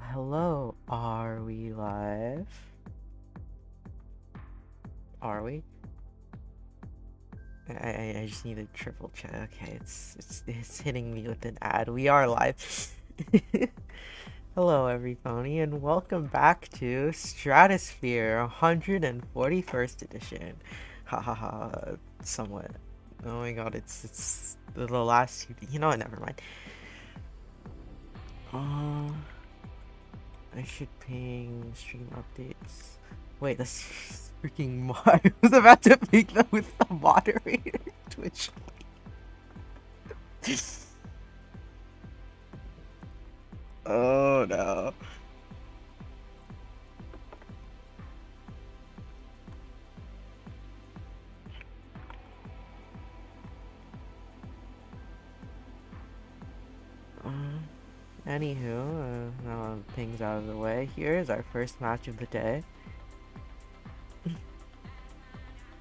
Hello. Are we live? Are we? I just need to triple check. Okay, it's hitting me with an ad. We are live. Hello, everybody, and welcome back to Stratosphere 141st edition. Ha ha ha. Somewhat. Oh my god, it's the last two. You know what? Never mind. Uh, I should ping stream updates. Wait, that's freaking I was about to pick them with the moderator. Twitch. Oh no. Anywho, now things out of the way. Here is our first match of the day.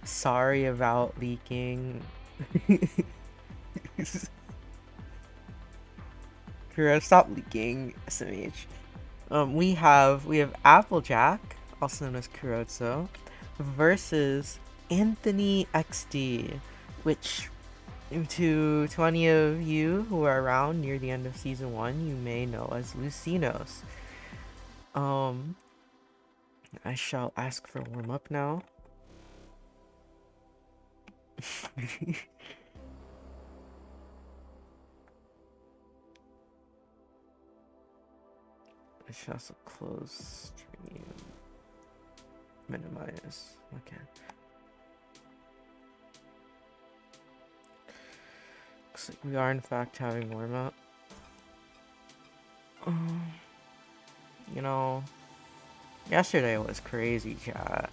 Sorry about leaking. Kuro, stop leaking. SMH. We have Applejack, also known as Kurozo, versus Anthony XD, which to any of you who are around near the end of season 1, you may know as Lucinos. I shall ask for warm up now. I should also close stream. Minimize. Okay. Looks like we are in fact having warm up. You know, yesterday was crazy, chat.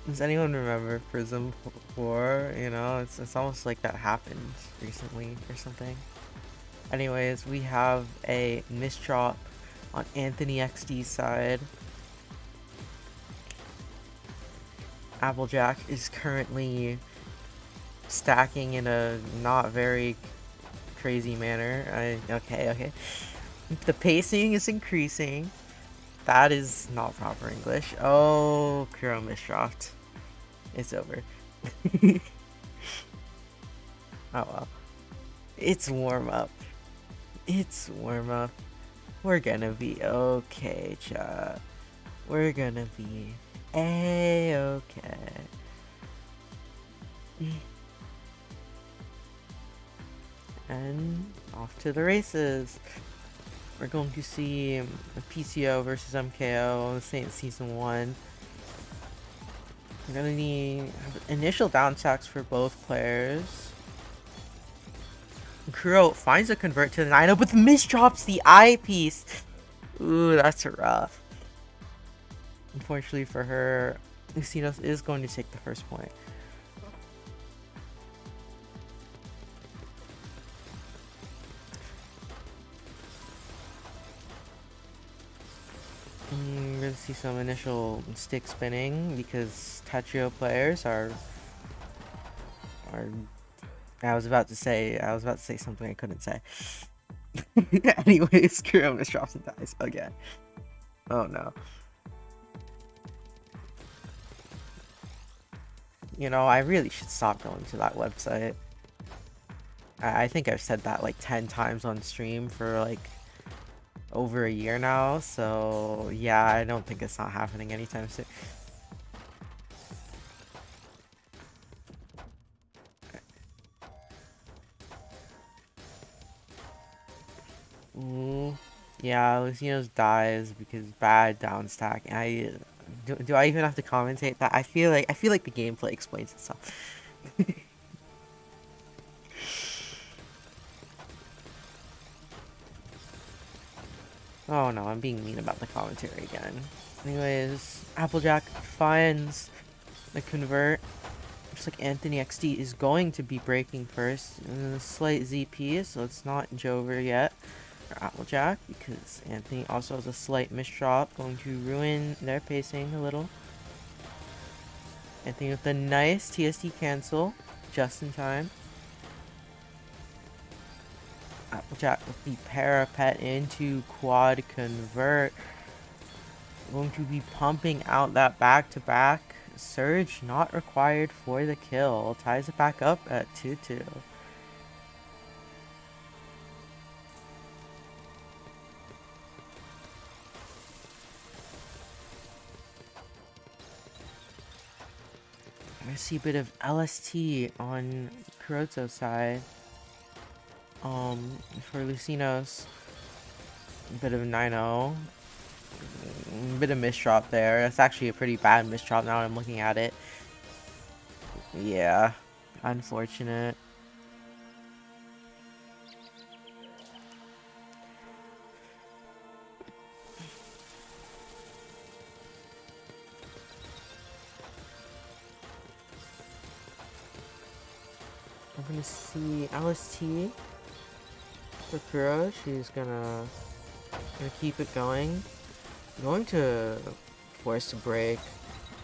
Does anyone remember Prism 4? You know, it's almost like that happened recently or something. Anyways, we have a misdrop on Anthony XD's side. Applejack is currently stacking in a not very crazy manner. Okay. The pacing is increasing. That is not proper English. Oh, Kuro misdropped. It's over. Oh well. It's warm up. It's warm up. We're gonna be okay, chat. We're gonna be a-okay. And off to the races. We're going to see PCO versus MKO, same season 1. We're gonna need initial down attacks for both players. Kuro finds a convert to the 9-0, but misdrops the eyepiece. Ooh, that's rough. Unfortunately for her, Lucinos is going to take the first point. We're gonna see some initial stick spinning because Tetrio players are. I was about to say something I couldn't say. Anyways, Kuro misdrops and dies again. Oh no. You know, I really should stop going to that website. I think I've said that like 10 times on stream for like over a year now, so yeah, I don't think it's not happening anytime soon. Yeah, Lucino's dies because bad down stack. Do I even have to commentate that? I feel like the gameplay explains itself. Oh no, I'm being mean about the commentary again. Anyways, Applejack finds the convert. Looks like Anthony XD is going to be breaking first. A slight ZP, so it's not Jover yet. Or Applejack, because Anthony also has a slight misdrop, going to ruin their pacing a little. Anthony with a nice TSD cancel, just in time. Applejack with the parapet into quad convert. Going to be pumping out that back-to-back. Surge not required for the kill. Ties it back up at 2-2. I see a bit of LST on Kuroto's side. For Lucinos, a bit of 9-0. A bit of misdrop there. That's actually a pretty bad misdrop now I'm looking at it. Yeah, unfortunate. I'm gonna see LST for Kuro. She's gonna keep it going. Going to force a break.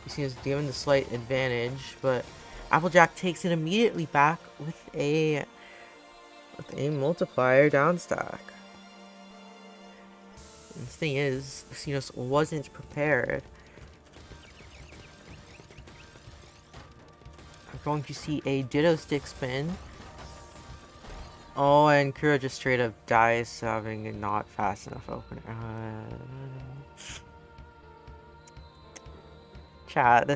You see us given the slight advantage, but Applejack takes it immediately back with a multiplier down stack. And the thing is, Lucinos wasn't prepared. I'm going to see a Ditto Stick spin. Oh, and Kuro just straight up dies, having a not fast enough opener. Chat.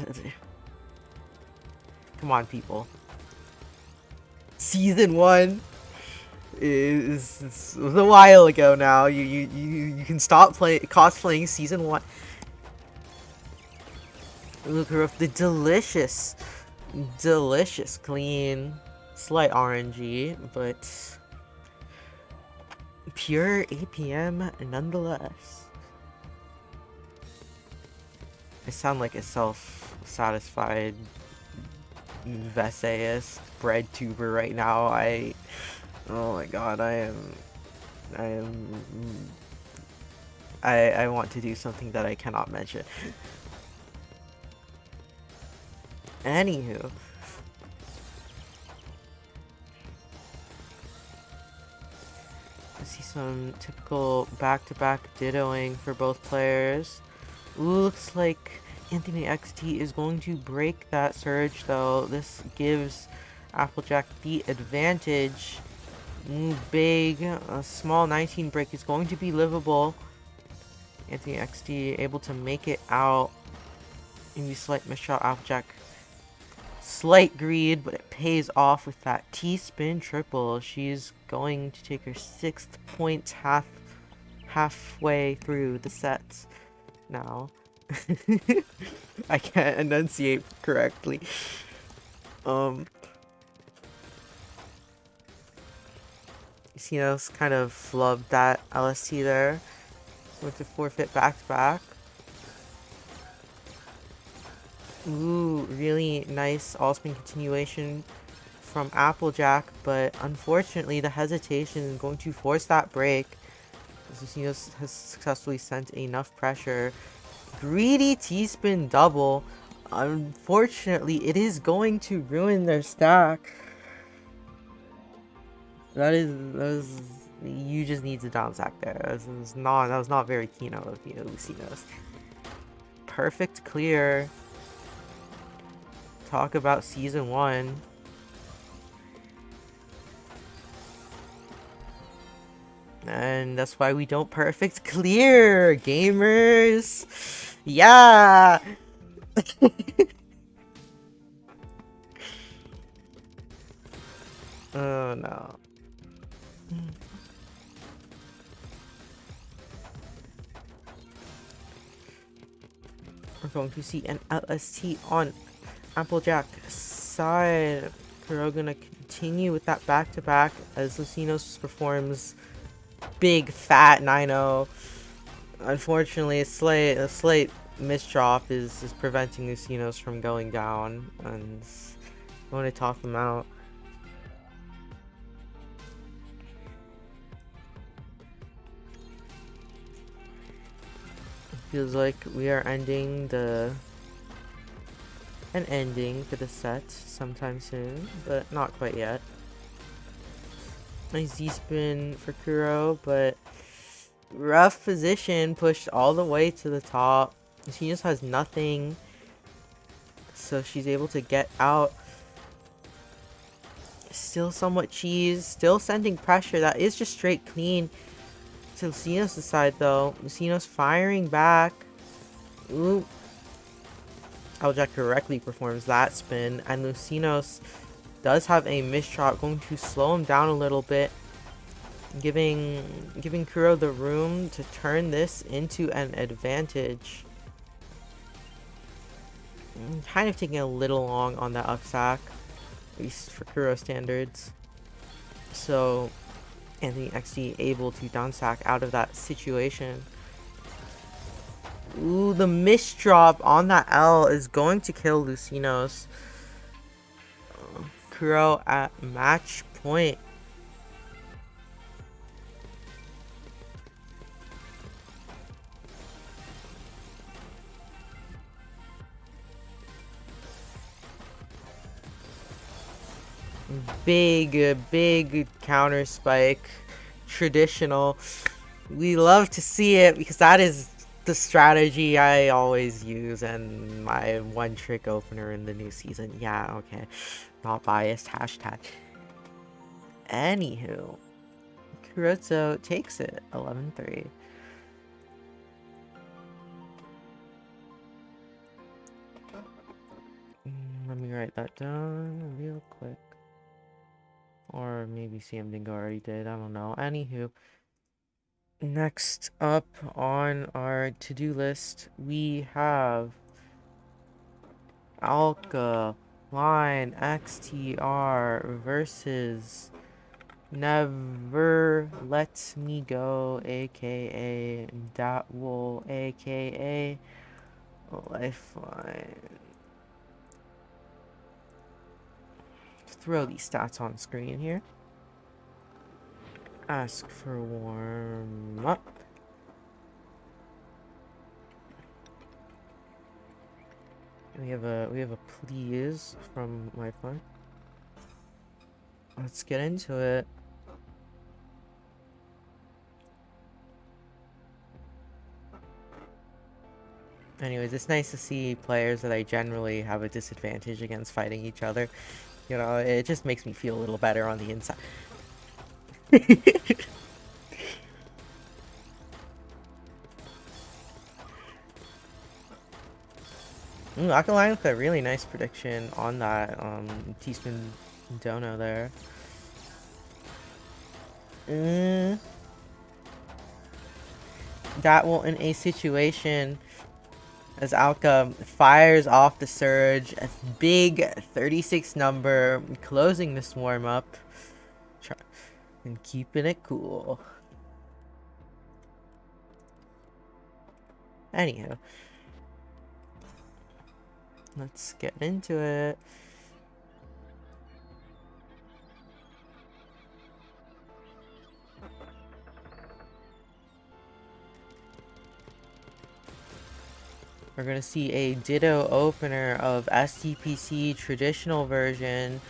Come on, people. Season 1 was a while ago now. You can stop cosplaying Season 1. Look at the delicious clean, slight RNG, but pure APM nonetheless. I sound like a self-satisfied Veseus bread tuber right now. Oh my god, I want to do something that I cannot mention. Anywho. I see some typical back-to-back dittoing for both players. Looks like Anthony XT is going to break that surge though. This gives Applejack the advantage. Big, a small 19 break is going to be livable. Anthony XT able to make it out. Maybe slight misshot. Applejack. Slight greed, but it pays off with that T-spin triple. She's going to take her 6th point halfway through the sets now. I can't enunciate correctly. Lucinos kind of flubbed that LST there. Went to forfeit back to back. Ooh, really nice all-spin continuation from Applejack, but unfortunately the hesitation is going to force that break. Lucinos has successfully sent enough pressure. Greedy T-spin double. Unfortunately, it is going to ruin their stack. You just need to down stack there. That was not very keen of you, Lucinos. Perfect clear. Talk about Season 1. And that's why we don't perfect clear, gamers. Yeah. Oh no. We're going to see an LST on Applejack's side. We're gonna continue with that back-to-back as Lucinos performs big fat 9-0. Unfortunately, a slight misdrop is preventing Lucinos from going down, and I want to top them out. It feels like we are ending an ending for the set sometime soon, but not quite yet. Nice Z-spin for Kuro, but rough position, pushed all the way to the top. She just has nothing, so she's able to get out. Still somewhat cheese, still sending pressure. That is just straight clean to Lucinos' side, though. Lucinos firing back. Ooh. Applejack correctly performs that spin, and Lucinos does have a miss drop, going to slow him down a little bit, giving Kuro the room to turn this into an advantage. Kind of taking a little long on that up sack, at least for Kuro standards. So Anthony XD able to down sack out of that situation. Ooh, the miss drop on that L is going to kill Lucinos. Kuro at match point. Big counter spike. Traditional. We love to see it because that is the strategy I always use and my one trick opener in the new season. Yeah, okay. Not biased. Hashtag. Anywho. Kurozo takes it. 11-3. Let me write that down real quick. Or maybe CM Dingo already did. I don't know. Anywho. Next up on our to-do list, we have Alka Line XTR versus Never Let Me Go, aka Dat Wool, aka Lifeline. Throw these stats on screen here. Ask for warm up. We have a please from Lifeline. Let's get into it. Anyways, it's nice to see players that I generally have a disadvantage against fighting each other. You know, it just makes me feel a little better on the inside. Alkaline with a really nice prediction on that T-spin dono there. That will in a situation as Alka fires off the surge, a big 36 number, closing this warm-up and keeping it cool. Anyhow, let's get into it. We're gonna see a Ditto opener of STPC traditional version,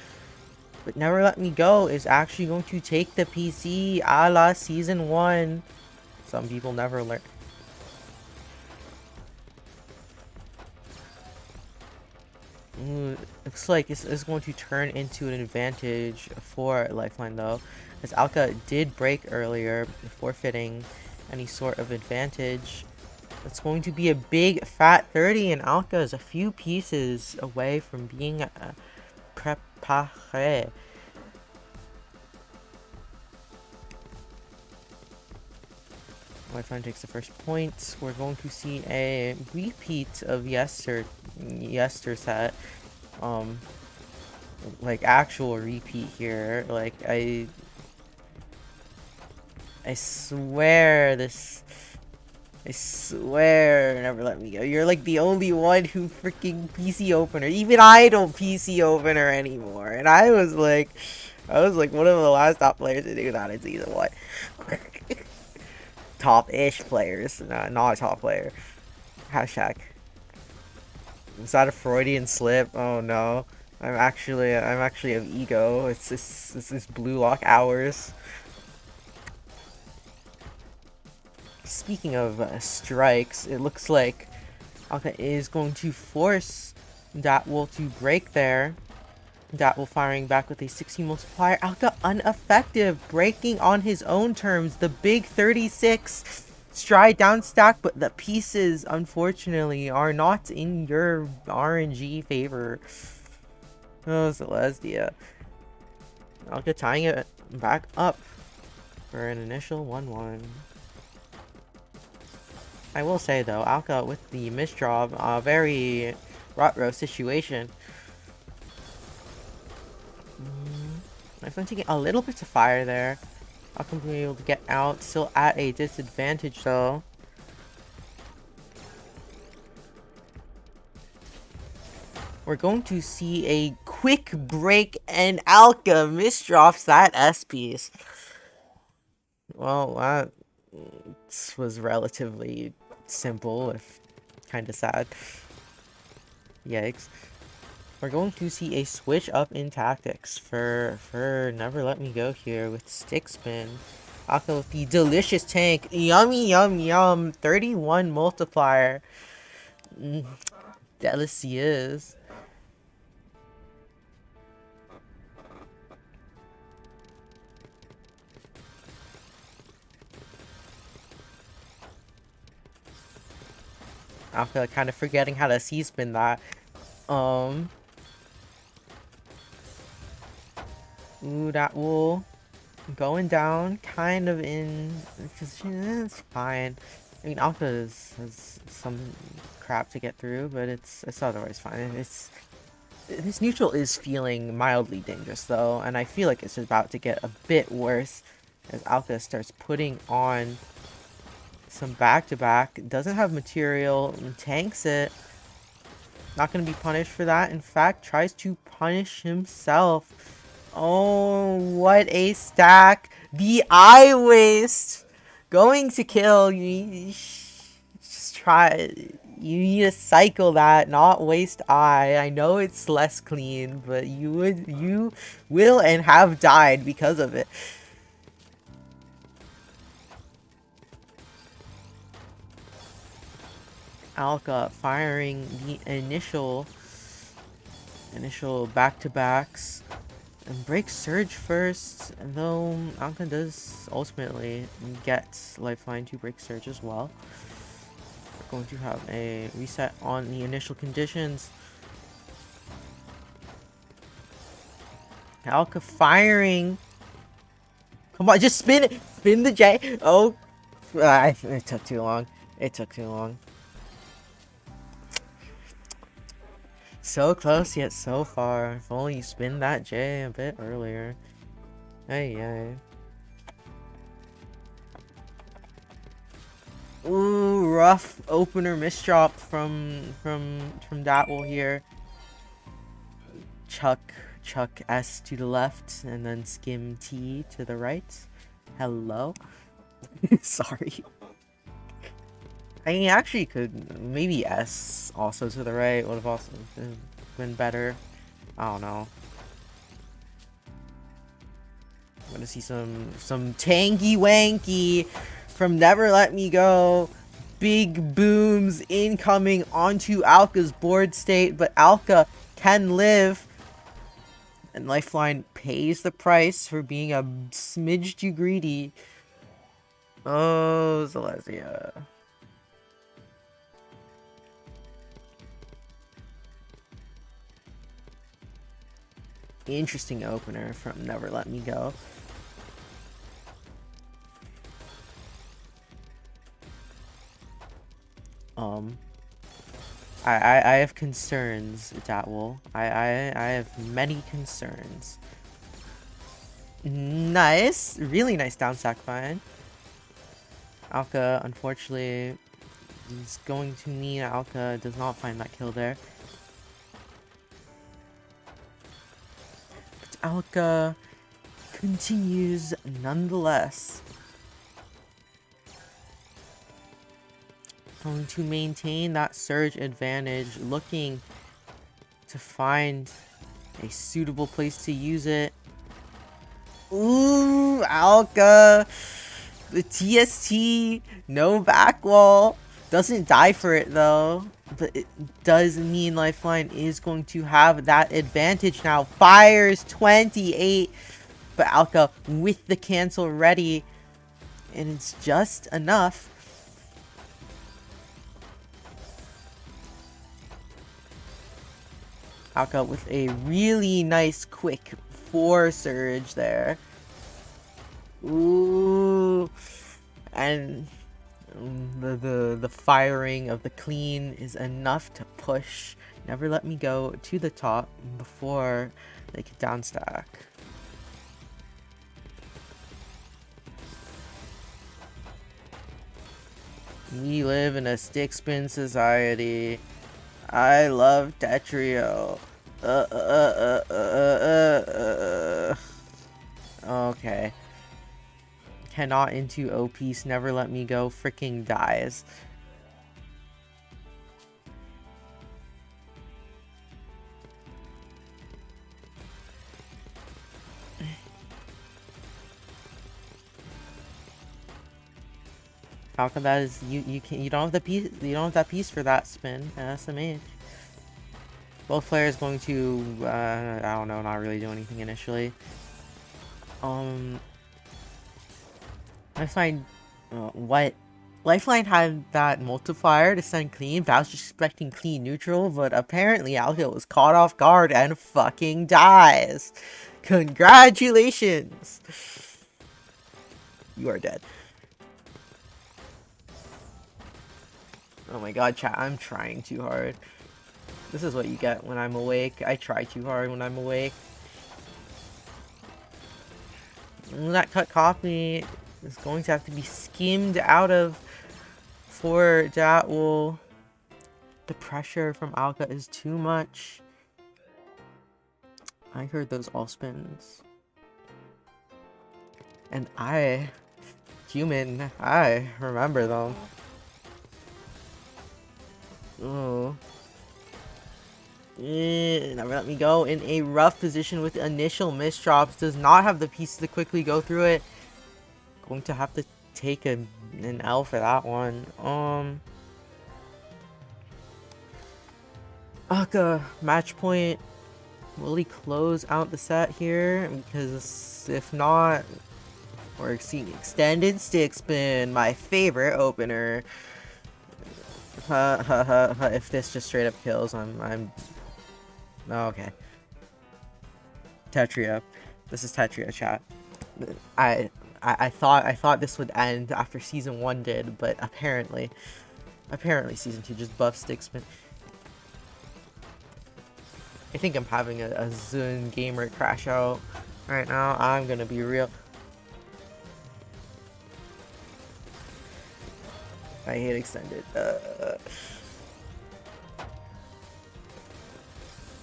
but Never Let Me Go is actually going to take the PC a la Season 1. Some people never learn. Looks like this is going to turn into an advantage for Lifeline though, as Alka did break earlier, forfeiting any sort of advantage. It's going to be a big fat 30, and Alka is a few pieces away from being préparé. Lifeline takes the first point. We're going to see a repeat of Yester set. Like actual repeat here. Like I swear Never Let Me Go. You're like the only one who freaking PC opener. Even I don't PC opener anymore. And I was like one of the last top players to do that in Season 1. Top-ish players, not a top player. Hashtag. Was that a Freudian slip? Oh no. I'm actually of ego. It's this blue lock hours. Speaking of strikes, it looks like Alka is going to force Datwol to break there. Datwol firing back with a 16 multiplier. Alka ineffective, breaking on his own terms. The big 36 stride down stack, but the pieces, unfortunately, are not in your RNG favor. Oh, Celestia. Alka tying it back up for an initial 1-1. I will say though, Alka with the misdraw, very rot-row situation. I'm taking a little bit of fire there. Alka will be able to get out, still at a disadvantage though. We're going to see a quick break and Alka misdrops that S piece. Well, that was relatively simple, if kind of sad. Yikes. We're going to see a switch up in tactics for Never Let Me Go here with stick spin. Alka with the delicious tank. Yummy, yum, yum. 31 multiplier. Delicious. Alka kind of forgetting how to C-spin that. Ooh, that will going down, kind of in. It's fine. I mean, Alka has some crap to get through, but it's otherwise fine. This neutral is feeling mildly dangerous though, and I feel like it's about to get a bit worse as Alka starts putting on some back-to-back. Doesn't have material and tanks it. Not going to be punished for that. In fact, tries to punish himself. Oh, what a stack. The eye waste. Going to kill. You just try. You need to cycle that, not waste eye. I know it's less clean, but you will and have died because of it. Alka firing the initial back-to-backs. And breaks Surge first, though Alka does ultimately get Lifeline to break Surge as well. We're going to have a reset on the initial conditions. Alka firing. Come on, just spin it! Spin the J! Oh! It took too long. It took too long. So close yet so far. If only you spin that J a bit earlier. Hey. Ooh, rough opener misdrop from Datwol here. Chuck S to the left and then Skim T to the right. Hello. Sorry. I mean, actually could maybe S also to the right would have also been better. I don't know. I'm gonna see some tanky wanky from Never Let Me Go. Big booms incoming onto Alka's board state, but Alka can live. And Lifeline pays the price for being a smidge too greedy. Oh, Celestia. Interesting opener from Never Let Me Go. I have concerns, Datwol. I have many concerns. Nice, really nice down sack find. Alka, unfortunately, is going to mean Alka does not find that kill there. But Alka continues nonetheless. Going to maintain that surge advantage, looking to find a suitable place to use it. Ooh, Alka! The TST, no back wall. Doesn't die for it though. But it does mean Lifeline is going to have that advantage now. Fires 28. But Alka with the cancel ready. And it's just enough. Alka with a really nice quick 4 surge there. Ooh. And the firing of the clean is enough to push Never Let Me Go to the top before they can downstack. We live in a stick spin society. I love Tetrio. Okay. Cannot into O-piece, Never Let Me Go, freaking dies. How come that is you don't have the piece, you don't have that piece for that spin, SMH. Both players going to I don't know, not really do anything initially. I find what Lifeline had that multiplier to send clean, but I was just expecting clean neutral, but apparently Alka was caught off guard and fucking dies. Congratulations! You are dead. Oh my god, chat, I'm trying too hard. This is what you get when I'm awake. I try too hard when I'm awake. That cut copy is going to have to be skimmed out of for that will... The pressure from Alka is too much. I heard those all spins. And I remember them. Oh. Never Let Me Go in a rough position with initial misdrops. Does not have the pieces to quickly go through it. Going to have to take an L for that one. Alka, match point. Will he close out the set here? Because if not, we're seeing extended stick spin, my favorite opener. If this just straight up kills, I'm... Oh, okay. Tetria. This is Tetria, chat. I thought this would end after season 1 did, but apparently season 2 just buffed stick spin. I think I'm having a Zune gamer crash out right now. I'm gonna be real. I hate extended.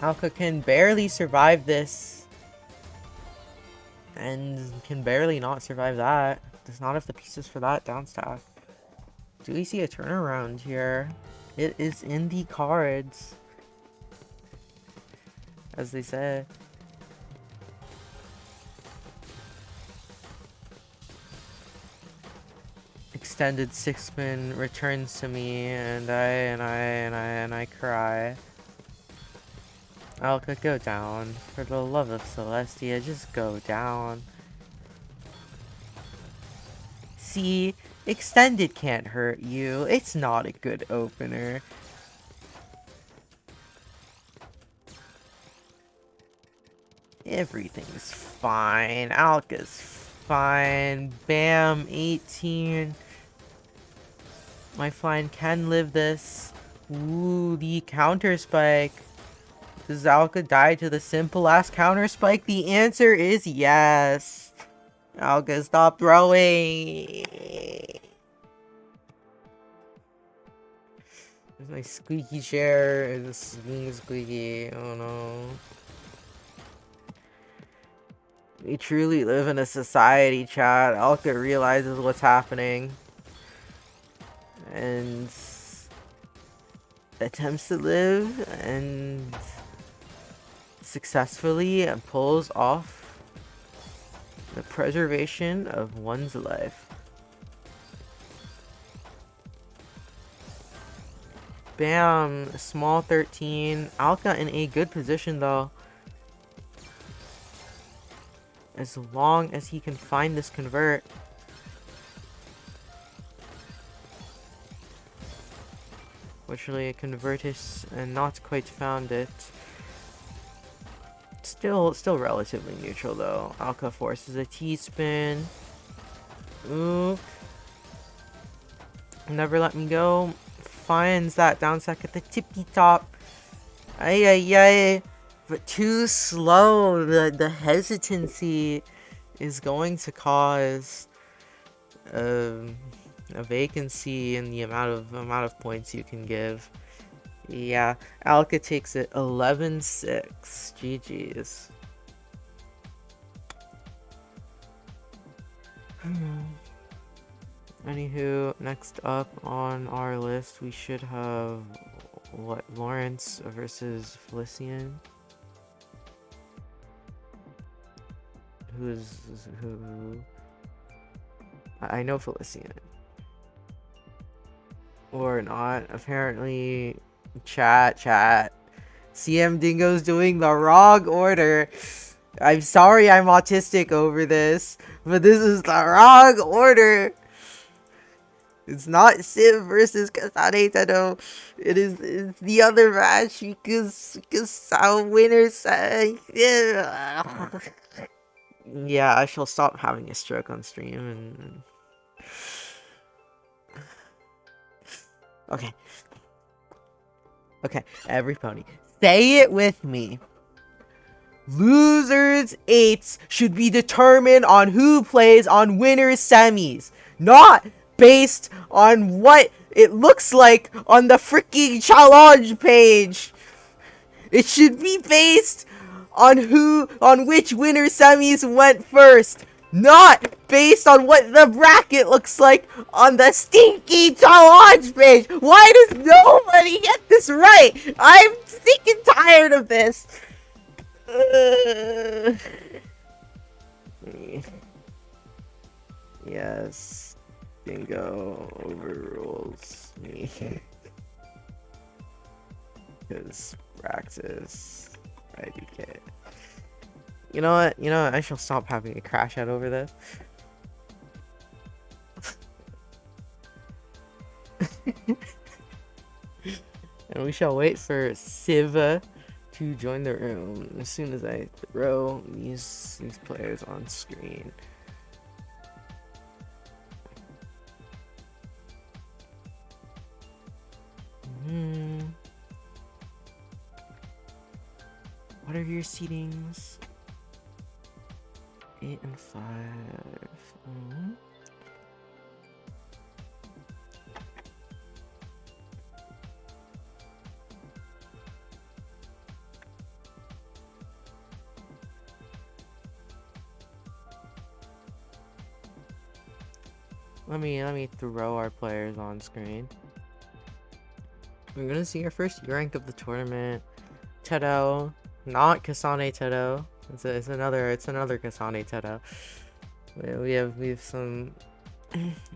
Alka can barely survive this. And can barely not survive that. Does not have the pieces for that downstack. Do we see a turnaround here? It is in the cards. As they say. Extended 6 spin returns to me, and I cry. Alka, go down. For the love of Celestia, just go down. See, extended can't hurt you. It's not a good opener. Everything's fine. Alka's fine. Bam, 18. Lifeline can live this. Ooh, the counter spike. Does Alka die to the simple ass counter spike? The answer is yes. Alka, stop throwing. There's my squeaky chair. It's being squeaky. Oh no. We truly live in a society, chat. Alka realizes what's happening. And attempts to live and successfully pulls off the preservation of one's life. Bam! Small 13. Alka in a good position though. As long as he can find this convert. Fortunately, a convertus and not quite found it. Still relatively neutral though. Alka forces a T-spin. Ooh. Never let me go. Finds that down sack at the tippy top. Ay ay ay. But too slow. The hesitancy is going to cause a vacancy in the amount of points you can give. Yeah, Alka takes it 11-6. GG's. Anywho, next up on our list, we should have what, Lawrence versus Felician. Who? I know Felician. Or not. Apparently, chat. CM Dingo's doing the wrong order. I'm sorry I'm autistic over this, but this is the wrong order. It's not Civ versus Kasane Tado. It's the other match because our winners. Yeah, I shall stop having a stroke on stream and... Okay, every pony. Say it with me. Losers 8s should be determined on who plays on winners semis. Not based on what it looks like on the freaking challenge page. It should be based on which winner semis went first, not based on what the bracket looks like on the stinky challenge page. Why does nobody get this right? I'm sick and tired of this. Yes, Dingo overrules me. Because practice, IDK. You know what? I shall stop having a crash out over this. And we shall wait for Siva to join the room as soon as I throw these players on screen. What are your seedings? 8 and 5. Let me throw our players on screen. We're gonna see our first rank of the tournament. Tedo, not Kasane Tedo. It's another Kasane Tedo.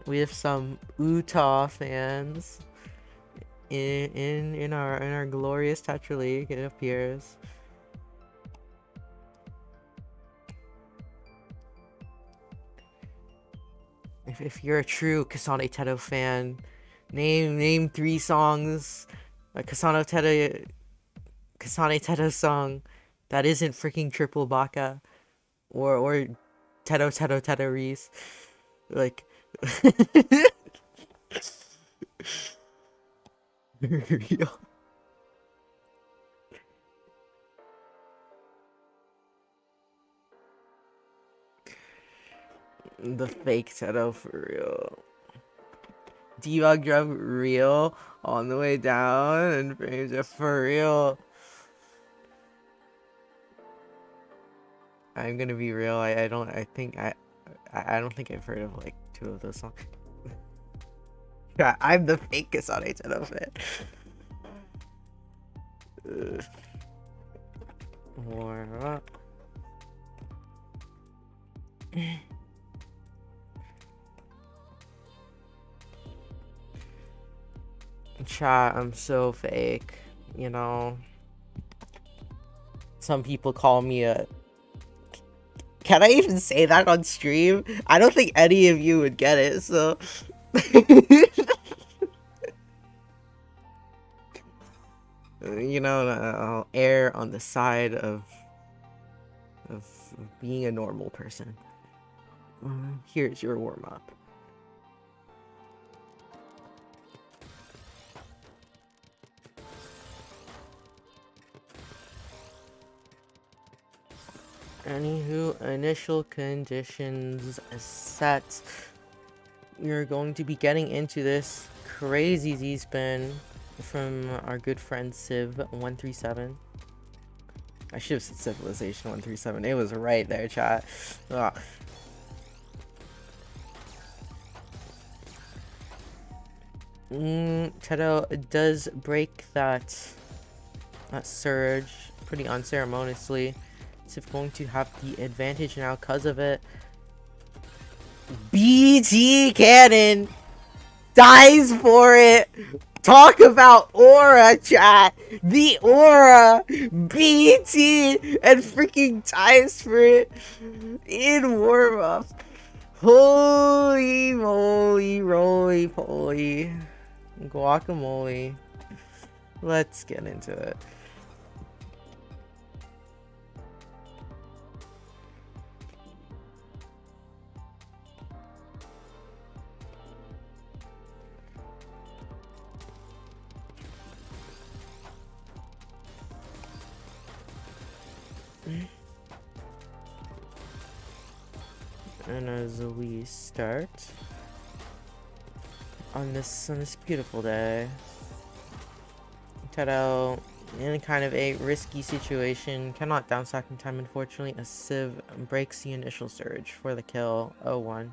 We have some Utah fans in our glorious Tetra League. It appears. If you're a true Kasane Tedo fan, name 3 songs a Kasane Tedo song that isn't freaking Triple Baka or Tedo Reese. Like real. The fake Tedo for real. Debug drop real on the way down and frames are for real. I'm gonna be real. I don't think I've heard of like 2 of those songs. Yeah, I'm the fake Kasane Tedo fan. Warm up. Chat, I'm so fake. You know, some people call me a... Can I even say that on stream? I don't think any of you would get it, so... You know, I'll err on the side of being a normal person. Here's your warm-up. Anywho, initial conditions set. We're going to be getting into this crazy Z-spin from our good friend Civ137. I should have said Civilization 137. It was right there, chat. Ugh. Tedo does break that surge pretty unceremoniously. Civ going to have the advantage now because of it. BT Cannon dies for it. Talk about aura, chat. The aura, BT, and freaking dies for it in warm up. Holy moly, roly poly, guacamole. Let's get into it. And as we start on this beautiful day, Tedo, in kind of a risky situation, cannot downstack in time, unfortunately, as Civ breaks the initial surge for the kill. 0-1.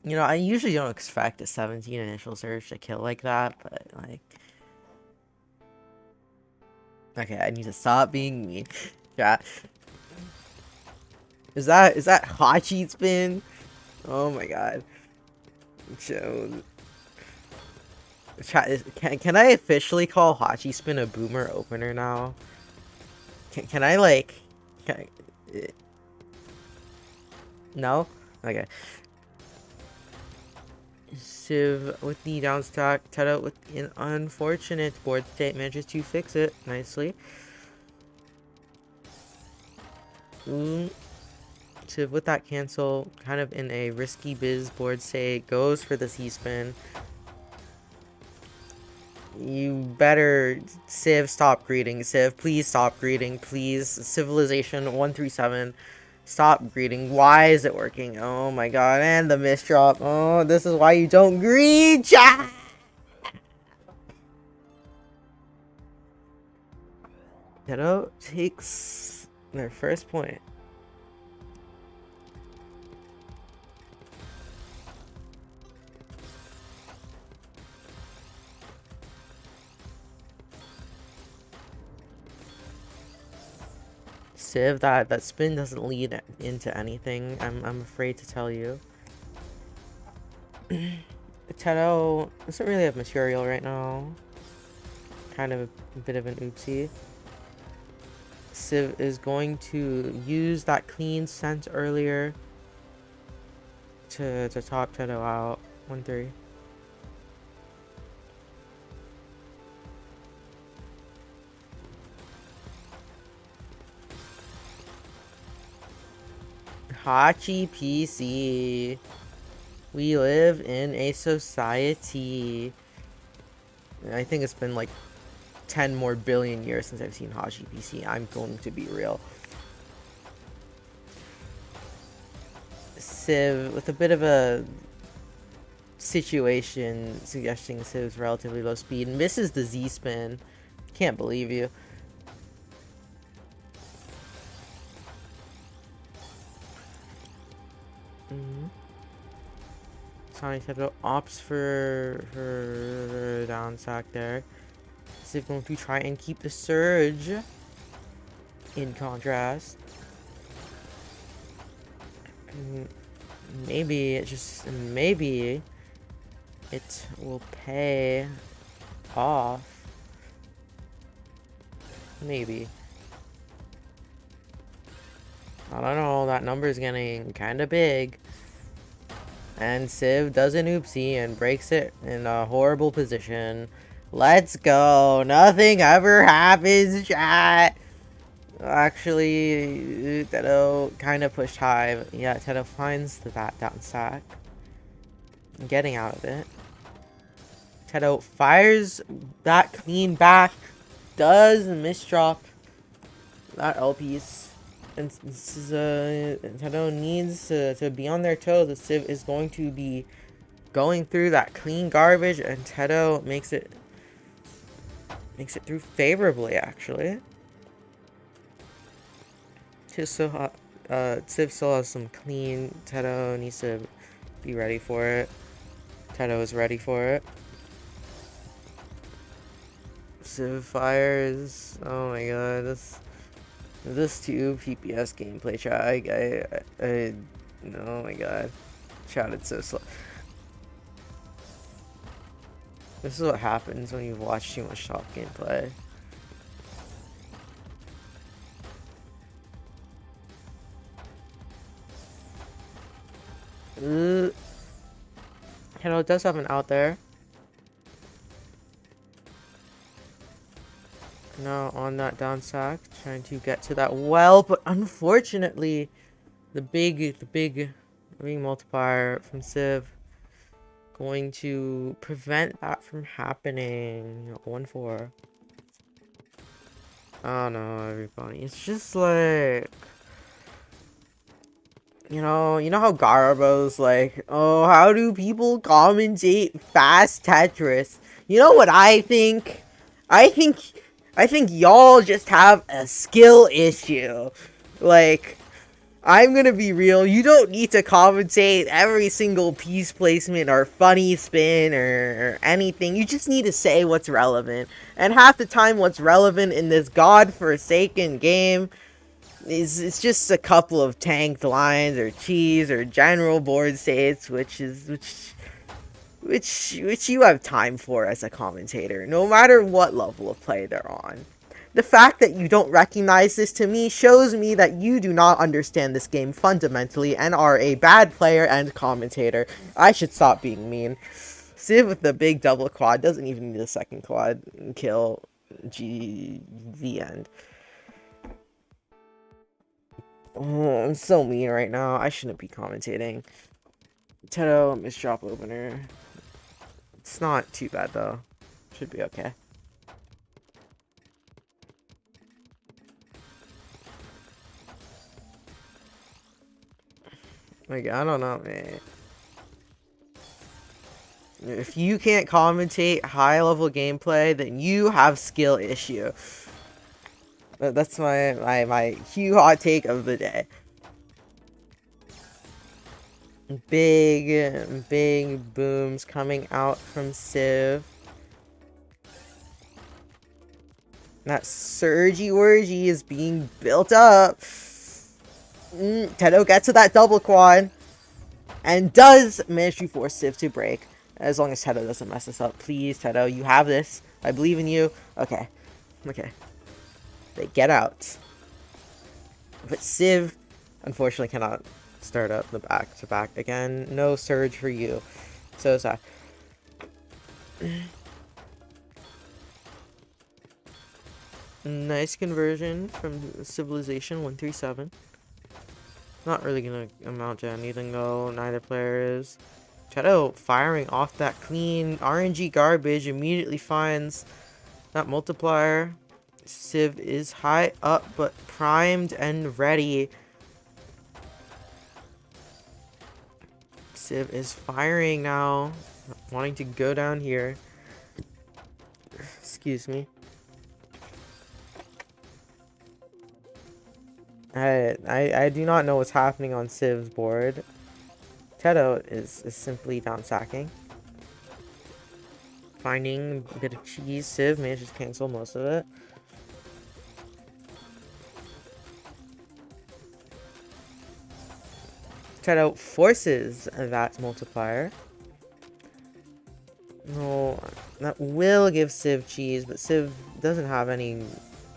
And I usually don't expect a 17 initial surge to kill like that, but like, okay, I need to stop being mean. Yeah, is that hot cheat spin? Oh my god. So, can I officially call Hachi Spin a boomer opener now? Can I like... No? Okay. Civ with the downstack, Tedo with an unfortunate board state manages to fix it nicely. Civ with that cancel, kind of in a risky biz board state, goes for the C-spin. You better, Civ, stop greeting. Civ, please stop greeting. Please, Civilization 137, stop greeting. Why is it working? Oh my god, and the misdrop. Oh, this is why you don't greet, chat! Tedo takes their first point. Civ, that spin doesn't lead into anything. I'm afraid to tell you. Tedo doesn't really have material right now. Kind of a bit of an oopsie. Civ is going to use that clean scent earlier to top Tedo out. 1-3. Hachi PC. We live in a society. I think it's been like 10 more billion years since I've seen Hachi PC. I'm going to be real. Civ with a bit of a situation suggesting Civ's relatively low speed. Misses the Z-spin. Can't believe you. Sonic Shadow opts for her down sack there. Civ going to try and keep the surge. In contrast, maybe maybe it will pay off. Maybe. I don't know. That number is getting kind of big. And Civ does an oopsie and breaks it in a horrible position. Let's go. Nothing ever happens, chat. Actually, Teto kind of pushed high. But yeah, Teto finds that down sack. Getting out of it. Teto fires that clean back. Does misdrop that L piece. And Teto needs to be on their toes. The Civ is going to be going through that clean garbage, and Teto makes it through favorably, actually. Civ still has some clean. Teto needs to be ready for it. Teto is ready for it. Civ fires. Oh my god, this 2 PPS gameplay chat. Oh my god, chat, it's so slow. This is what happens when you watch too much top gameplay. Hello, does have an out there. Now on that down sack, trying to get to that well, but unfortunately, the big ring multiplier from Civ going to prevent that from happening. 1-4. Oh no, everybody. It's just like, you know how Garbo's like, oh, how do people commentate fast Tetris? You know what I think? I think y'all just have a skill issue. Like, I'm gonna be real, you don't need to commentate every single piece placement or funny spin or anything. You just need to say what's relevant. And half the time what's relevant in this godforsaken game is it's just a couple of tanked lines or cheese or general board states, which you have time for as a commentator, no matter what level of play they're on. The fact that you don't recognize this to me shows me that you do not understand this game fundamentally and are a bad player and commentator. I should stop being mean. Civ with the big double quad doesn't even need a second quad kill. The end. Oh, I'm so mean right now. I shouldn't be commentating. Teto, misdrop opener. It's not too bad though. Should be okay. Like, I don't know, man. If you can't commentate high-level gameplay, then you have skill issue. That's my huge hot take of the day. Big booms coming out from Civ. That surgy-worgy is being built up. Teto gets to that double quad. And does manage to force Civ to break. As long as Teto doesn't mess this up. Please, Teto, you have this. I believe in you. Okay. Okay. They get out. But Civ, unfortunately, cannot start up the back-to-back again. No surge for you. So sad. Nice conversion from Civilization 137. Not really gonna amount to anything though. Neither player is. Teto firing off that clean RNG garbage immediately finds that multiplier. Civ is high up but primed and ready. Civ is firing now, wanting to go down here. Excuse me. I do not know what's happening on Civ's board. Teto is simply down sacking. Finding a bit of cheese. Civ manages to cancel most of it. Teto forces that multiplier. No, that will give Civ cheese, but Civ doesn't have any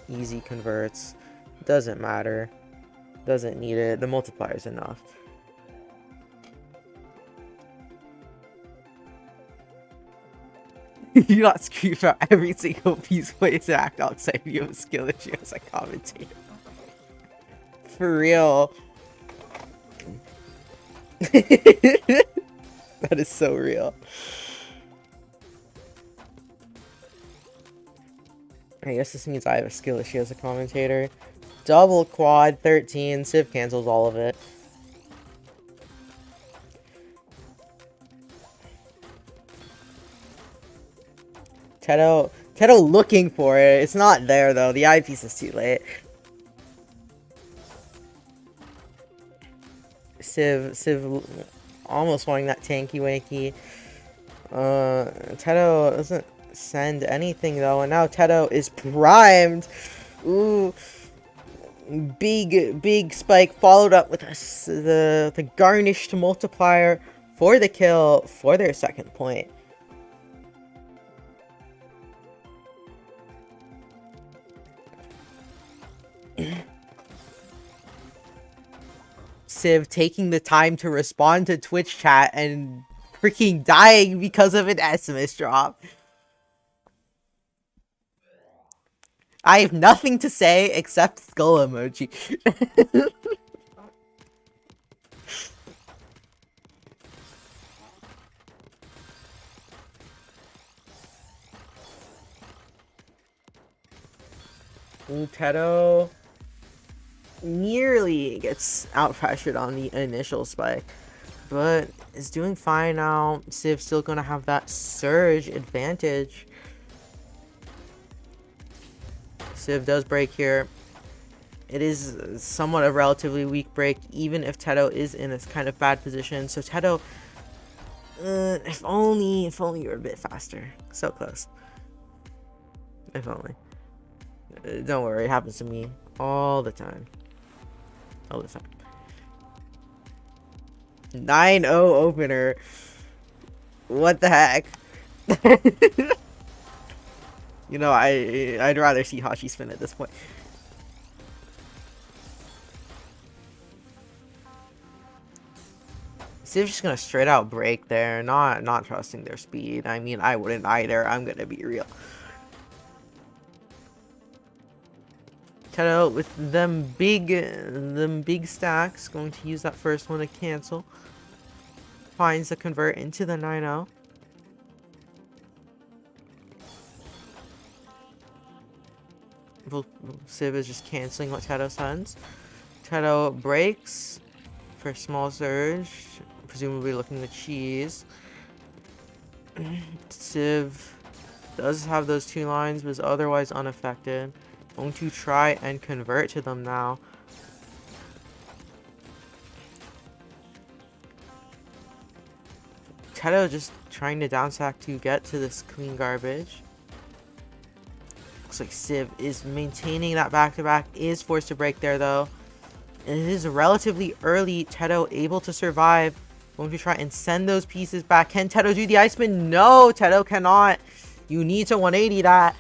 easy converts. Doesn't matter. Doesn't need it. The multiplier's enough. You not scream out every single piece plays to act outside you have a skill issue as a commentator. For real. That is so real. I guess this means I have a skill issue as a commentator. Double quad 13. Civ cancels all of it. Teto looking for it. It's not there though. The eyepiece is too late. Civ almost wanting that tanky wanky. Teto doesn't send anything though, and now Teto is primed. Ooh, big spike followed up with the garnished multiplier for the kill for their second point. Civ taking the time to respond to Twitch chat and freaking dying because of an SMS drop. I have nothing to say except skull emoji. Teto nearly gets out pressured on the initial spike, but is doing fine now. Civ's still gonna have that surge advantage. Civ does break here. It is somewhat a relatively weak break, even if Teto is in this kind of bad position. So Teto, if only you were a bit faster. So close. If only. Don't worry, it happens to me all the time. All the time. 9-0 opener. What the heck? You know, I'd rather see Hashi spin at this point. Civ's just gonna straight out break there, not trusting their speed. I mean, I wouldn't either. I'm gonna be real. Teto with them big stacks, going to use that first one to cancel. Finds the convert into the 9-0. Civ is just canceling what Teto sends. Teto breaks for small surge, presumably looking to cheese. Civ does have those two lines, but is otherwise unaffected. Going to try and convert to them now. Teto just trying to downsack to get to this clean garbage. Looks like Civ is maintaining that back-to-back, is forced to break there though. It is relatively early. Teto able to survive. Going to try and send those pieces back. Can Teto do the Iceman? No, Teto cannot. You need to 180 that.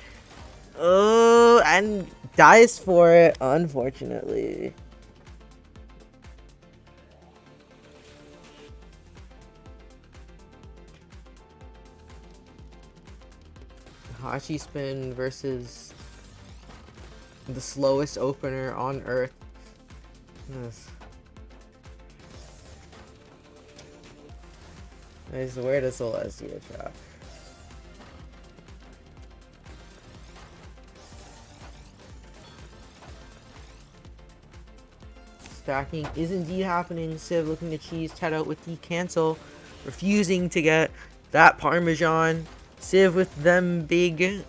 Oh, and dies for it, unfortunately. Hashi spin versus the slowest opener on Earth. Yes. I swear to Celestia trap. Stacking is indeed happening. Civ looking to cheese Teto with the cancel. refusing to get that Parmesan. Civ with them big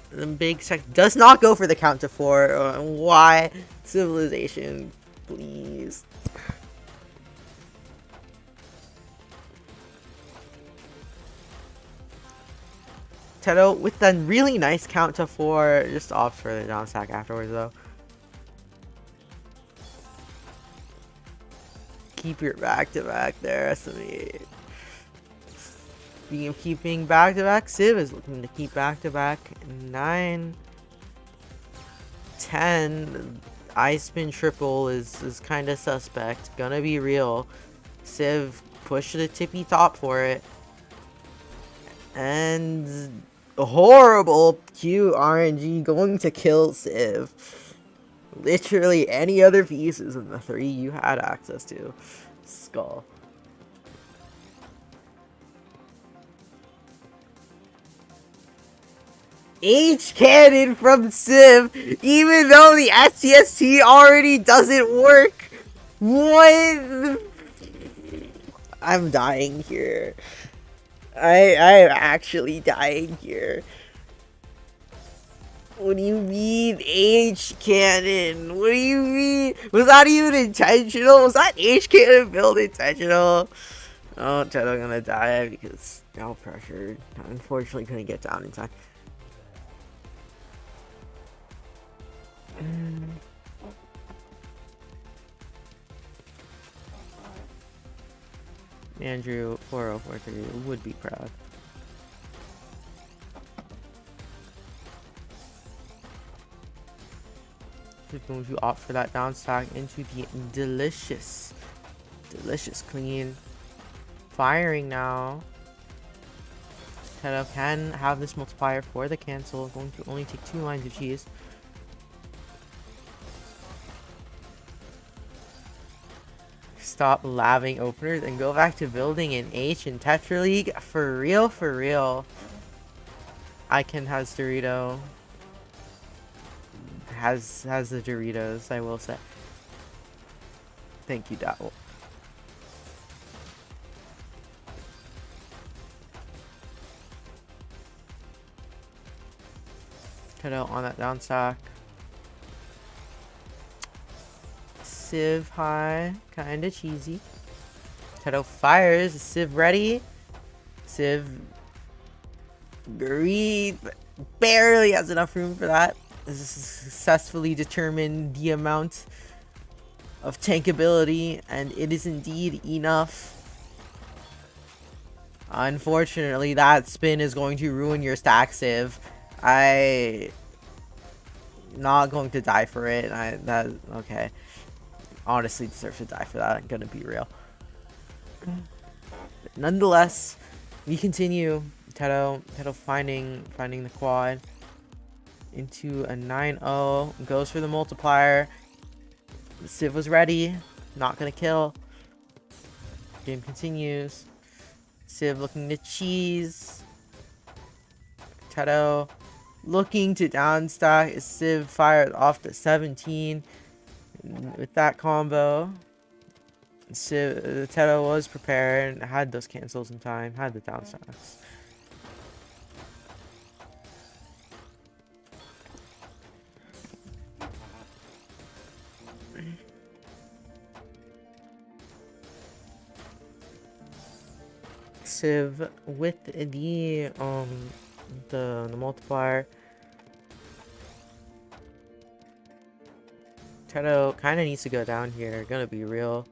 sec does not go for the count to 4. Why? Civilization, please. Teto with a really nice count to 4, just opts for the down stack afterwards though. Keep your back-to-back there, estimate. Speaking of keeping back-to-back, Civ is looking to keep back-to-back 9, 10. Ice spin triple is kind of suspect. Gonna be real. Civ push the tippy top for it. And horrible Q RNG going to kill Civ. Literally any other pieces in the 3 you had access to. Skull. H cannon from Civ, even though the STST already doesn't work. What? I'm dying here. I'm actually dying here. What do you mean H cannon? What do you mean? Was that even intentional? Was that H cannon build intentional? Oh, Teto gonna die because now pressured. Unfortunately, couldn't get down in time. Andrew 4043 would be proud. Just going to opt for that down stack into the delicious clean firing now. Teto can have this multiplier for the cancel. Going to only take 2 lines of cheese. Stop laving openers and go back to building an H in Tetra League. For real, for real. Icon has Dorito. Has the Doritos, I will say. Thank you, Dapple. Cut out on that down stack. Civ high, kinda cheesy. Teto fires, Civ ready. Civ breathe, barely has enough room for that. This is successfully determined the amount of tankability, and it is indeed enough. Unfortunately, that spin is going to ruin your stack, Civ. Not going to die for it. Okay. Honestly deserves to die for that. I'm gonna be real. But nonetheless, we continue. Teto finding the quad into a 9-0. Goes for the multiplier. Civ was ready. Not gonna kill. Game continues. Civ looking to cheese. Teto looking to downstack. Civ fired off to 17. With that combo, Teto was prepared, had those cancels in time, had the downstacks. Civ with the multiplier. Teto kind of needs to go down here, gonna be real.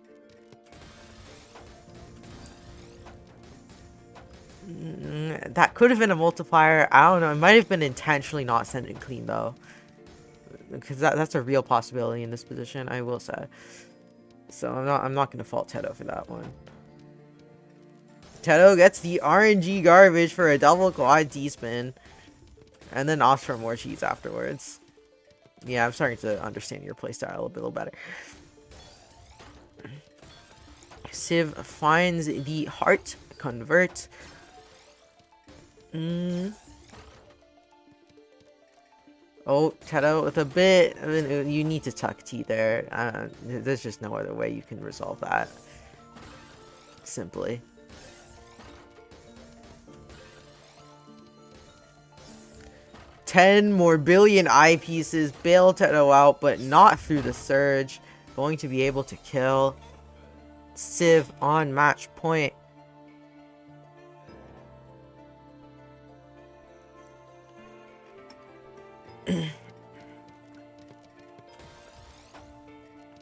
That could have been a multiplier. I don't know. It might have been intentionally not sending clean though, because that's a real possibility in this position, I will say. So I'm not gonna fault Teto for that one. Teto gets the RNG garbage for a double quad D-spin, and then opts for more cheese afterwards. Yeah, I'm starting to understand your playstyle a little better. Civ finds the heart convert. Oh, Teto with a bit. I mean, you need to tuck T there. There's just no other way you can resolve that. Simply. 10 more billion eyepieces. Bail Teto out, but not through the surge. Going to be able to kill. Civ on match point.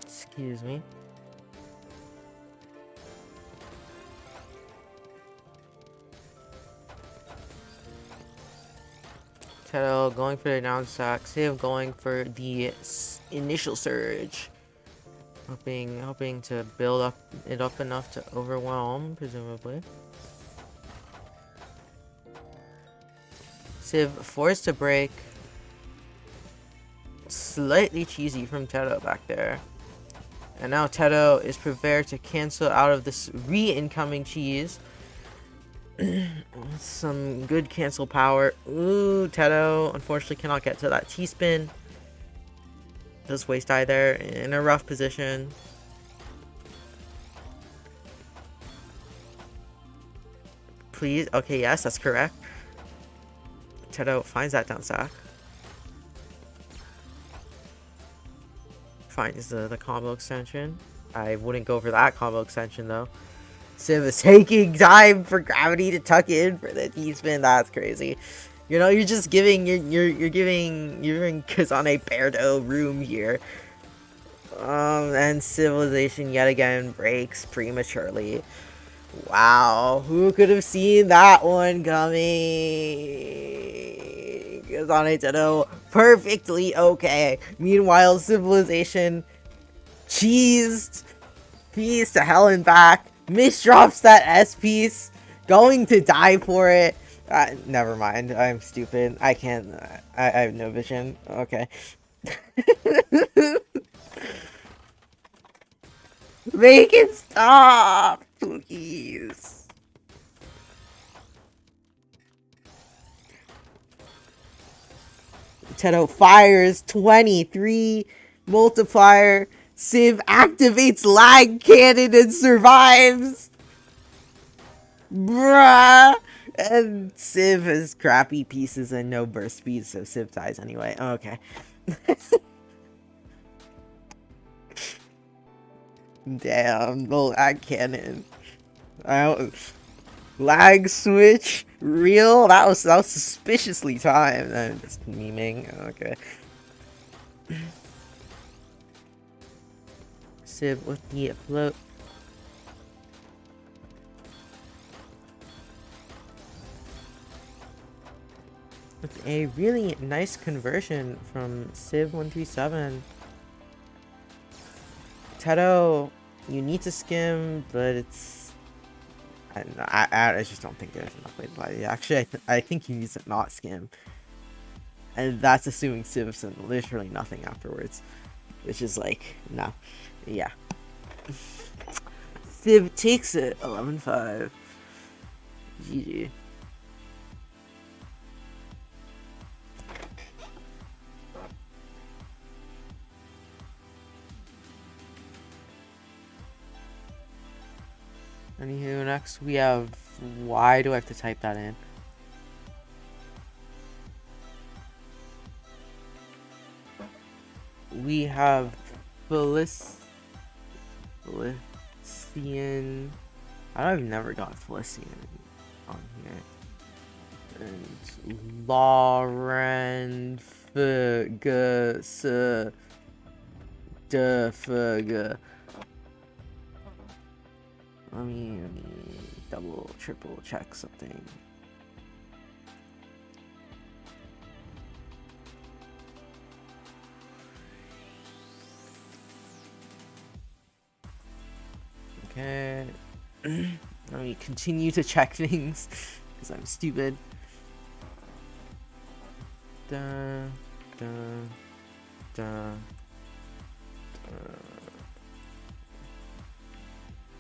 Excuse me. Teto going for the down sack. Civ going for the initial surge. Hoping to build it up enough to overwhelm, presumably. Civ forced to break. Slightly cheesy from Teto back there. And now Teto is prepared to cancel out of this re-incoming cheese. Some good cancel power. Ooh, Teto unfortunately cannot get to that T-spin. Does waste eye there in a rough position. Please. Okay, yes, that's correct. Teto finds that down sack. Finds the combo extension. I wouldn't go for that combo extension though. Civ is taking time for gravity to tuck in for the T-spin. That's crazy. You know, you're just giving you're giving Kazane Berdo room here. And Civilization yet again breaks prematurely. Wow, who could have seen that one coming? Kazane Teto perfectly okay. Meanwhile, Civilization cheesed. Piece to hell and back. Misdrops that S piece. Going to die for it. Never mind. I'm stupid. I can't. I have no vision. Okay. Make it stop, please. Teto fires 23 multiplier. Civ activates lag cannon and survives. Bruh. And Civ has crappy pieces and no burst speed, so Civ dies anyway. Okay. Damn, the lag cannon. Lag switch? Real? That was suspiciously timed. I'm just memeing. Okay. Civ with the float. With a really nice conversion from Civ 137. Teto, you need to skim, but it's... I just don't think there's enough way to play. Actually, I think he needs to not skim. And that's assuming Civ's and literally nothing afterwards. Which is like, no. Yeah. Civ takes it, 11-5. GG. Anywho, next we have... Why do I have to type that in? We have Felician. I've never got Felician on here. And Lauren Ferguson. Let me double, triple check something. Okay. Let me continue to check things because I'm stupid.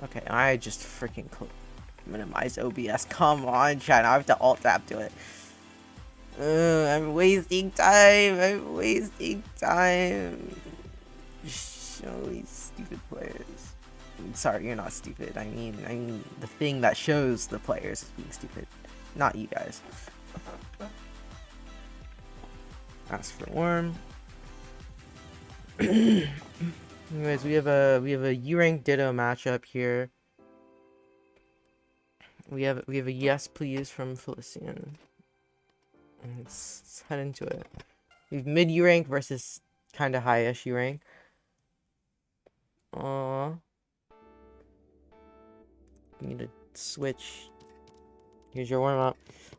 Okay, I just freaking minimize OBS. Come on, chat. I have to alt tab to it. I'm wasting time. Show these stupid players. Sorry, you're not stupid. I mean the thing that shows the players is being stupid, not you guys. Ask for Orm. Anyways, we have a U-rank Ditto matchup here. We have a yes please from Felician. Let's head into it. We have mid U-rank versus kind of high-ish U-rank. Need to switch. Here's your warm-up.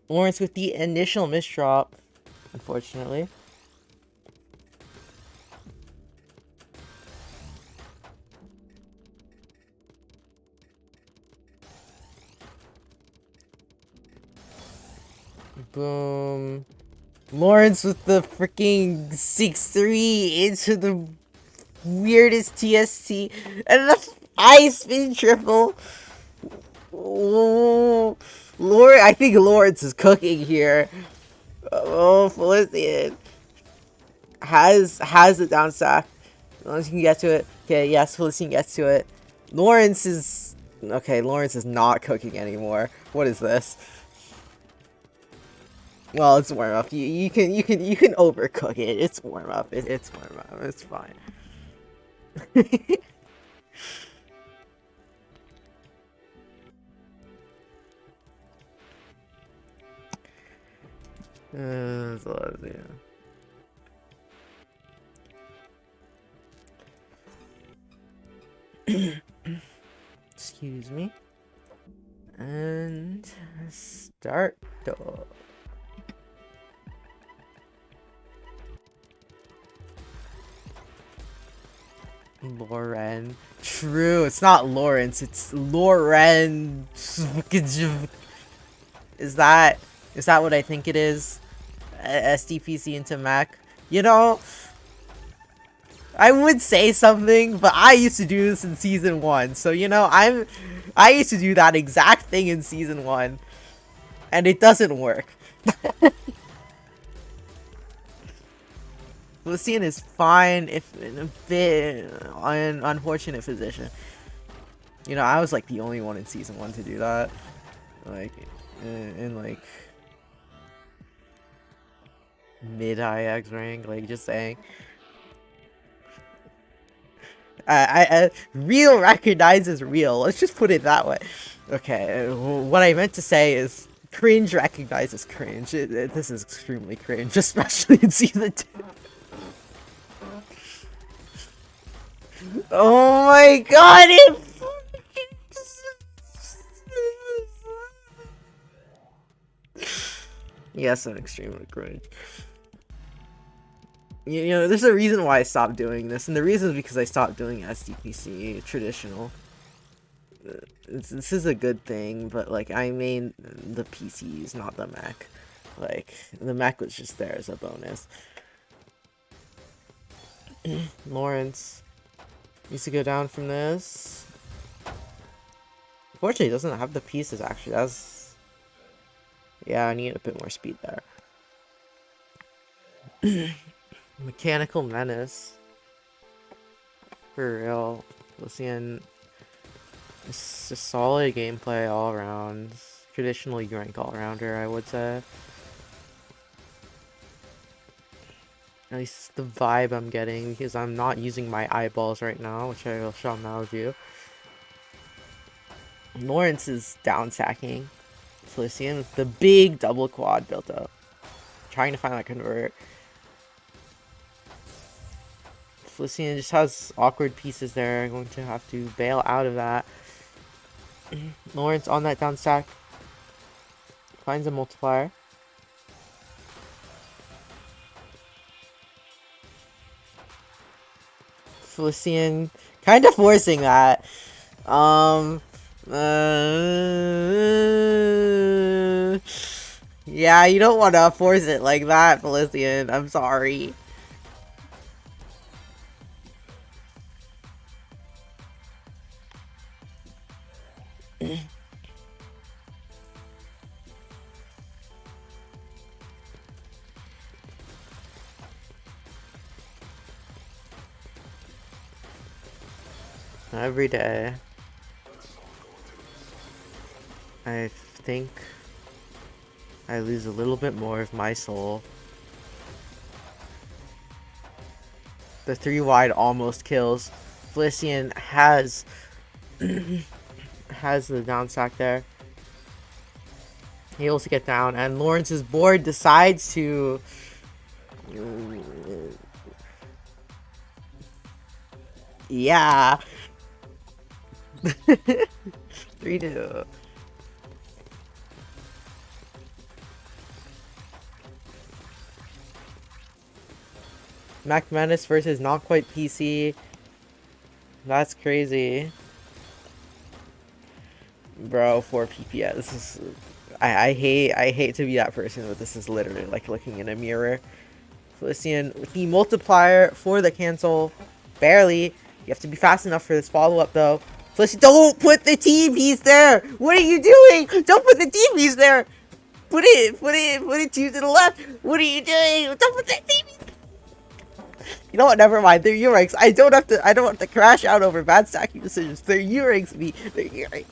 Lawrence with the initial misdrop, unfortunately. Boom. Lawrence with the freaking 6-3 into the weirdest TST. And the ice spin triple. Oh, Lord, I think Lawrence is cooking here. Oh, Felicien has the down stack. As long as you can get to it. Okay, yes, Felicien gets to it. Lawrence is... Okay, Lawrence is not cooking anymore. What is this? Well, it's warm up. You can overcook it. It's warm up. It's warm up. It's fine. That's a lot of, yeah. Excuse me. And start. Lauren. True, it's not Lawrence, it's Lauren. Is that what I think it is? SDPC into Mac? You know, I would say something, but I used to do this in season 1. So, you know, I used to do that exact thing in season 1. And it doesn't work. Felicien is fine if in a bit unfortunate position. You know, I was like the only one in season 1 to do that. Like, in like mid IX rank, like just saying. Real recognizes real. Let's just put it that way. Okay, what I meant to say is cringe recognizes cringe. This is extremely cringe, especially in season 2. Oh my god, it yes, I'm extremely cringe. You know, there's a reason why I stopped doing this, and the reason is because I stopped doing SDPC traditional. This is a good thing, but like I mean the PCs, not the Mac. Like the Mac was just there as a bonus. Lawrence needs to go down from this. Unfortunately, he doesn't have the pieces. Actually, that's yeah. I need a bit more speed there. Mechanical menace. For real, Felicien. It's just solid gameplay all around. Traditional U-rank all-rounder, I would say. At least the vibe I'm getting, because I'm not using my eyeballs right now, which I shall now do. Lawrence is down stacking Felicien with the big double quad built up. Trying to find that convert. Felicien just has awkward pieces there. I'm going to have to bail out of that. Lawrence on that down stack. Finds a multiplier. Felicien kind of forcing that. Yeah, you don't want to force it like that, Felicien. I'm sorry. Every day. I think I lose a little bit more of my soul The 3 wide almost kills. Felician has has the down stack there. Able to get down, and Lawrence's board decides to yeah. 3-2. Mac Menace versus not quite PC. That's crazy. Bro, 4 PPS. This is I hate to be that person, but this is literally like looking in a mirror. Felician, the multiplier for the cancel. Barely. You have to be fast enough for this follow-up though. Felician, don't put the T piece there! What are you doing? Don't put the T piece there! Put it to the left! What are you doing? Don't put that T piece. You know what? Never mind. They're Eurex. I don't have to crash out over bad stacking decisions. They're Eurex me. They're Eurex.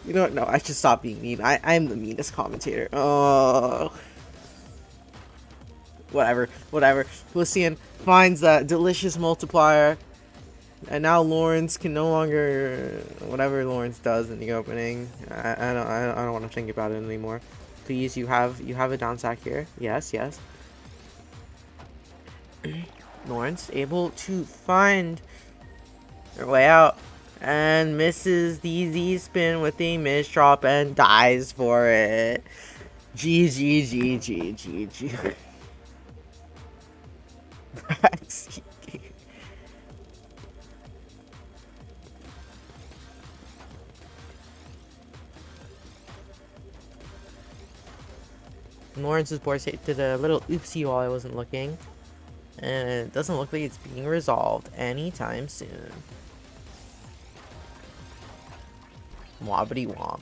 You know what? No, I should stop being mean. I'm the meanest commentator. Oh. Whatever. Felician finds that delicious multiplier. And now Lawrence can no longer... Whatever Lawrence does in the opening. I don't want to think about it anymore. Please, you have a down stack here. Yes. Lawrence able to find their way out and misses the Z spin with a miss drop and dies for it. GG. Lawrence's board state did a little oopsie while I wasn't looking. And it doesn't look like it's being resolved anytime soon. Wobbity womp.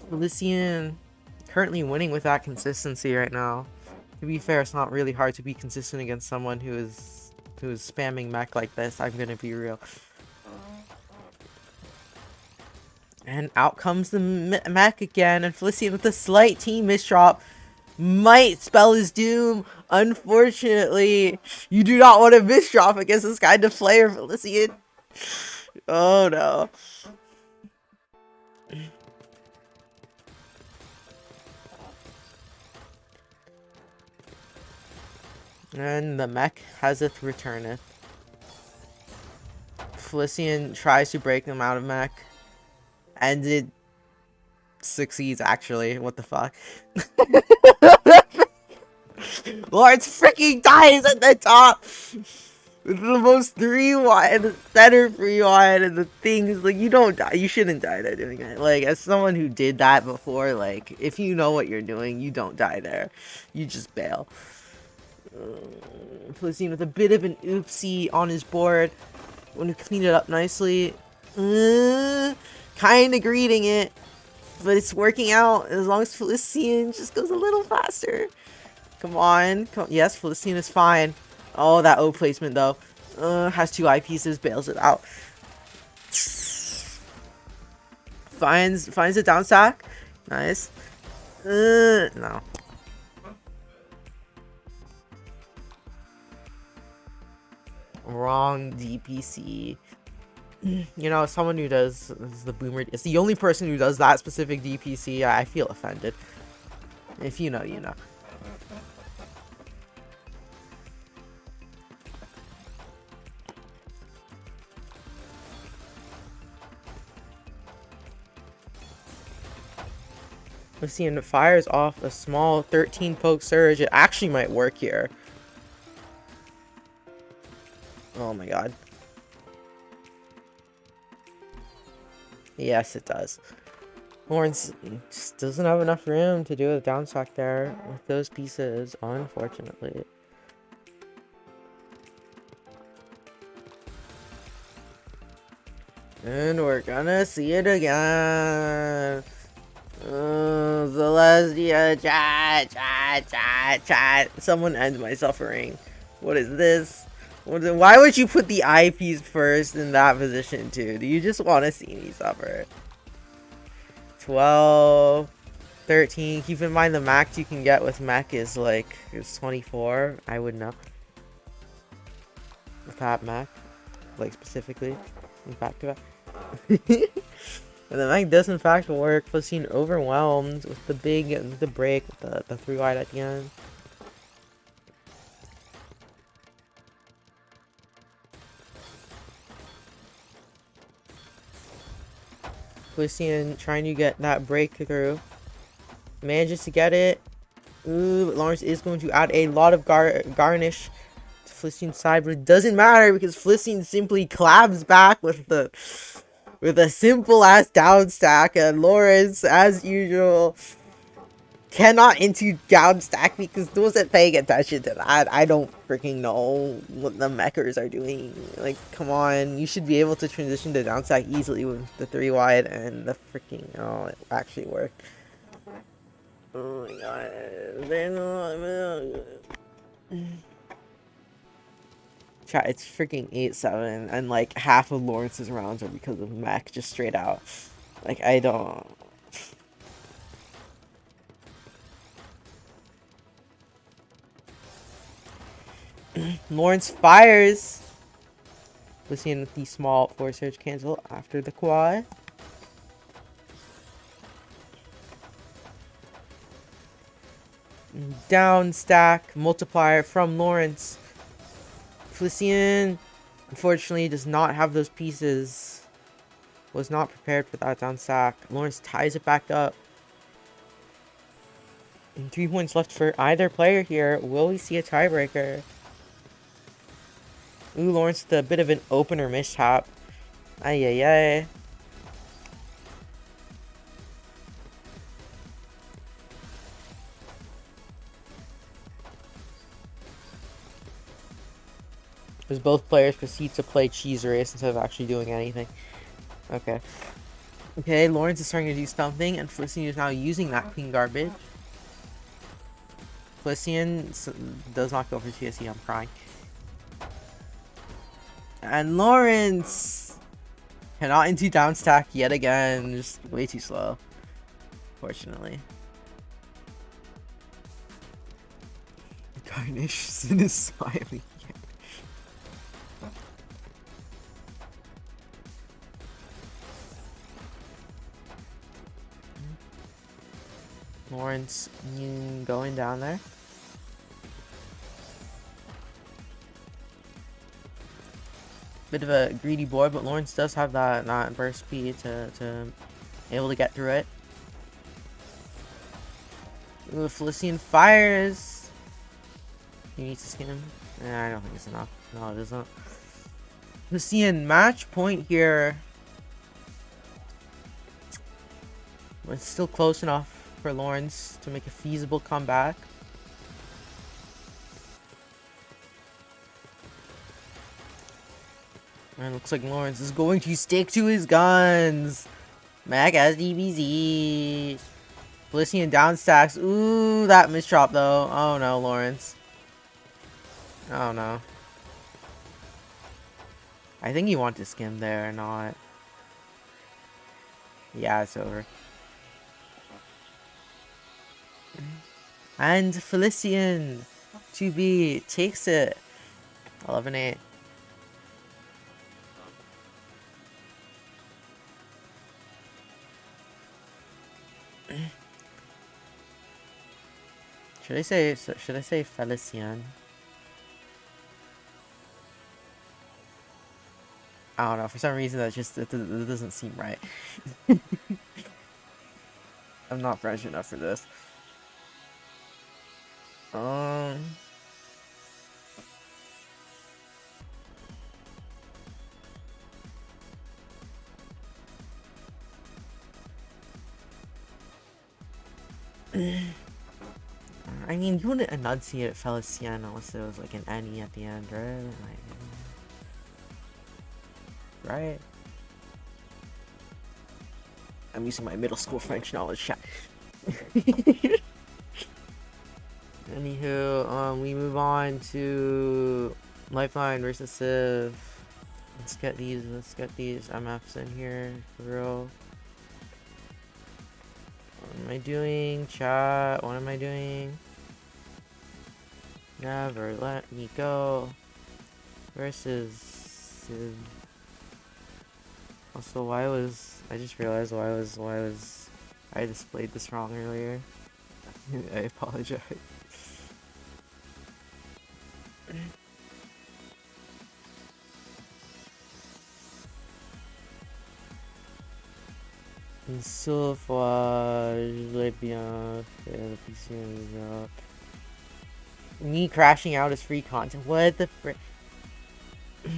Felician currently winning with that consistency right now. To be fair, it's not really hard to be consistent against someone who is spamming mech like this. I'm gonna be real. And out comes the mech again, and Felician with a slight team misdrop might spell his doom. Unfortunately, you do not want to misdrop against this kind of player, Felician. Oh no. And the mech has it returneth. Felician tries to break them out of mech. And it succeeds, actually. What the fuck? Lawrence freaking dies at the top! With the most 3 wide, the center 3 wide, and the things, like, you don't die. You shouldn't die there doing that. Like, as someone who did that before, like, if you know what you're doing, you don't die there. You just bail. Felician with a bit of an oopsie on his board. Want to clean it up nicely. Kind of greeting it, but it's working out as long as Felician just goes a little faster. Come on. Yes, Felician is fine. Oh, that O placement though. Has 2 eyepieces, bails it out. Finds a down stack. Nice. No. Wrong DPC. You know, someone who does the boomer, it's the only person who does that specific DPC. I feel offended. If you know, you know. We've seen it fires off a small 13 poke surge. It actually might work here. Oh my god. Yes, it does. Lawrence just doesn't have enough room to do a down stack there with those pieces, unfortunately. And we're gonna see it again. Celestia, chat. Someone end my suffering. What is this? Why would you put the eyepiece first in that position too? Do you just want to see me suffer? 12, 13. Keep in mind the max you can get with mech is like 24. I would know. with that mech, like specifically, back to back. And the mech does in fact work. Flicine overwhelmed with the break with the 3 wide at the end. Flicine trying to get that breakthrough. Manages to get it. Ooh, but Lawrence is going to add a lot of garnish to Flicine's side, but it doesn't matter because Flicine simply claps back with a simple ass down stack, and Lawrence, as usual, cannot into down stack because wasn't paying attention to that. I don't freaking know what the mechers are doing. Like, come on, you should be able to transition to down stack easily with the 3 wide and the freaking it actually worked. Oh my god, they're not. Chat, it's freaking 8-7, and like half of Lawrence's rounds are because of mech, just straight out. Like, I don't. Lawrence fires. Listening with the small force surge cancel after the quad. Down stack multiplier from Lawrence. Flicine, unfortunately, does not have those pieces. Was not prepared for that down stack. Lawrence ties it back up. And 3 points left for either player here. Will we see a tiebreaker? Ooh, Lawrence with a bit of an opener mishap. Ay, ay, ay. As both players proceed to play cheese race instead of actually doing anything. Okay. Okay, Lawrence is starting to do something, and Flicine is now using that clean garbage. Flicine does not go for TSE, I'm crying. And Lawrence cannot into down stack yet again, just way too slow, fortunately. Garnish is smiling. Lawrence going down there. Bit of a greedy boy, but Lawrence does have that burst speed to able to get through it. Ooh, Flicine fires. You need to skin him. I don't think it's enough. No, it isn't. Flicine match point here. But it's still close enough for Lawrence to make a feasible comeback. And it looks like Lawrence is going to stick to his guns. Mac has DBZ. Flicine down stacks. Ooh, that misdrop though. Oh no, Lawrence. Oh no. I think you want to skim there or not. Yeah, it's over. And Flicine 2B takes it. 11-8. Should I say Felicien? I don't know. For some reason, it doesn't seem right. I'm not French enough for this. I mean, you wouldn't enunciate Felicien unless it was like an N-E at the end, right? Right? I'm using my middle school French knowledge chat. Anywho, we move on to Lifeline versus Civ. Let's get these MFs in here for real. What am I doing, chat? What am I doing? Never let me go. versus Civ. Also, I just realized I displayed this wrong earlier. I apologize. Une seule fois, je l'ai bien fait la fiction. Me crashing out is free content. What the frick?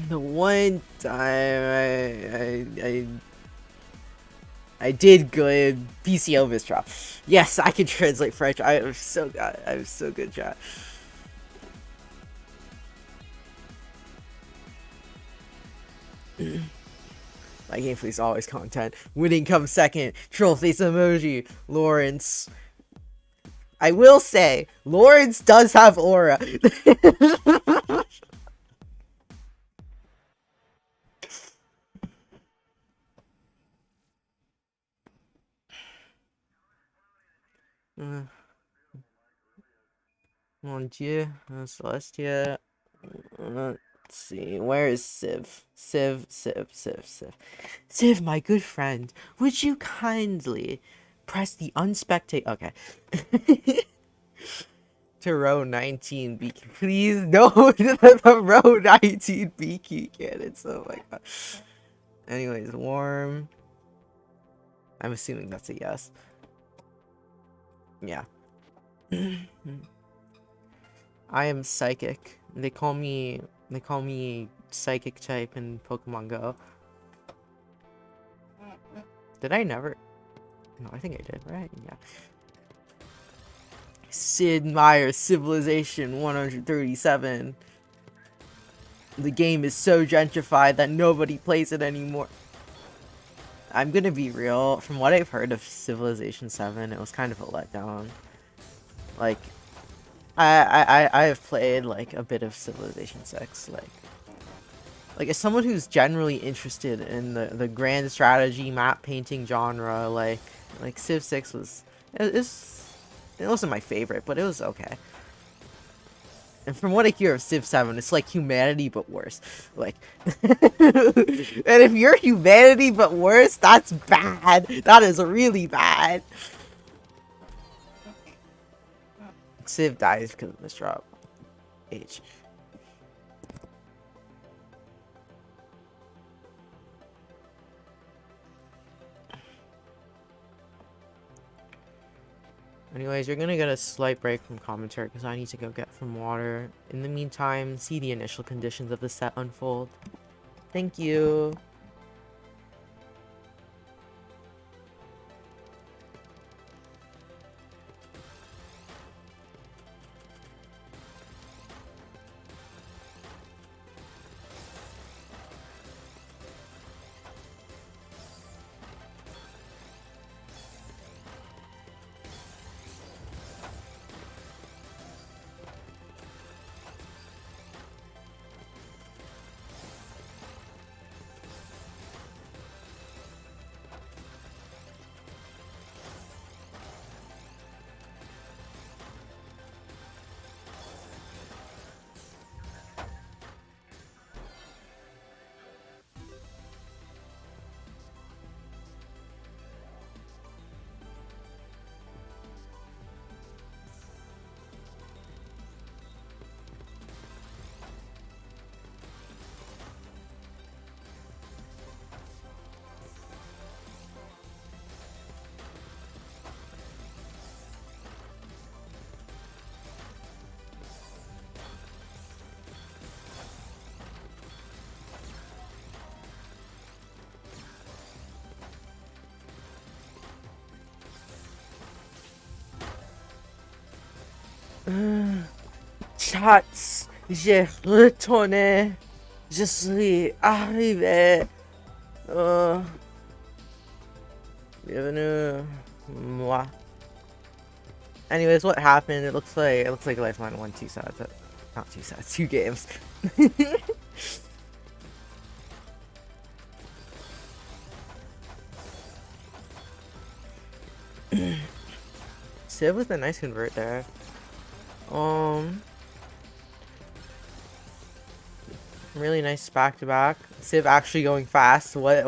The one time I did good PC Elvis drop. Yes, I can translate French. I'm so good, chat. My gameplay is always content. Winning comes second. Troll face emoji. Lawrence. I will say, Lawrence does have aura. Mon Dieu, Celestia. Let's see, where is Civ? Civ. Civ, my good friend, would you kindly press the unspectate? Okay. To row 19 beacon. Please, no, the row 19 beacon cannons. Oh my god. Anyways, warm. I'm assuming that's a yes. Yeah. I am psychic. They call me psychic type in Pokemon Go. Did I never? No, I think I did, right? Yeah. Sid Meier's Civilization 137. The game is so gentrified that nobody plays it anymore. I'm gonna be real. From what I've heard of Civilization 7, it was kind of a letdown. Like, I have played like a bit of Civilization 6. Like as someone who's generally interested in the grand strategy map painting genre, like Civ 6 was it wasn't my favorite, but it was okay. And from what I hear of Civ 7, it's like humanity but worse. Like, and if you're humanity but worse, that's bad. That is really bad. Civ dies because of this drop. H. Anyways, you're gonna get a slight break from commentary because I need to go get some water. In the meantime, see the initial conditions of the set unfold. Thank you. Chats, j'ai retourné. Je suis arrivé. Bienvenue, moi. Anyways, what happened? It looks like Lifeline won 2 sets. Not 2 sets, 2 games. Civ with a nice convert there. Really nice back to back. Civ actually going fast. What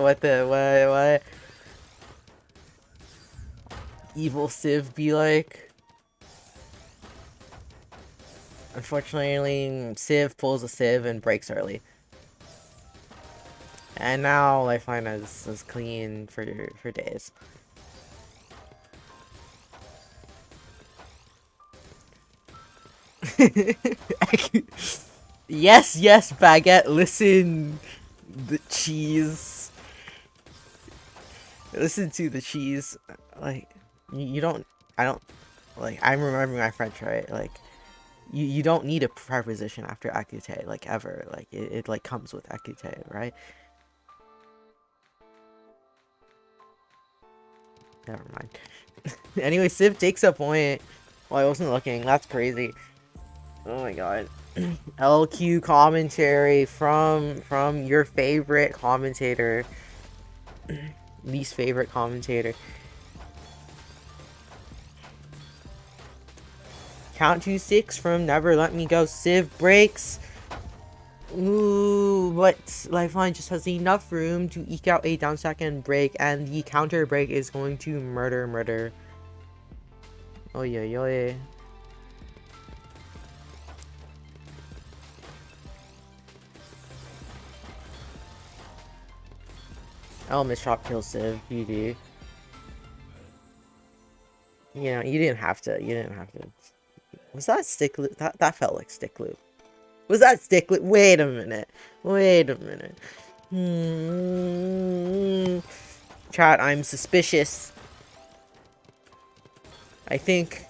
evil Civ be like? Unfortunately, Civ pulls a Civ and breaks early. And now Lifeline is clean for days. Yes, yes, baguette, listen. The cheese. Listen to the cheese. Like, you don't. I don't. Like, I'm remembering my French, right? Like, you don't need a preposition after acute, like, ever. Like, it like, comes with acute, right? Never mind. Anyway, Civ takes a point. Well, I wasn't looking. That's crazy. Oh my god. LQ commentary from your favorite commentator. Least favorite commentator. Count to 6 from Never Let Me Go. Civ breaks. Ooh, but Lifeline just has enough room to eke out a down stack and break, and the counter break is going to murder. Oh yeah. Oh, Mistrop kills Civ. GG. You know, you didn't have to. Was that stick loop? That felt like stick loop. Was that stick loop? Wait a minute. Chat, I'm suspicious. I think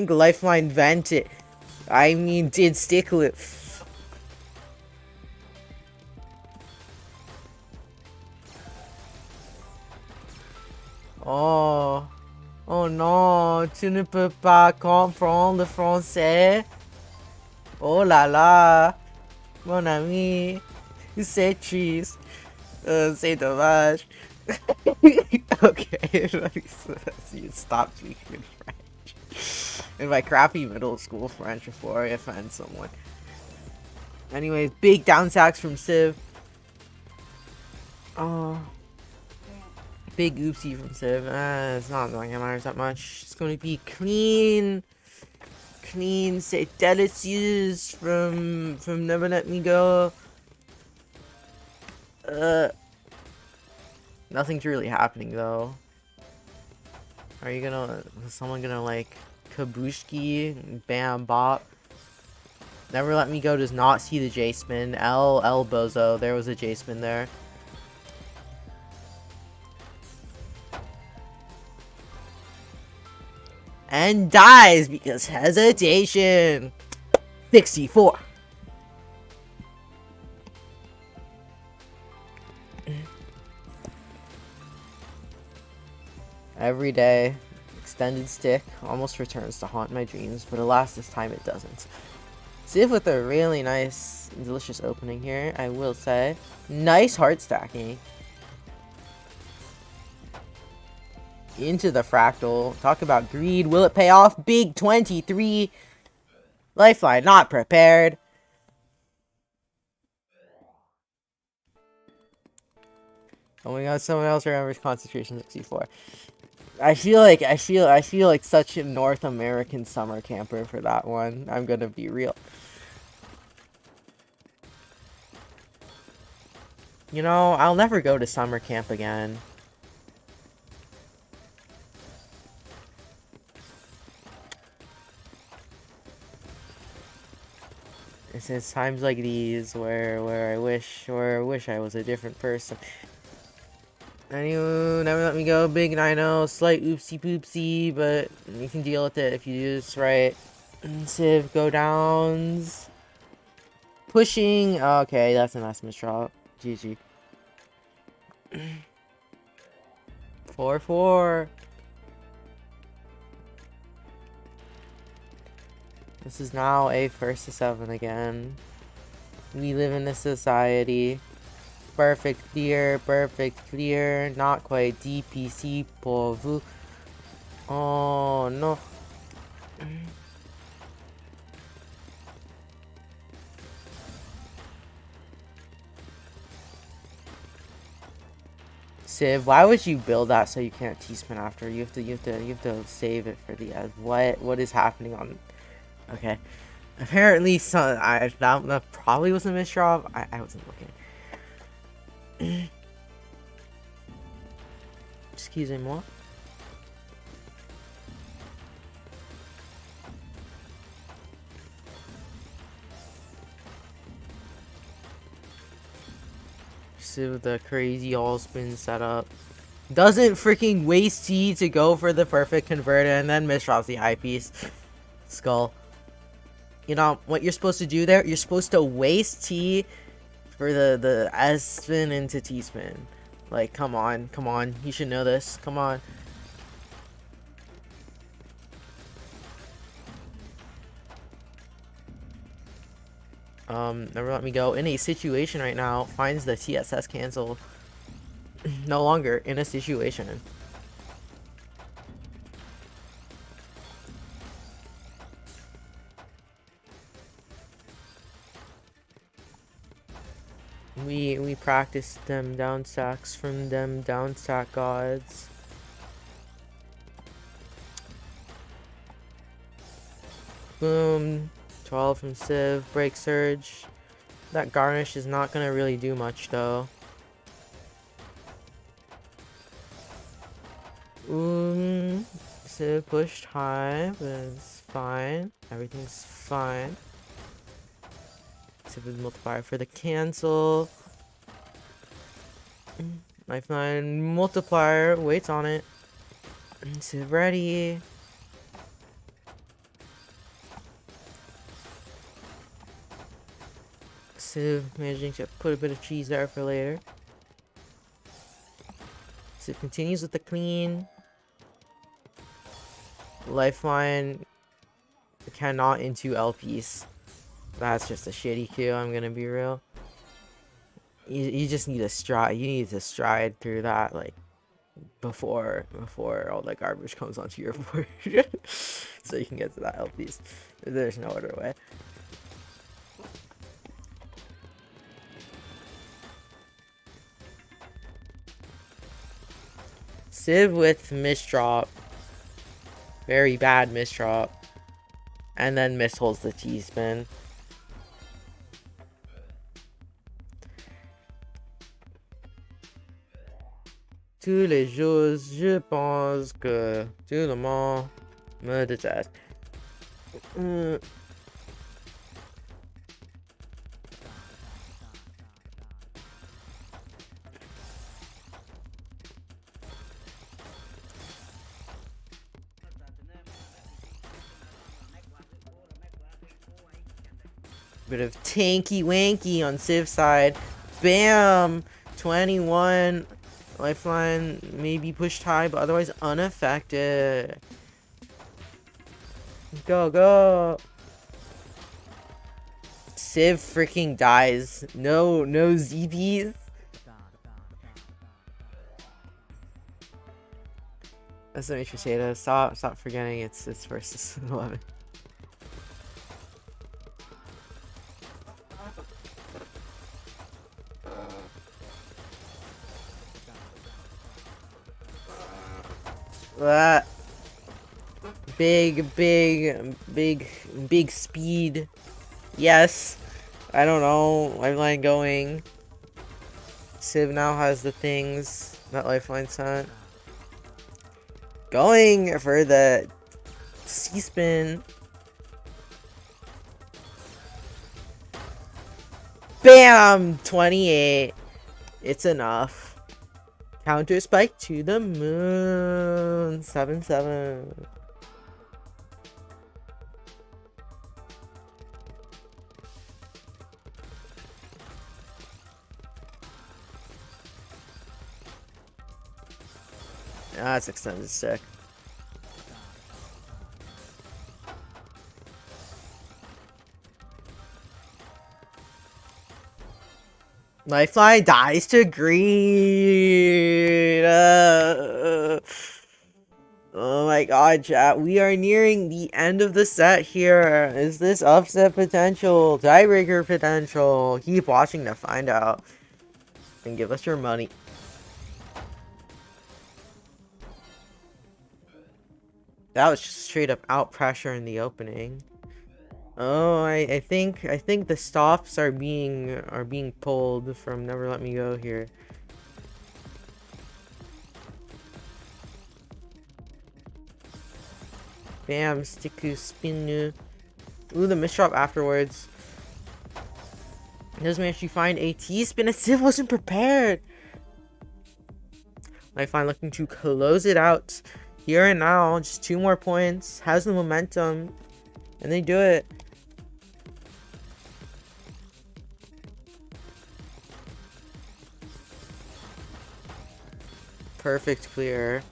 Lifeline vented. I mean, did stick loop. Oh. Oh non, tu ne peux pas comprendre le français. Oh là là, mon ami, c'est triste. C'est dommage. Okay, you stop speaking French. In my crappy middle school French before I offend someone. Anyways, big down sacks from Civ. Oh. Big oopsie from Civ. It's not going to matter that much. It's going to be clean. C'est delicious from Never Let Me Go. Nothing's really happening though. Is someone gonna like kabushki, bam, bop? Never Let Me Go does not see the J-spin. L bozo. There was a J-spin there. And dies because hesitation. 64. Every day, extended stick almost returns to haunt my dreams, but alas, this time it doesn't. Civ with a really nice, delicious opening here, I will say. Nice heart stacking. Into the fractal. Talk about greed. Will it pay off? Big 23. Lifeline not prepared. Oh my god, someone else remembers concentration 64. I feel like such a North American summer camper for that one. I'm gonna be real. You know, I'll never go to summer camp again. It's times like these where I wish I was a different person. Anyway, Never Let Me Go, big 9-0, slight oopsie poopsie, but you can deal with it if you do this right. Civ, go downs. Pushing, okay, that's a nice misdraw. GG. 4-4. This is now a 1st to 7 again. We live in a society. Perfect clear. Not quite DPC pour vous. Oh no. Civ, why would you build that so you can't T-spin after? You have to save it for the end. What is happening on? Okay, apparently that probably was a misdrop. I wasn't looking. Excusez-moi. Civ with the crazy all spin setup. Doesn't freaking waste T to go for the perfect converter and then misdrops the eyepiece. Skull. You know what you're supposed to do there? You're supposed to waste T for the S spin into T spin. Like, come on. You should know this. Come on. Never let me go. In a situation right now, finds the TSS cancel. No longer in a situation. We practice them down stacks from them down stack gods. Boom. 12 from Civ. Break Surge. That garnish is not gonna really do much though. Civ pushed high, but it's fine. Everything's fine. Civ with multiplier for the cancel. Lifeline multiplier waits on it. Civ ready. Civ managing to put a bit of cheese there for later. Civ continues with the clean. Lifeline cannot into LPs. That's just a shitty queue, I'm gonna be real. You just need a stride. You need to stride through that, like, before all that garbage comes onto your board. So you can get to that LPs. There's no other way. Civ with misdrop. Very bad misdrop. And then misholds the T-spin. Tous les jours, je pense que tout le monde me déteste. Bit of tanky wanky on Civ's side. Bam! 21. Lifeline may be pushed high, but otherwise unaffected. Go! Civ freaking dies. No ZBs. That's what makes you say that. Stop forgetting it's versus 11. That big speed. Yes. I don't know. Lifeline going. Civ now has the things that Lifeline sent. Going for the C-spin. Bam! 28. It's enough. Counter spike to the moon. 7-7. That's extended stick. Lifeline dies to green. Oh my god, chat. We are nearing the end of the set here. Is this upset potential? Tiebreaker potential? Keep watching to find out. And give us your money. That was just straight up out pressure in the opening. Oh, I think the stops are being pulled from Never Let Me Go here. Bam, Stiku, Spinu. Ooh, the misdrop afterwards. Does manage to find a T-spin. Civ wasn't prepared. Lifeline looking to close it out here and now. Just 2 more points. Has the momentum. And they do it. Perfect clear.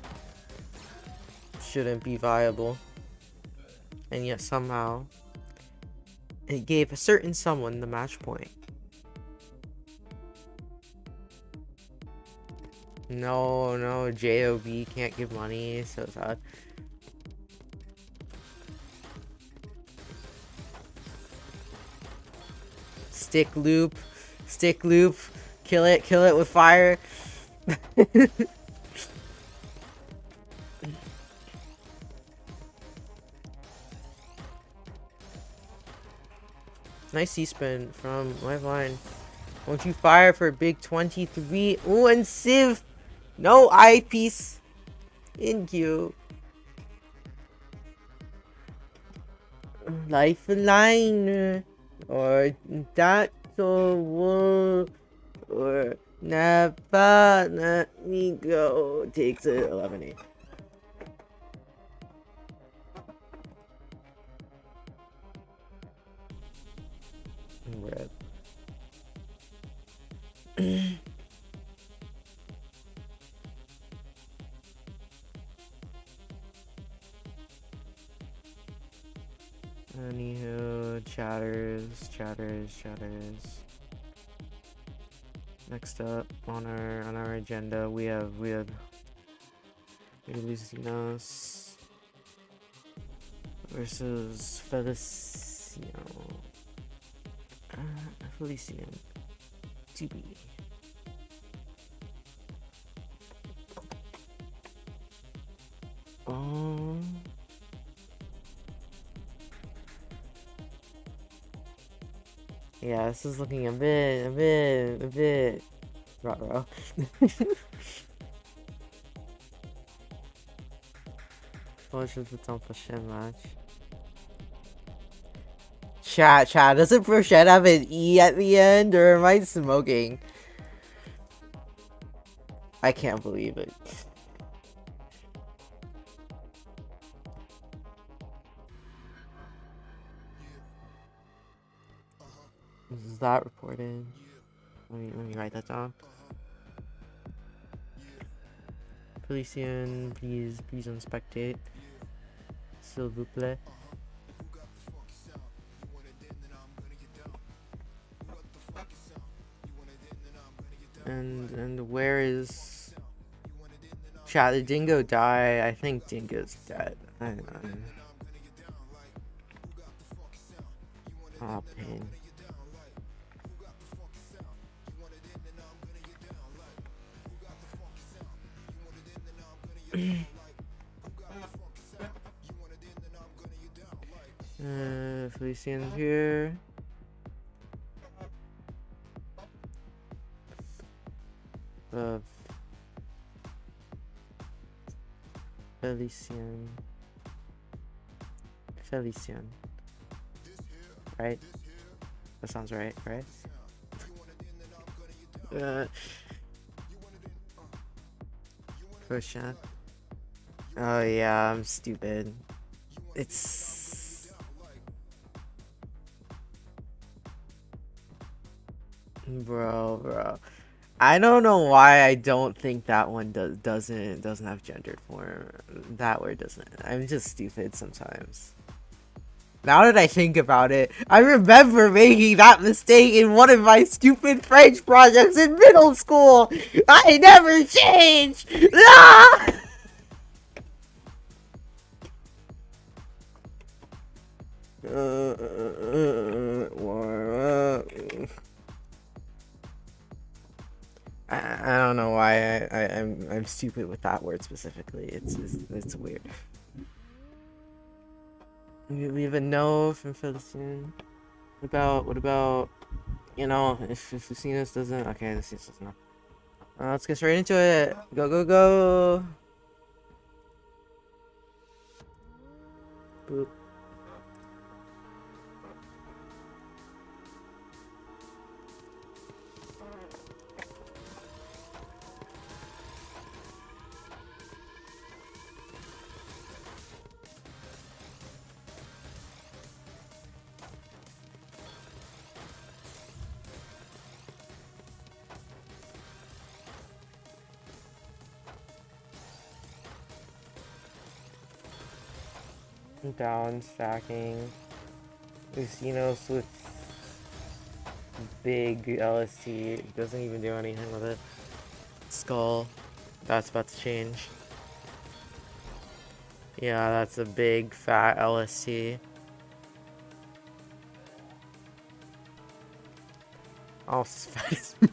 Shouldn't be viable. And yet somehow it gave a certain someone the match point. No, JOB can't give money, so sad. Stick loop, kill it with fire. Nice C-spin from Lifeline. Won't you fire for a big 23? Ooh, and Civ! No eyepiece! In queue. Lifeline! Or that will or never let me go. Takes it 11-8. Rip. Anywho, chatters. Next up on our agenda, we have Lucinos versus Feliciano. Felician to be. Yeah, this is looking a bit ruh-roh. Watch the Tom match. Chat, doesn't Brochet have an E at the end, or am I smoking? I can't believe it. Is that reported? Let me write that down. Felician, please unspectate. S'il vous plaît. And where is chat? Did Dingo die? I think Dingo's dead. I don't know. Oh, pain. Felician's here. Felician. Right? That sounds right? First shot. Oh yeah, I'm stupid. It's... Bro. I don't know why I don't think that one doesn't have gendered form. That word doesn't. I'm just stupid sometimes. Now that I think about it, I remember making that mistake in one of my stupid French projects in middle school. I never changed. Ah! I don't know why I'm stupid with that word specifically. It's weird. We have a no from Philistine. What about, you know, if Lucinus doesn't, okay, Lucinus doesn't know. Let's get straight into it. Go, go, go. Boop. Down stacking. Lucinos with big LST. Doesn't even do anything with it. Skull. That's about to change. Yeah, that's a big fat LST. Almost as fat as me.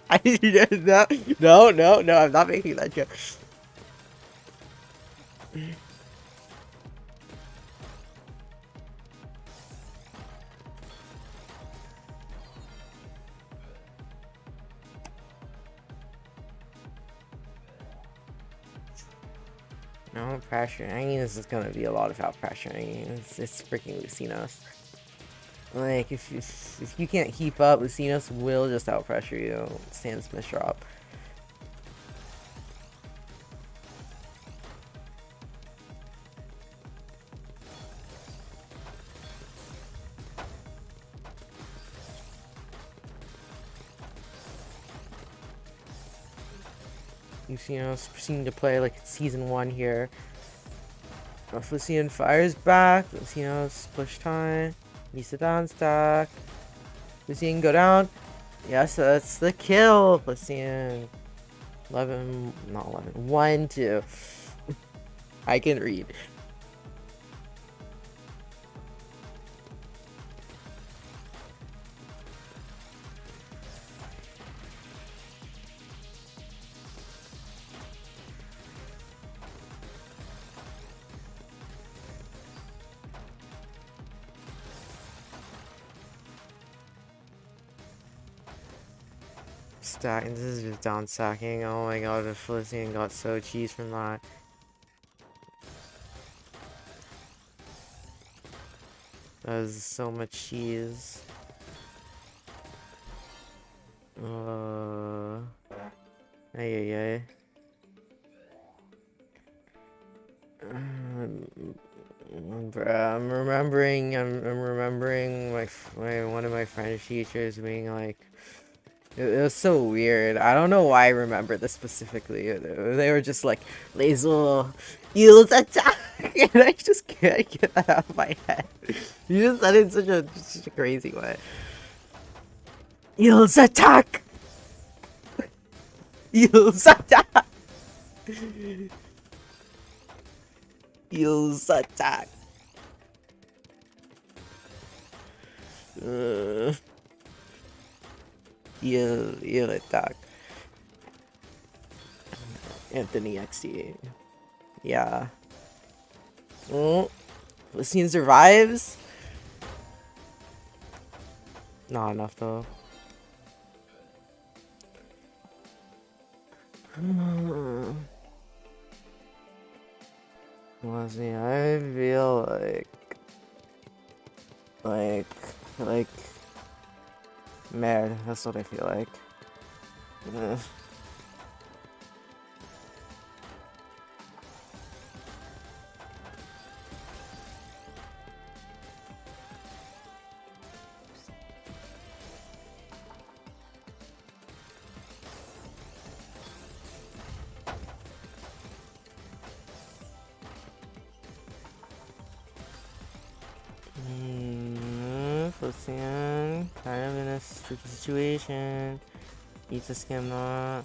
I didn't know. No, I'm not making that joke. No pressure. I mean, this is gonna be a lot of out pressure. I mean, it's freaking Lucinos. Like, if you can't keep up, Lucinos will just out pressure you. Stand Smith drop. Lucinos proceeding to play like it's season 1 here. Lucian fires back. Lucinos push time. Needs to down stack. Lucian go down. Yes, that's the kill. Lucian. 11, not 11. 1, 2. I can read. Stacking. This is just down stacking. Oh my god, the Felicien got so cheese from that. That was so much cheese. Ay. Bruh, I'm remembering my one of my French teachers being like, it was so weird. I don't know why I remember this specifically. They were just like, laser, use attack, and I just can't get that out of my head. You just said it in such a crazy way. Use attack, use attack, use attack. You'll attack. Anthony XD. Yeah. Lucien survives? Not enough though. Honestly, I feel like mad. That's what I feel like. Lucien, kind of in a tricky situation. Needs to skim that.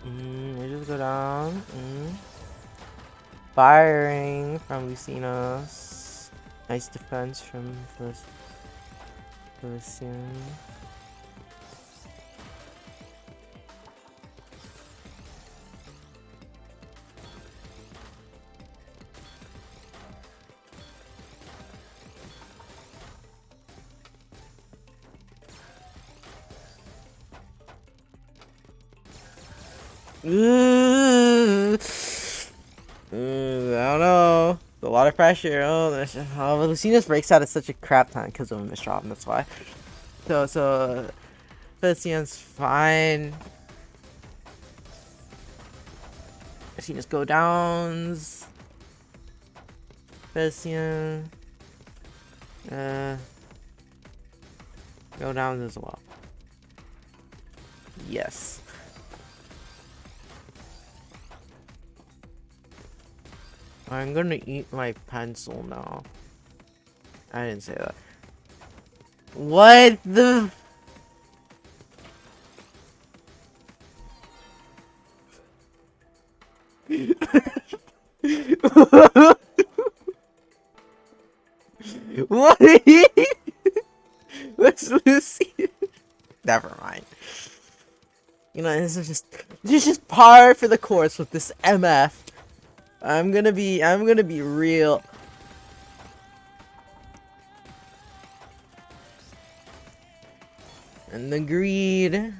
They just go down. Firing from Lucinos. Nice defense from Lucien. I don't know. A lot of pressure. Well, Lucinus breaks out at such a crap time because of a misdrop, and that's why. So, Lucinus fine. Lucinus go downs. Lucian. Go downs as well. Yes. I'm gonna eat my pencil now. I didn't say that. What the? What? What's Lucy? Never mind. You know, this is just par for the course with this MF. I'm gonna be real. And the greed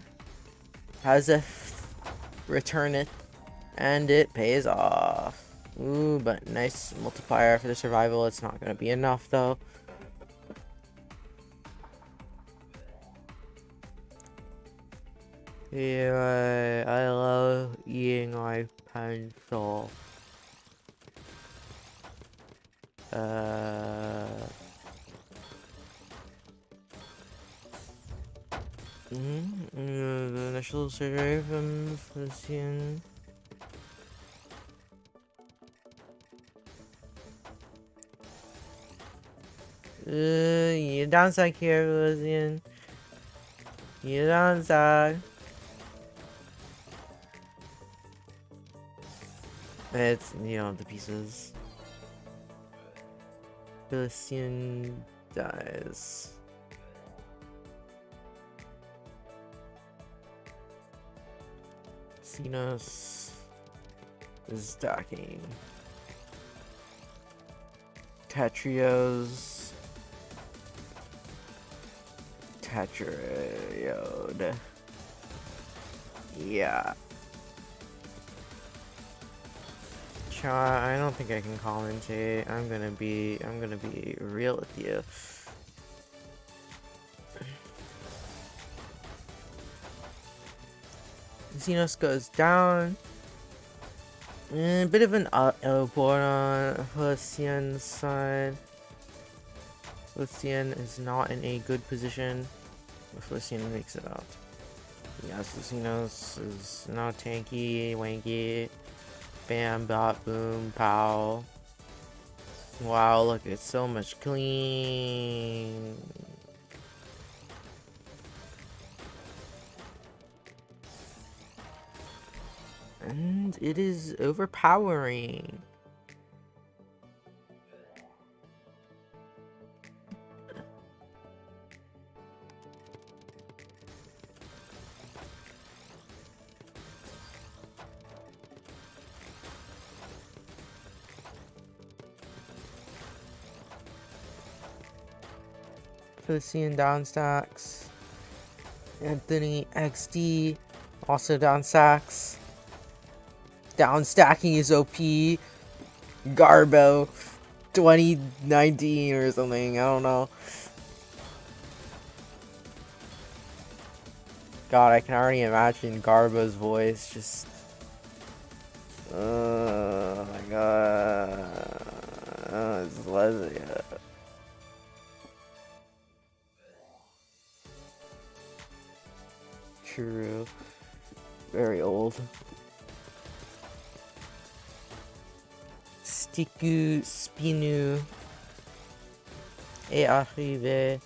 has a returneth, and it pays off. Ooh, but nice multiplier for the survival. It's not gonna be enough though. Yeah, I love eating my pencil. The initial surgery from Lucian. You downside here, Lucian. You downside. It's, you know, the pieces. Lucian dies. Xenos is stacking. Tetrios. Tetriode. Yeah. I don't think I can commentate. I'm gonna be real with you. Xenos goes down. A bit of an board on Lucian's side. Lucian is not in a good position if Lucian makes it out. Yes, Xenos is now tanky, wanky. Bam, bop, boom, pow. Wow, look, it's so much clean. And it is overpowering. Lucian down stacks. Anthony XD also down stacks. Down stacking is OP. Garbo 2019 or something, I don't know. God, I can already imagine Garbo's voice just. Oh my god. Oh, it's Leslie. True. Very old. Stiku Spinu est arrivé.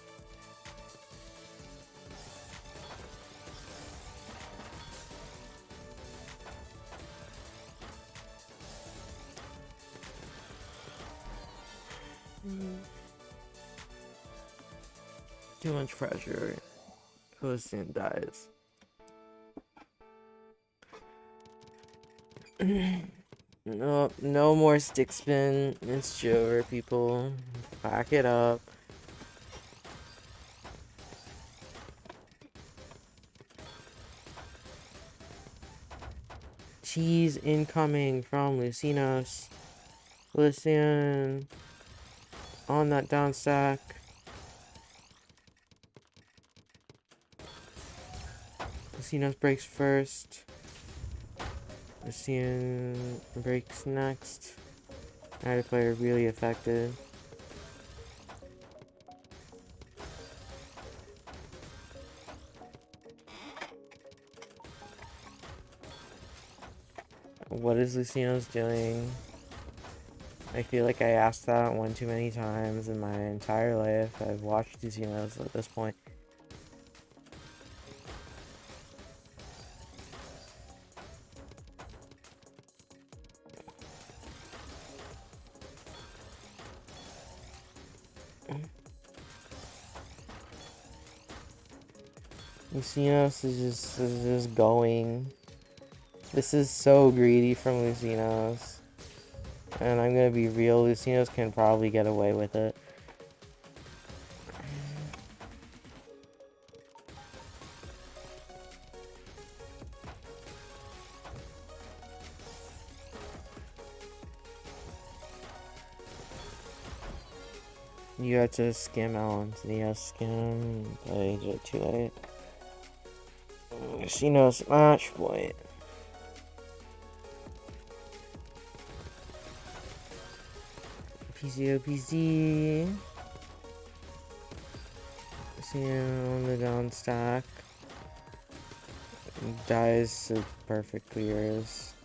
Too much pressure. Hostin dies. No more stick spin. It's over, people. Back it up. Cheese incoming from Lucinos. Listen. On that down stack. Lucinos breaks first. Lucian breaks next. Neither player really affected. What is Luciano's doing? I feel like I asked that one too many times in my entire life. I've watched Luciano's at this point. Lucinos is just going. This is so greedy from Lucinos. And I'm gonna be real, Lucinos can probably get away with it. You had to skim out into the skim, but you did it too late. Lucinos match point. PCOPC. Luciano on the down stack. Dies to perfect clears.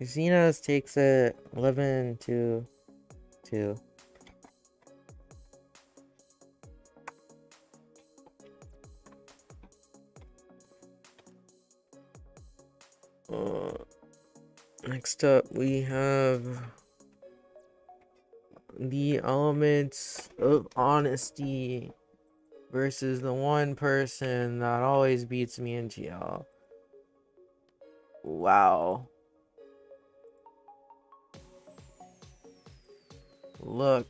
Lucinos takes it 11-2. Next up, we have the elements of honesty versus the one person that always beats me in TL. Wow. Look.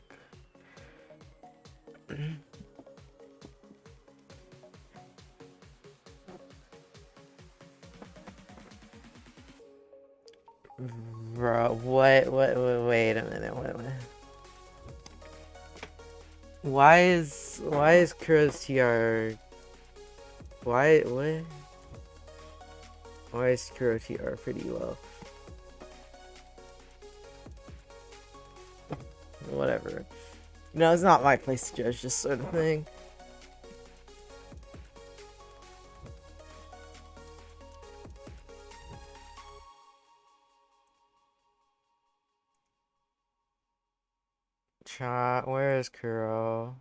Bro, what, wait a minute, what? Why is Kuro's TR, what? Why is Kuro TR pretty low? Whatever. No, it's not my place to judge this sort of thing. Chat, where is Kuro?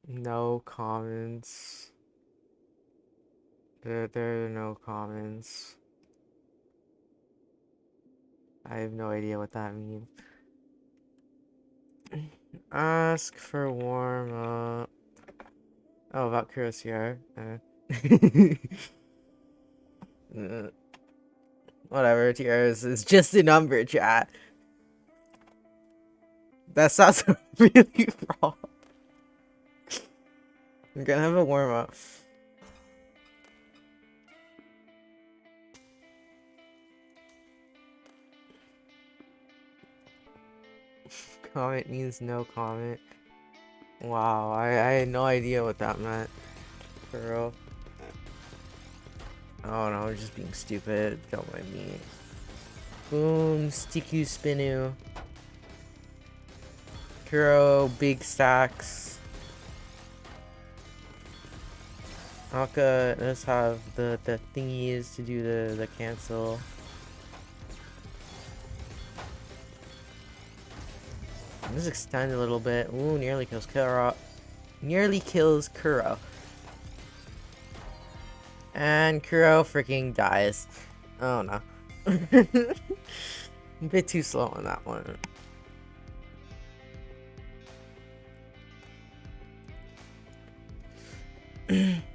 No comments. There are no comments. I have no idea what that means. Ask for warm up. Oh, about Kuro's here. Whatever, TRs is just a number, chat. That sounds really wrong. We're gonna have a warm up. Comment means no comment. Wow, I had no idea what that meant. For real. Oh no, I'm just being stupid. Don't mind me. Boom, Stiku Spinu. Kuro, big stacks. Aka does have the thingies to do the cancel. Let's extend a little bit. Ooh, nearly kills Kuro. Nearly kills Kuro. And Kuro freaking dies. Oh no. A bit too slow on that one.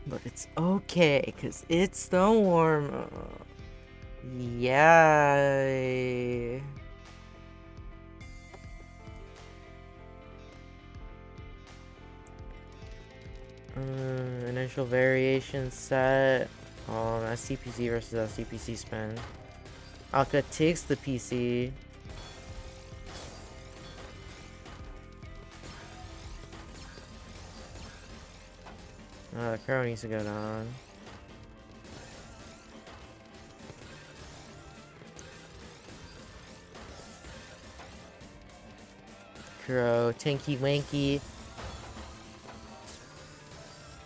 But it's okay, because it's the warm-up. Yay. Initial variation set. SCPC versus SCPC spin. Alka takes the PC. The Crow needs to go down. Crow, tanky wanky.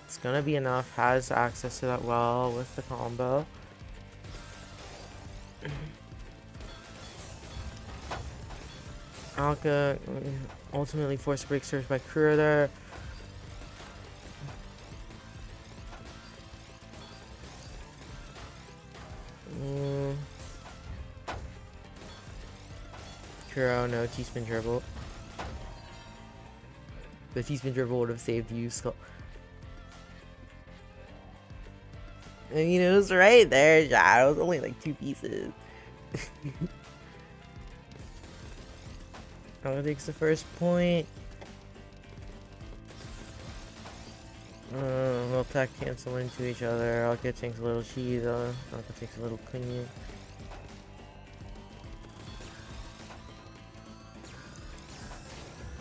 It's gonna be enough. Has access to that well with the combo. Alka ultimately force break surge by Kuro there. Kuro, no T-spin dribble. The T-spin dribble would have saved you, Skull. I mean, it was right there, Jad. It was only like 2 pieces. Alka takes the first point. We'll attack cancel into each other. Alka takes a little chi though. Alka takes a little clean.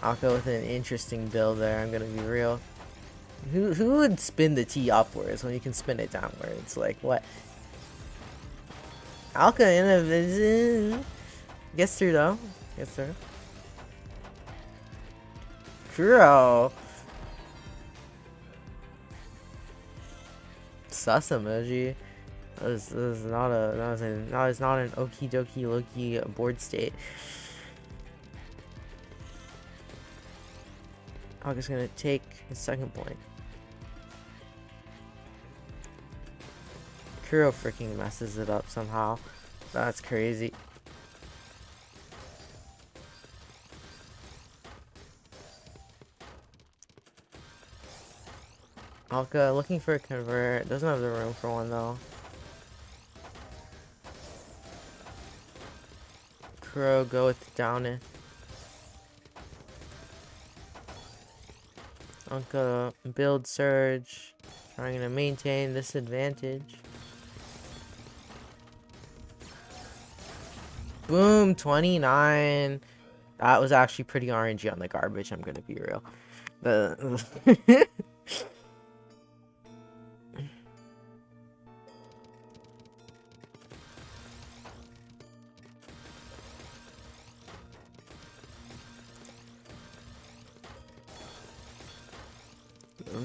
Alka with an interesting build there, I'm gonna be real. Who would spin the T upwards when you can spin it downwards? Like, what? Alka in a vision. Gets through though. Gets through. Kuro. Sus emoji. This is not it's not an okie dokie Loki board state. Alka's gonna take his second point. Kuro freaking messes it up somehow. That's crazy. Alka looking for a convert. Doesn't have the room for one though. Kuro go with down it. Alka build surge. Trying to maintain this advantage. Boom, 29. That was actually pretty RNG on the garbage, I'm gonna be real. I'm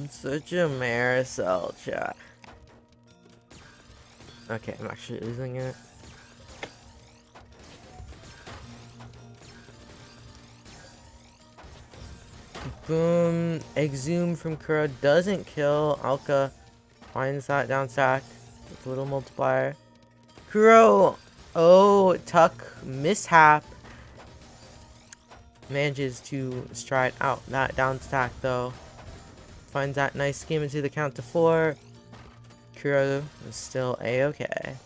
such a Maricel, chat. Okay, I'm actually losing it. Boom. Exhume from Kuro doesn't kill. Alka finds that down stack with a little multiplier. Kuro! Oh, Tuck mishap. Manages to stride out that down stack though. Finds that nice skim into the count to 4. Kuro is still a-okay.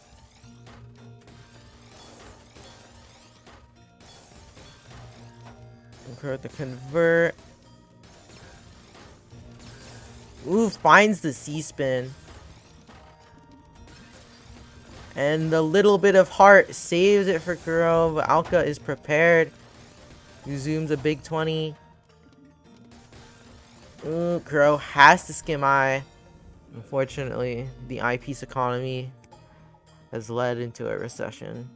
Kuro to convert. Ooh, finds the C-spin. And the little bit of heart saves it for Kuro, but Alka is prepared. He zooms a big 20. Ooh, Kuro has to skim eye. Unfortunately, the eyepiece economy has led into a recession.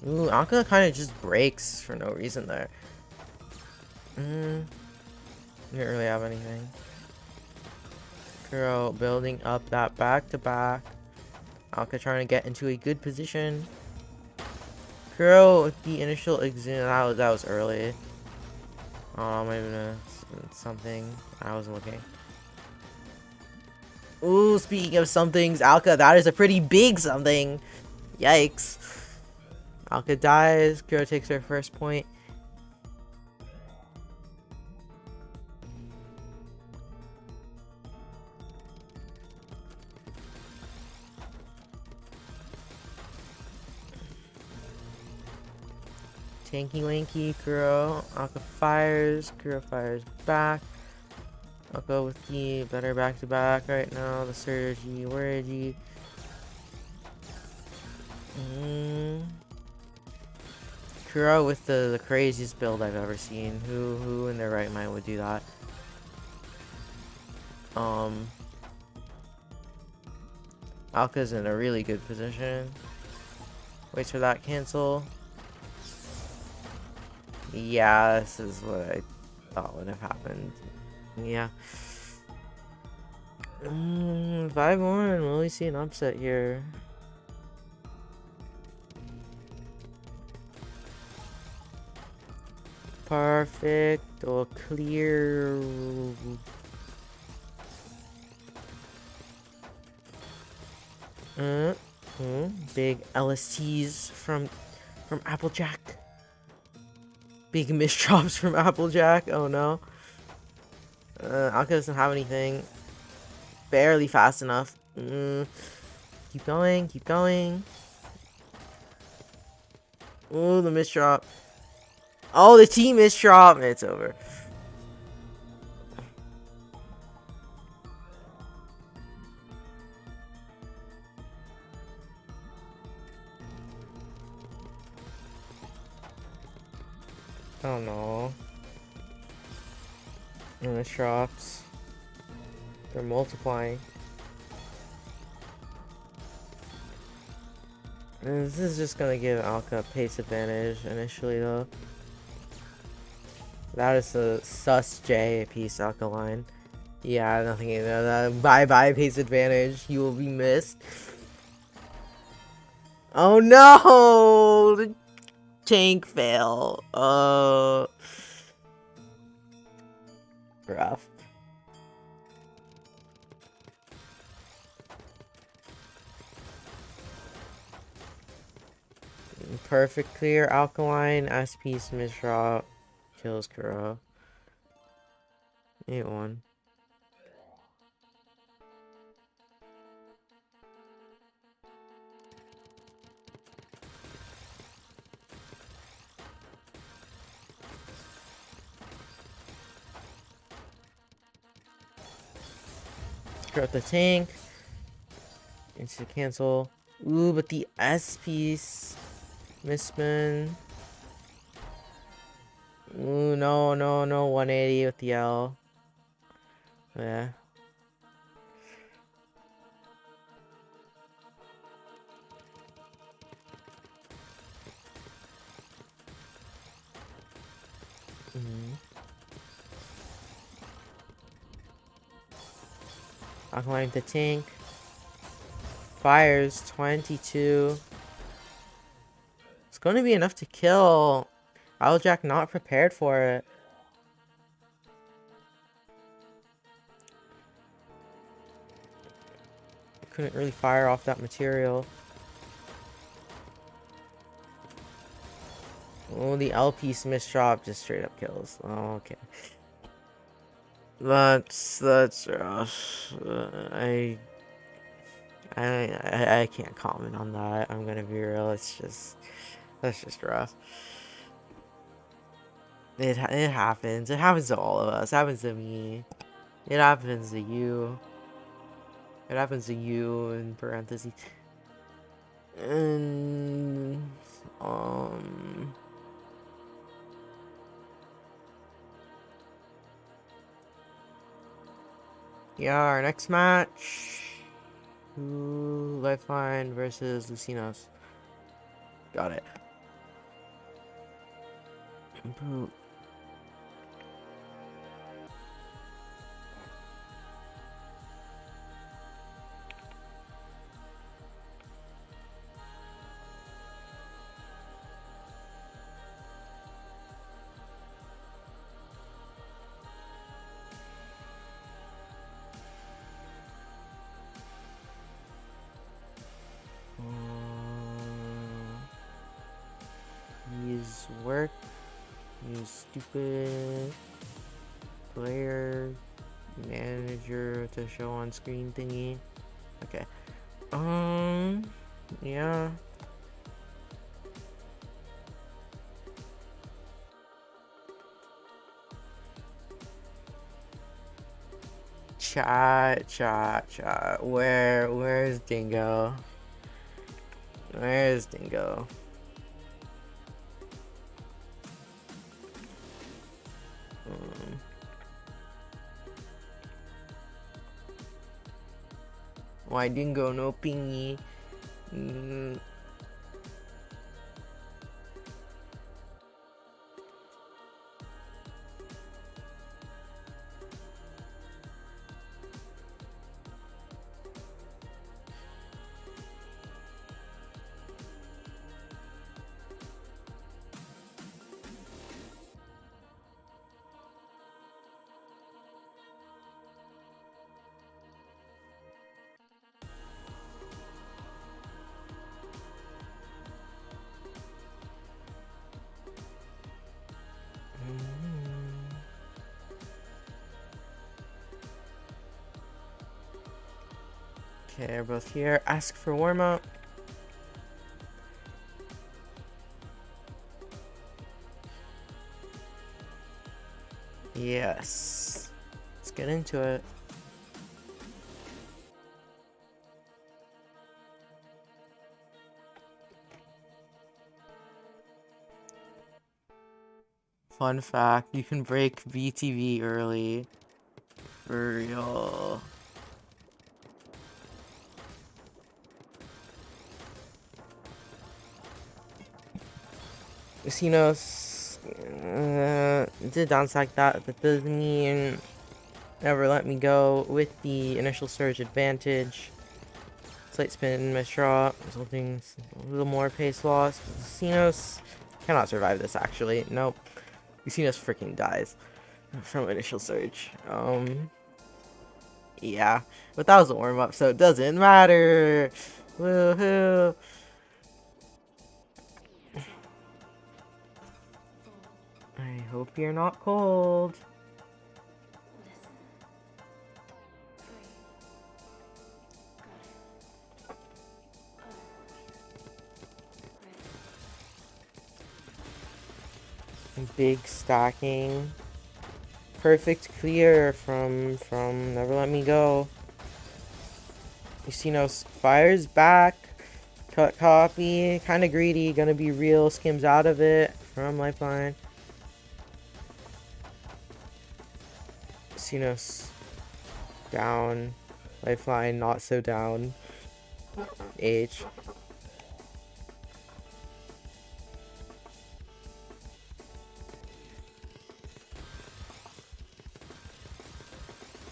Ooh, Alka kind of just breaks for no reason there. Didn't really have anything. Kuro building up that back-to-back. Alka trying to get into a good position. Kuro with the initial exhume. That was early. Oh, maybe something. I was looking. Ooh, speaking of somethings, Alka, that is a pretty big something. Yikes. Alka dies. Kuro takes her first point. Tanky Wanky, Kuro. Alka fires. Kuro fires back. I'll go with the better back-to-back right now. The Surgy, Worgy. Kuro with the craziest build I've ever seen. Who in their right mind would do that? Alka's in a really good position. Waits for that cancel. Yeah, this is what I thought would have happened. Yeah. 5-1. Will we see an upset here? Perfect or clear. Big LSTs from Applejack. Big misdrops from Applejack. Oh no. Alka doesn't have anything. Barely fast enough. Keep going, keep going. Oh, the misdrop. Oh, the team misdrop. It's over. Oh no. Misdrops. They're multiplying. And this is just gonna give Alka a pace advantage initially though. That is a sus J piece alkaline. Yeah, nothing. Bye bye pace advantage. You will be missed. Oh no! The tank fail. Rough. Perfect clear alkaline. SP misdrop. Kills Kuro. 8-1. Screw up the tank. Instant cancel. Ooh, but the S piece. Misspin. Ooh, no, no, no. 180 with the L. Yeah. Alkaline the tank. Fires 22. It's going to be enough to kill. Applejack not prepared for it. Couldn't really fire off that material. Oh, the L piece misdrop just straight up kills. Oh, okay. That's rough. I can't comment on that. I'm gonna be real. That's just rough. It happens. It happens to all of us. It happens to me. It happens to you. It happens to you in parentheses. And yeah, our next match. Lifeline versus Lucinos. Got it. Boot. stupid player manager to show on screen thingy. Okay. Yeah. Chat. Where's Dingo? Where's Dingo? Why Dingo no pingy? Okay, we're both here. Ask for warm up. Yes. Let's get into it. Fun fact, you can break VTV early. For real. Casinos, did downs like that doesn't mean never let me go with the initial surge advantage. Slight spin, misdraw, resulting a little more pace loss. Casinos cannot survive this actually. Nope. Casinos freaking dies from initial surge. Yeah. But that was a warm up, so it doesn't matter. Woohoo. I hope you're not cold. Big stacking. Perfect clear from Never Let Me Go. Usinos fires back. Cut copy. Kind of greedy. Gonna be real. Skims out of it from Lifeline. Usinos down. Lifeline not so down. H.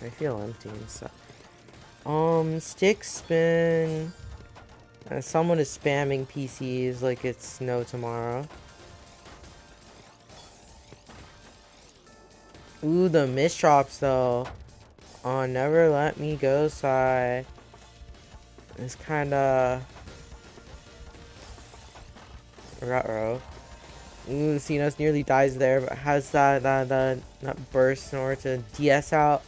I feel empty and stuff. Stick spin. Someone is spamming PCs like it's no tomorrow. Ooh, the misdrops though. Oh, Never Let Me Go side. It's kinda ruh-roh. Ooh, Cenos nearly dies there, but has that burst in order to DS out.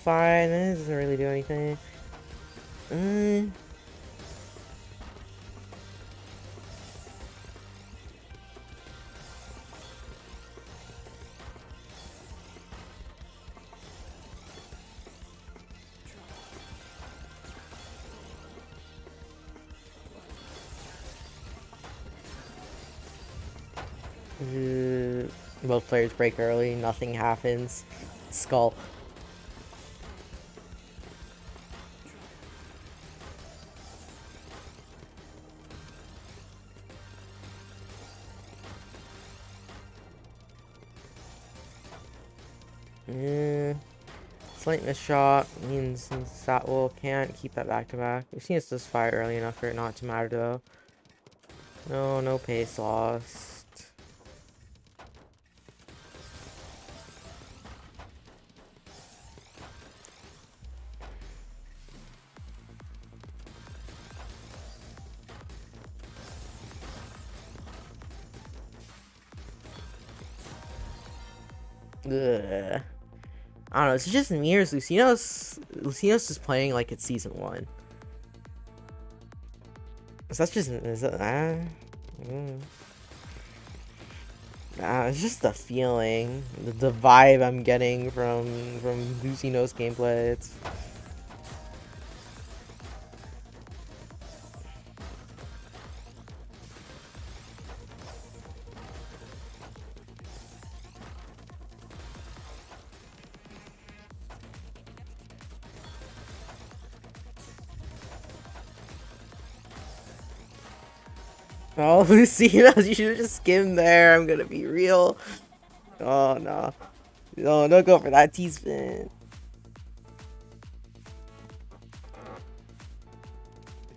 Fine, this doesn't really do anything. Both players break early, nothing happens. Skull. Slight miss shot means Satwell can't keep that back to back. We've seen us just fire early enough for it not to matter though. No pace lost. Ugh. I don't know. It's just me or Lucinos. Lucinos is playing like it's season 1. So that's just is that, it's just the feeling, the vibe I'm getting from Lucinos gameplay. It's oh, Lucinos, you should have just skimmed there. I'm gonna be real. Oh no, no, don't go for that T-spin.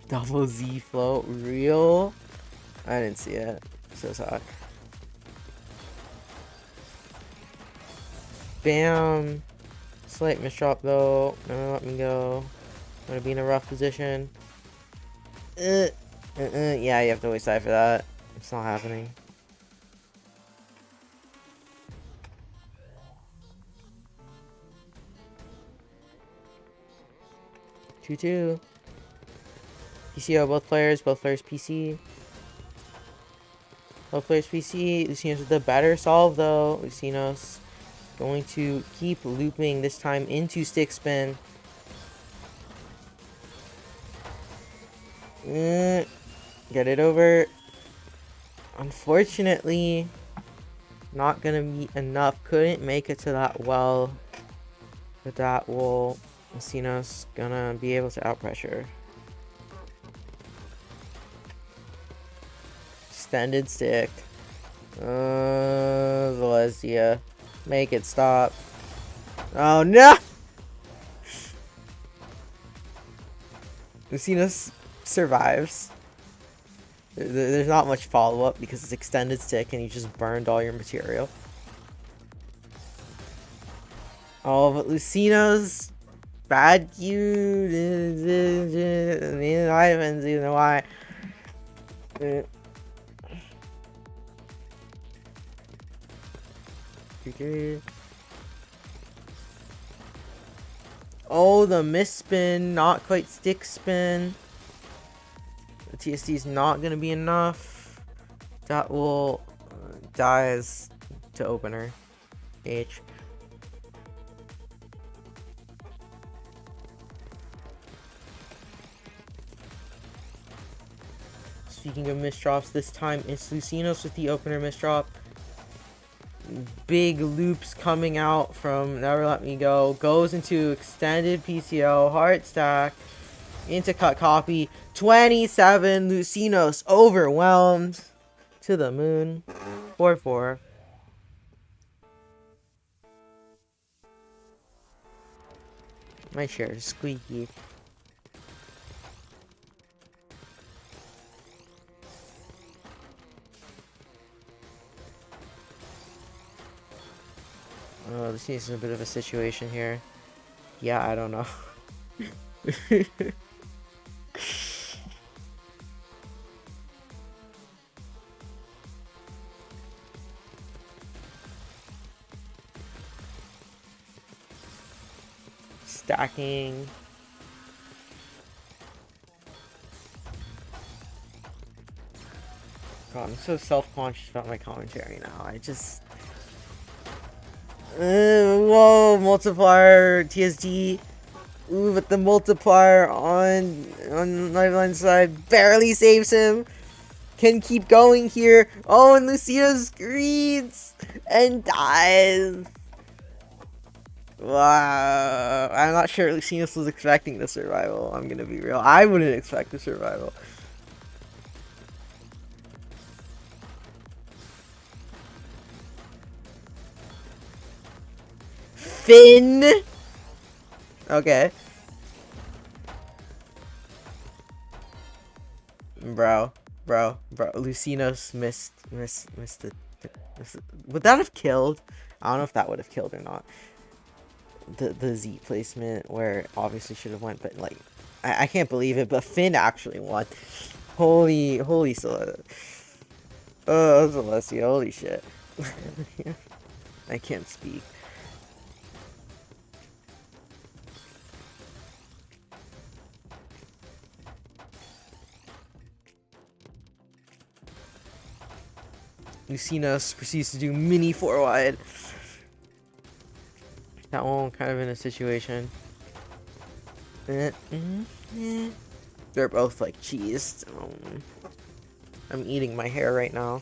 Double Z float, real? I didn't see it. So sorry. Bam. Slight misdrop though. No, let me go. I'm gonna be in a rough position. Yeah, you have to waste side for that. It's not happening. Two. PCO, both players PC. Both players PC. Lucinos with the better solve though. Lucinos going to keep looping, this time into stick spin. Get it over. Unfortunately, not gonna meet enough. Couldn't make it to that well. But that will, Lucinos gonna be able to outpressure. Extended stick. Valencia. Make it stop. Oh no! Lucinos survives. There's not much follow-up because it's extended stick and you just burned all your material. Oh, but Lucinos, bad cute. I haven't seen why. Oh, the miss spin, not quite stick spin. The TSD is not gonna be enough. That will die as to opener. H. Speaking of misdrops, this time it's Lucinos with the opener misdrop. Big loops coming out from Never Let Me Go. Goes into extended PCO. Heart stack. Into cut copy. 27. Lucinos overwhelmed. To the moon. 4-4. My share is squeaky. Oh, this is a bit of a situation here. Yeah, I don't know. Stacking. God, I'm so self-conscious about my commentary now. I just... whoa, multiplier, TSD. Ooh, but the multiplier on Lifeline side barely saves him. Can keep going here. Oh, and Lucio screens and dies. Wow. I'm not sure Lucius was expecting the survival. I'm gonna be real. I wouldn't expect the survival. Finn! Okay. Bro. Lucinos missed the... Would that have killed? I don't know if that would have killed or not. The Z placement where it obviously should have went, but like... I can't believe it, but Finn actually won. Holy Celestia. Oh, Celestia, holy shit. I can't speak. Lucinos proceeds to do mini 4 wide. That one kind of in a situation. They're both like cheesed. I'm eating my hair right now.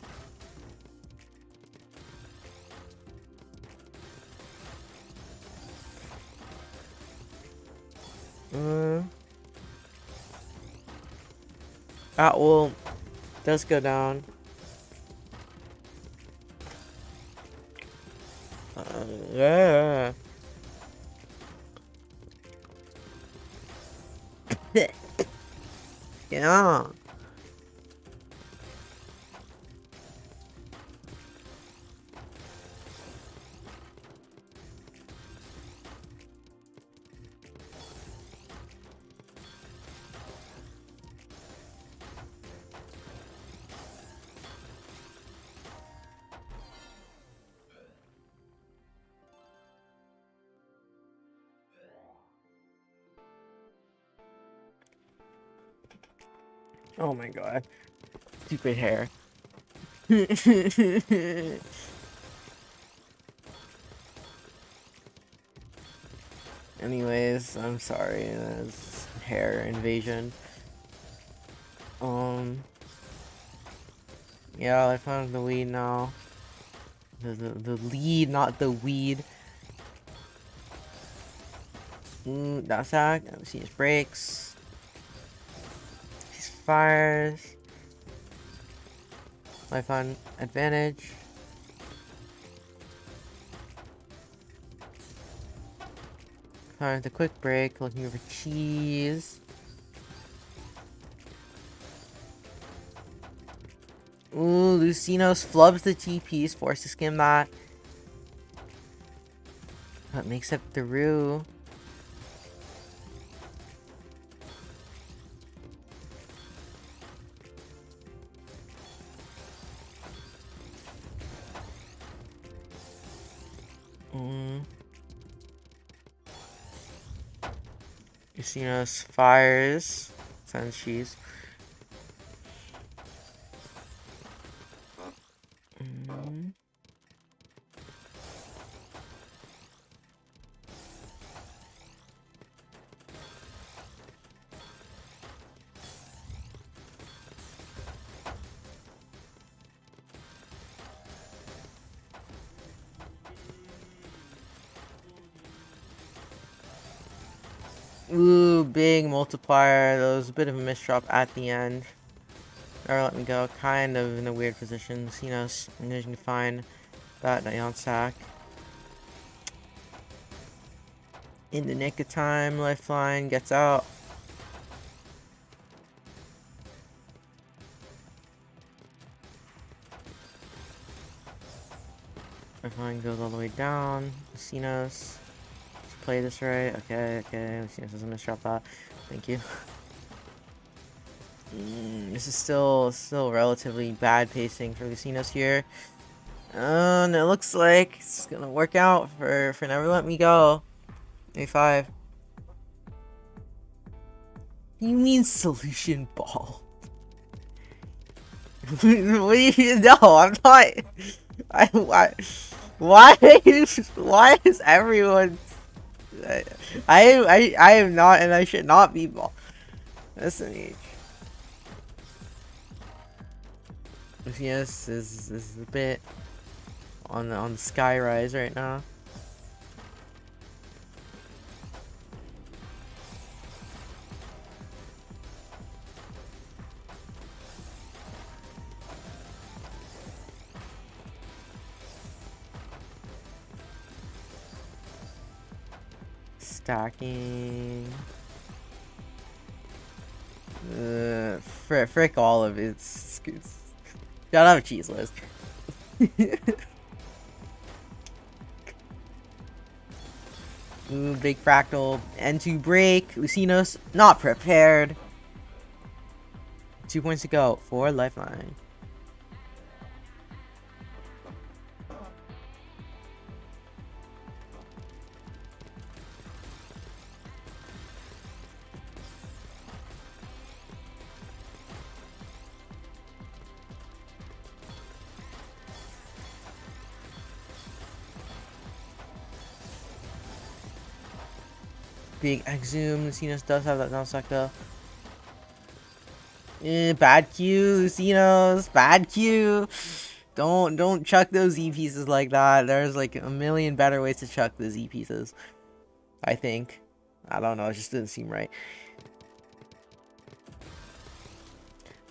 That will does go down. Yeah. Yeah. Oh my god. Stupid hair. Anyways, I'm sorry. That's hair invasion. Yeah, I found the weed now. The lead, not the weed. That's that. Let's see his brakes. His fires. Life on advantage. Find the quick break, looking over cheese. Ooh, Lucinos flubs the TPs, forced to skim that. But makes it through. Lucinos fires. Sends cheese. Ooh, big multiplier. That was a bit of a misdrop at the end. Or let me go. Kind of in a weird position. Lucinos managing to find that Dion sack. In the nick of time, Lifeline gets out. Lifeline goes all the way down. Lucinos. Let's play this right. Okay. Lucinos doesn't misdrop that. Thank you. This is still relatively bad pacing for Lucinos here. And it looks like it's gonna work out for Never Let Me Go. A5. You mean solution ball? What do you know? I'm not. Why is everyone? I am not, and I should not be ball. Listen, yes, is a bit on the sky rise right now. Stacking. Frick all of it. Gotta have a cheese list. Ooh, big fractal. N2 break. Lucinos not prepared. 2 points to go for Lifeline. Big Exum. Lucinos does have that Nuzlocke though. Bad Q, Lucinos. Bad Q. Don't chuck those Z pieces like that. There's like a million better ways to chuck the Z pieces. I think. I don't know. It just didn't seem right.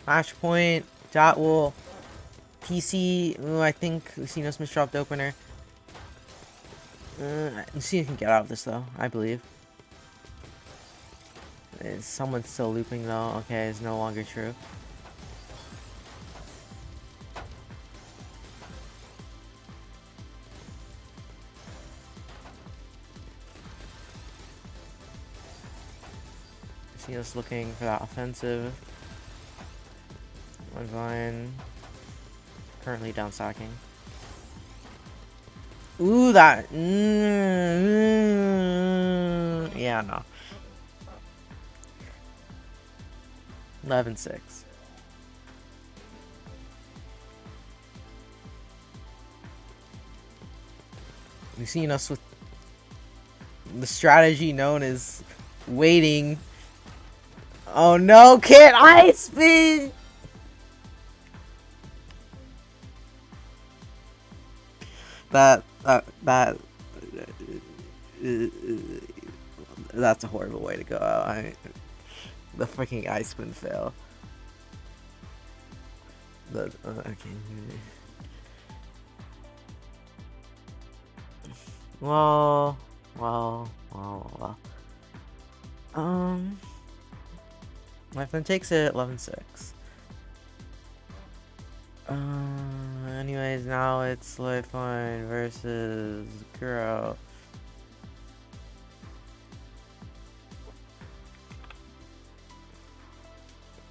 Match point. Dot wool. PC. Ooh, I think Lucinos misdropped opener. Lucino can get out of this though, I believe. Is someone still looping though? Okay, it's no longer true. Lucino's looking for that offensive. One Vine. Currently down stacking. Ooh, that. Yeah, no. 11-6. We've seen us with the strategy known as waiting. Oh no, Kit Ice Speed! That's a horrible way to go out. The freaking ice spin fail. Okay. Well. My friend takes it 11-6. Anyways, now it's Lifeline versus Kuro.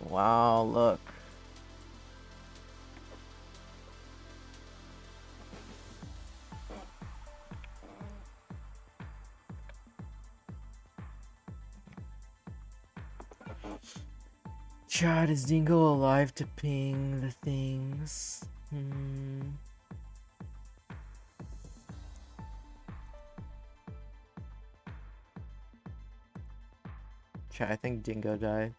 Wow, look. Chad, is Dingo alive to ping the things? Chad, I think Dingo died.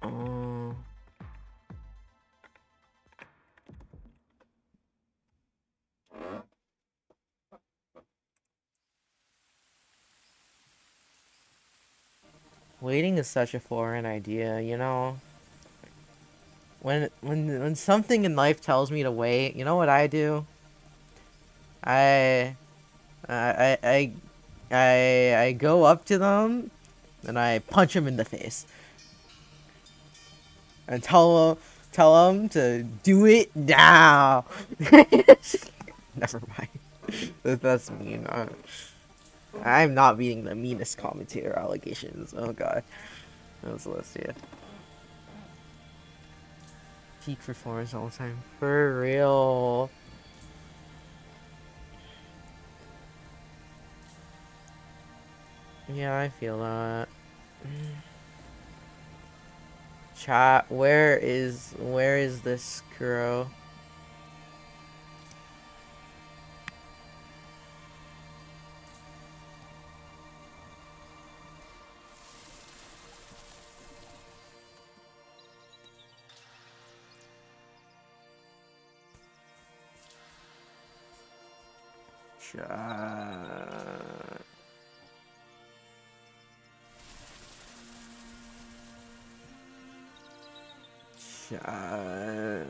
Oh. Waiting is such a foreign idea, you know? When something in life tells me to wait, you know what I do? I go up to them and I punch them in the face and tell them to do it now. Never mind. That's mean. I'm not being the meanest commentator allegations. Oh god. That was Celestia. Peak performance all the time. For real. Yeah, I feel that. Chat, where is this Kuro? Chat. Chat.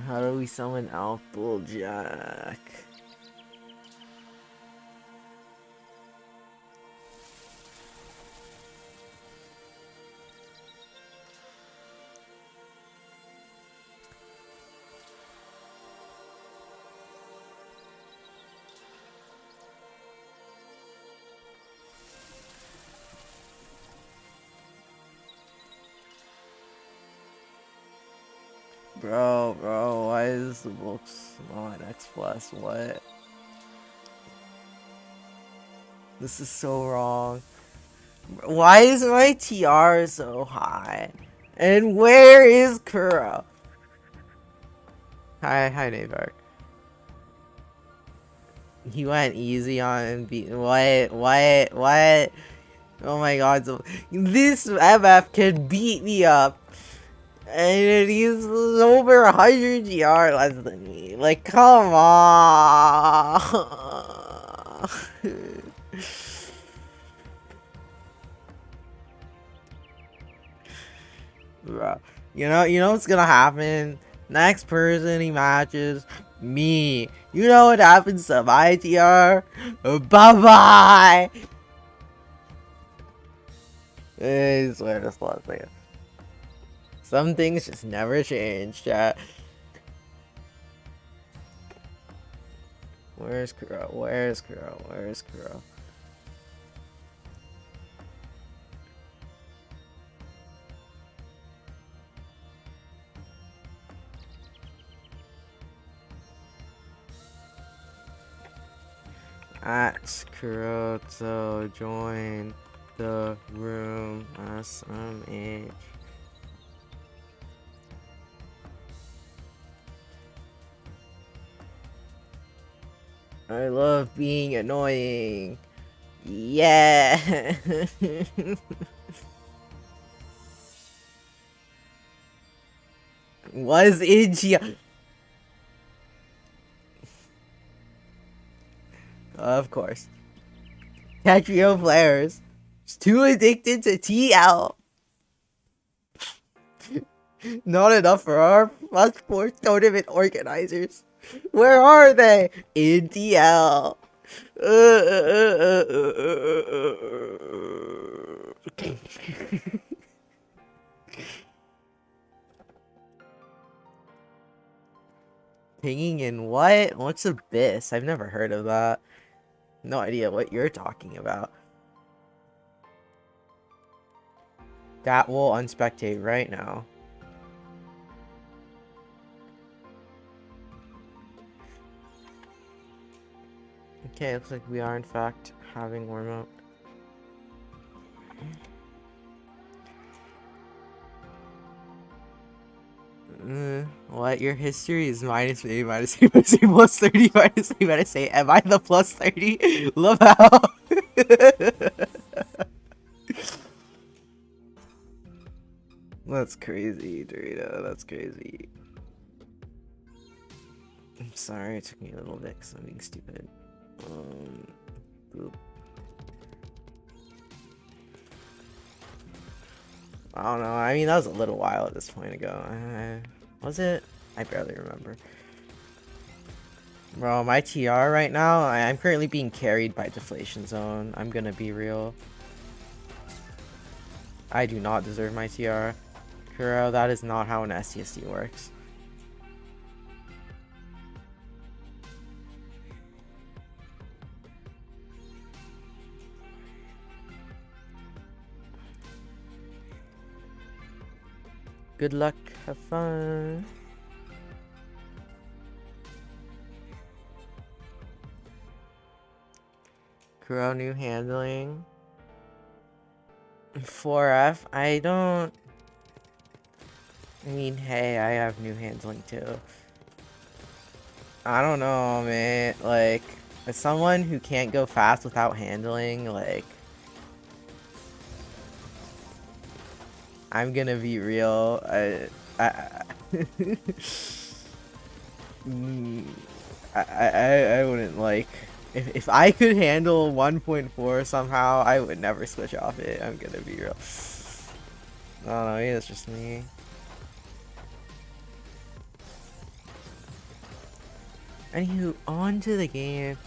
How do we summon Applejack? Bro, why is the books on X Plus? What? This is so wrong. Why is my TR so high? And where is Kuro? Hi, Navark. He went easy on what? Oh my god, so this MF can beat me up. And he's over 100 GR less than me. Like, come on. Bro. You know what's gonna happen? Next person he matches, me. You know what happens to my TR? Bye-bye! I swear to God, man. Some things just never change, chat. Where's Kuro? Where's Kuro? Where's Kuro? Ask Kuro to join the room. SMH. I love being annoying. Yeah. Was itchy. Of course. Tetrio players. Just too addicted to TL. Not enough for our plus sports tournament organizers. Where are they? In TL. Pinging in what? What's Abyss? I've never heard of that. No idea what you're talking about. That will unspectate right now. Okay, looks like we are in fact having warm-up. What? Your history is minus A, minus A, minus A, plus 30, minus A, minus A. Am I the plus 30? Love how. That's crazy, Dorito. That's crazy. I'm sorry, it took me a little bit because I'm being stupid. Boop. I don't know. I mean, that was a little while at this point ago. Was it? I barely remember. Bro, my TR right now, I'm currently being carried by Deflation Zone. I'm gonna be real. I do not deserve my TR. Kuro, that is not how an STSD works. Good luck, have fun. Kuro new handling. 4F, I don't... I mean, hey, I have new handling too. I don't know, man. Like, as someone who can't go fast without handling, like... I'm gonna be real. I wouldn't like if I could handle 1.4 somehow, I would never switch off it. I'm gonna be real. I don't know, maybe that's just me. Anywho, on to the game.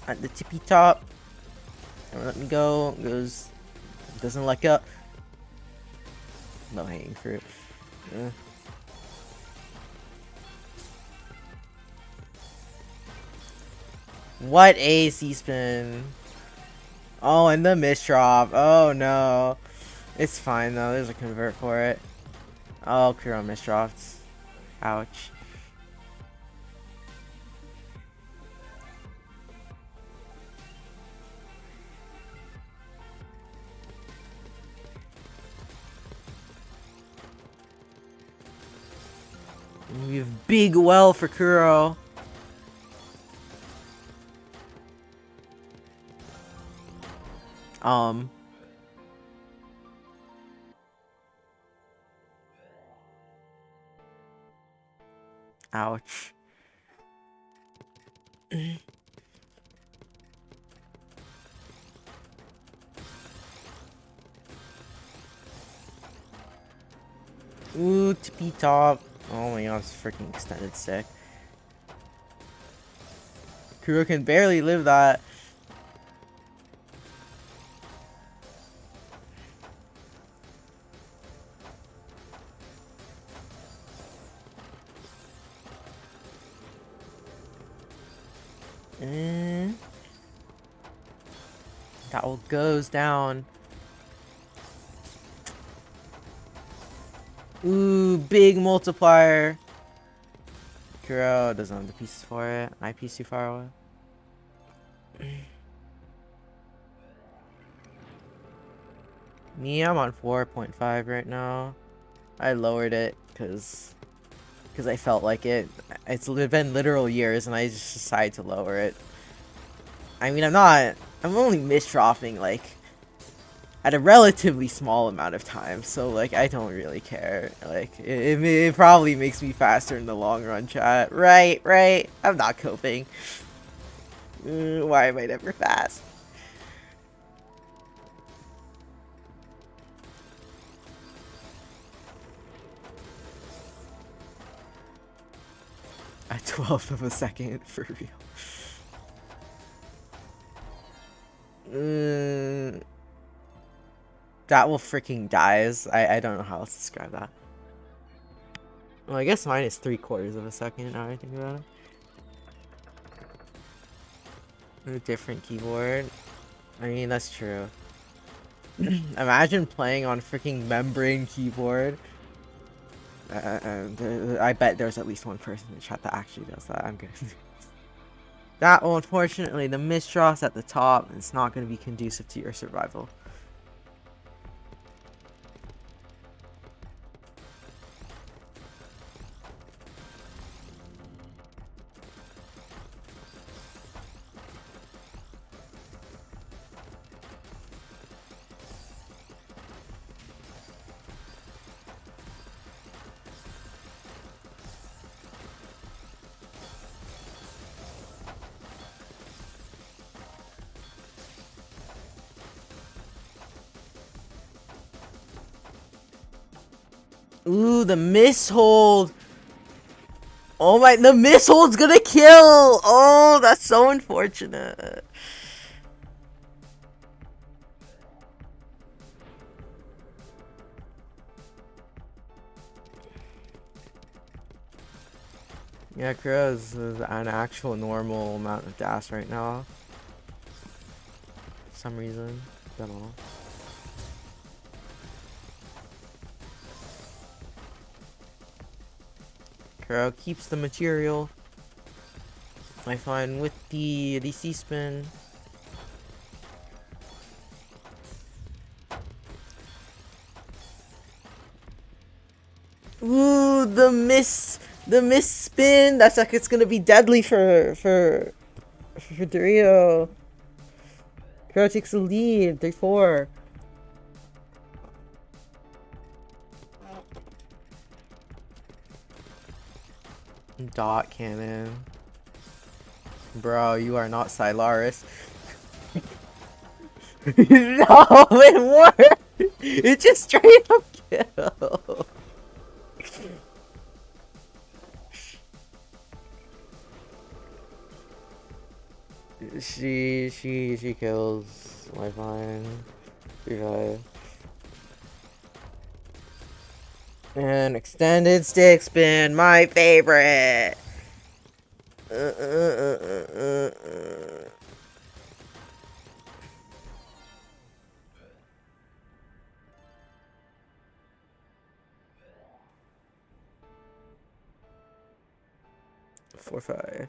At the tippy top. Don't let me go. Goes. Doesn't let up. No hanging fruit. What a C-spin. Oh, and the misdrop. Oh no. It's fine though. There's a convert for it. Oh, Kuro misdropped. Ouch. We have big well for Kuro. Ouch. Ooh, tippy top. Oh my god, it's freaking extended stick. Kuro can barely live that. That all goes down. Ooh, big multiplier. Kuro doesn't have the pieces for it. My piece too far away. Me, I'm on 4.5 right now. I lowered it because I felt like it. It's been literal years, and I just decided to lower it. I mean, I'm only misdropping like at a relatively small amount of time, so like I don't really care. Like it probably makes me faster in the long run, chat. Right. I'm not coping. Why am I never fast? A 12th of a second, for real. That will freaking dies. I don't know how else to describe that. Well, I guess mine is 3/4 of a second now I think about it. A different keyboard. I mean, that's true. Imagine playing on freaking membrane keyboard. I bet there's at least one person in the chat that actually does that. I'm good. That will, unfortunately, the misdraw's at the top, and it's not going to be conducive to your survival. Ooh, the mishold! Oh my, the mishold's gonna kill! Oh, that's so unfortunate. Yeah, Kuro's is an actual normal amount of gas right now. For some reason. Don't know. Kuro keeps the material. I find with the C-spin. Ooh, the miss spin. That's like it's gonna be deadly for Dorito. Kuro takes the lead. 3-4. Dot cannon. Bro, you are not Silaris. No, it worked! It just straight up kill. She kills Lifeline. Revive. And extended stick spin, my favorite. 4-5.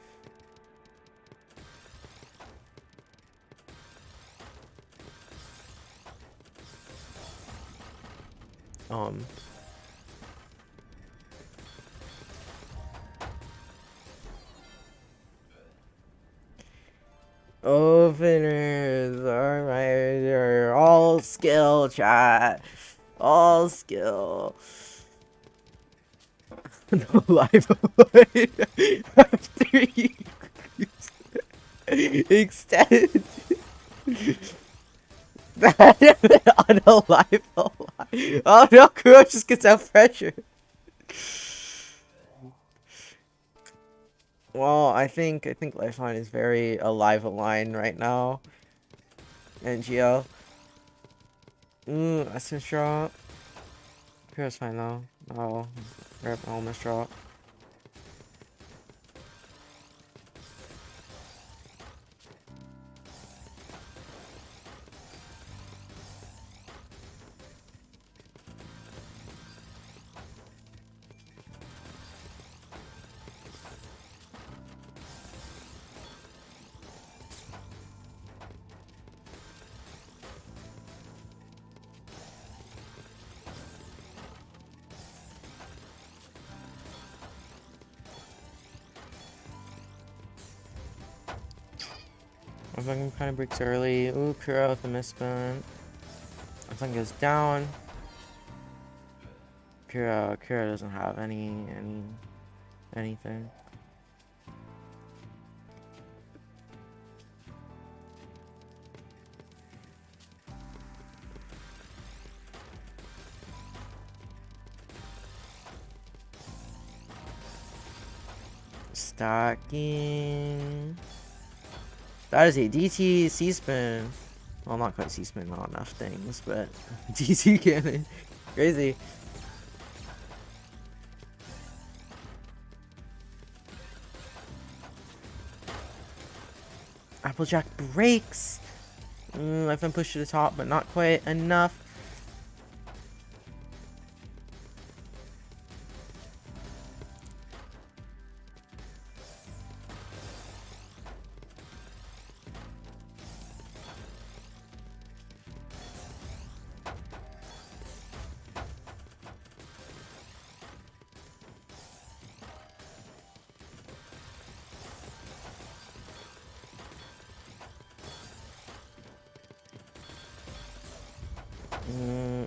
Openers are skill, chat. All skill. No life after you extend that on a life. Oh no, Kuro just gets out pressure. Well, I think Lifeline is very alive line right now. NGL. That's a shot. Kuro's fine though. Oh, rip, almost drop. I think kind of breaks early. Ooh, Kuro with the misspin. I think goes down. Kuro doesn't have anything. Stacking. That is a DT C-spin. Well, not quite C-spin, not enough things, but DT cannon. Crazy. Applejack breaks. I've been pushed to the top, but not quite enough.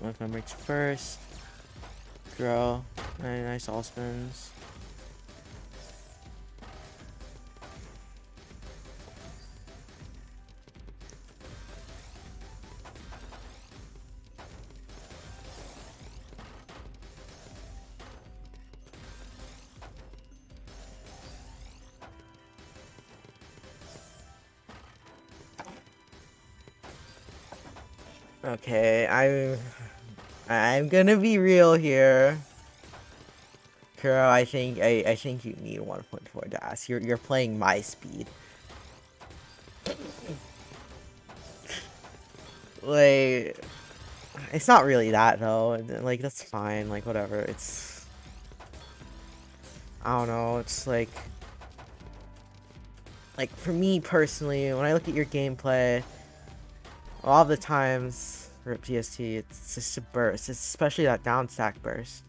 Lifeline breaks first. Grow. Nice all spins. Okay, I'm gonna be real here. Kuro, I think you need 1.4 DAS. You're playing my speed. Like, it's not really that though. Like, that's fine. Like, whatever. It's, I don't know. It's like for me personally, when I look at your gameplay, a lot of the times, rip TST, it's just a burst. It's especially that down stack burst.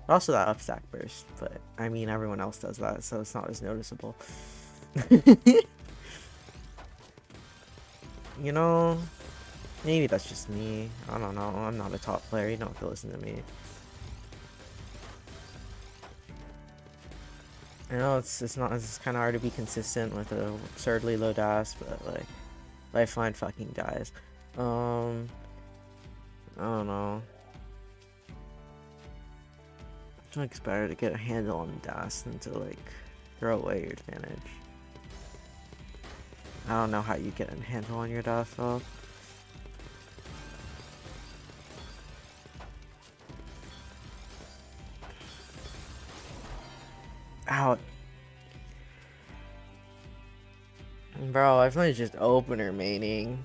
But also that up stack burst. But, I mean, everyone else does that, so it's not as noticeable. You know, maybe that's just me. I don't know. I'm not a top player. You don't have to listen to me. I know it's kind of hard to be consistent with a absurdly low DAS, but like, Lifeline fucking dies. I don't know. I think it's better to get a handle on DAS than to like throw away your advantage. I don't know how you get a handle on your DAS though. Out. Bro, I feel like it's just opener maining.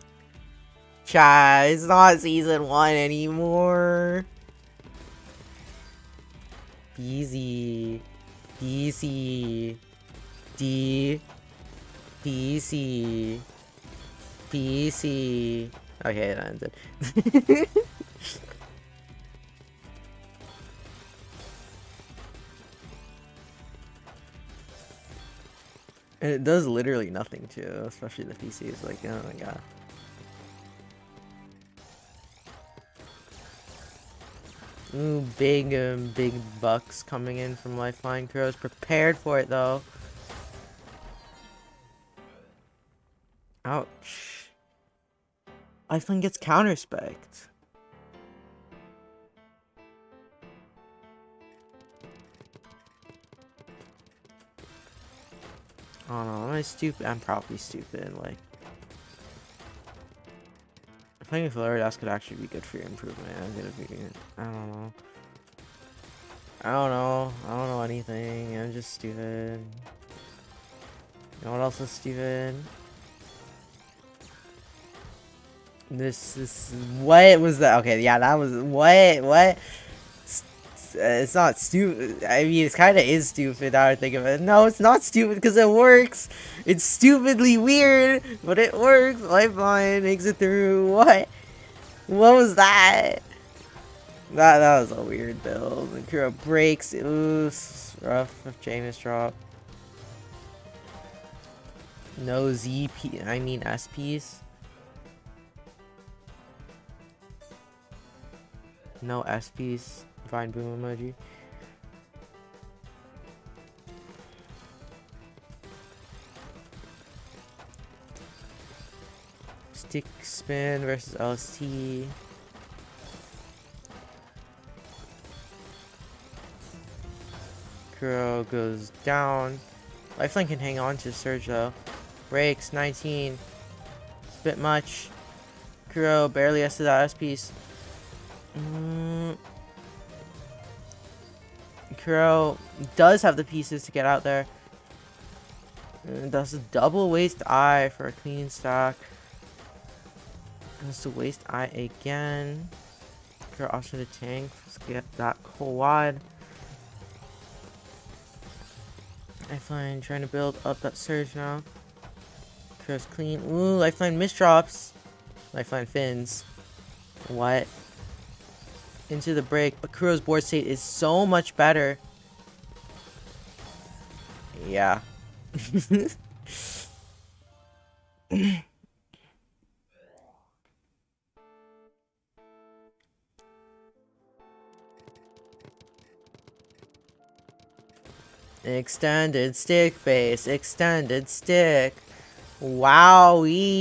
Chat, it's not season 1 anymore. BZ. BC. D. PC. PC. Okay, that ended. And it does literally nothing too, especially the PC is like, oh my god. Ooh, big bucks coming in from Lifeline. Kuro's prepared for it, though. Ouch. Lifeline gets counter-spec'd. Oh no, am I stupid? I'm probably stupid, like... Playing with Floridas could actually be good for your improvement. I'm gonna be... I don't know. I don't know anything. I'm just stupid. You know what else is stupid? This is... What was that? Okay, yeah, that was... What? It's not stupid. I mean, it kind of is stupid now I think of it. No, it's not stupid because it works. It's stupidly weird, but it works. Lifeline makes it through. What? What was that? That was a weird build. Kuro breaks. Ooh, rough if Jameis drop. No ZP. I mean SPs. No SPs. Fine boom emoji. Stick spin versus LST. Kuro goes down. Lifeline can hang on to Surge though. Breaks 19. It's a bit much. Kuro barely has to that S piece. Kuro does have the pieces to get out there. And does a double waste eye for a clean stack. Has to waste eye again. Kuro option to tank. Let's get that quad. Lifeline trying to build up that surge now. Kuro's clean. Ooh, Lifeline misdrops. Lifeline fins. What? Into the break. But Kuro's board state is so much better. Yeah. Extended stick base. Extended stick. Wowee.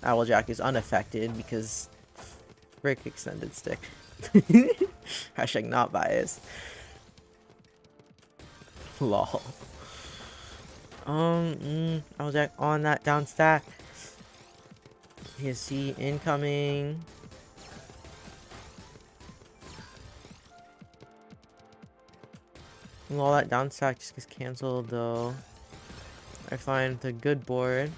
Owljack is unaffected because frick extended stick. Hashtag not biased. Lol. Owljack on that down stack. PSC incoming. Well, that down stack just gets cancelled though. I find the good board.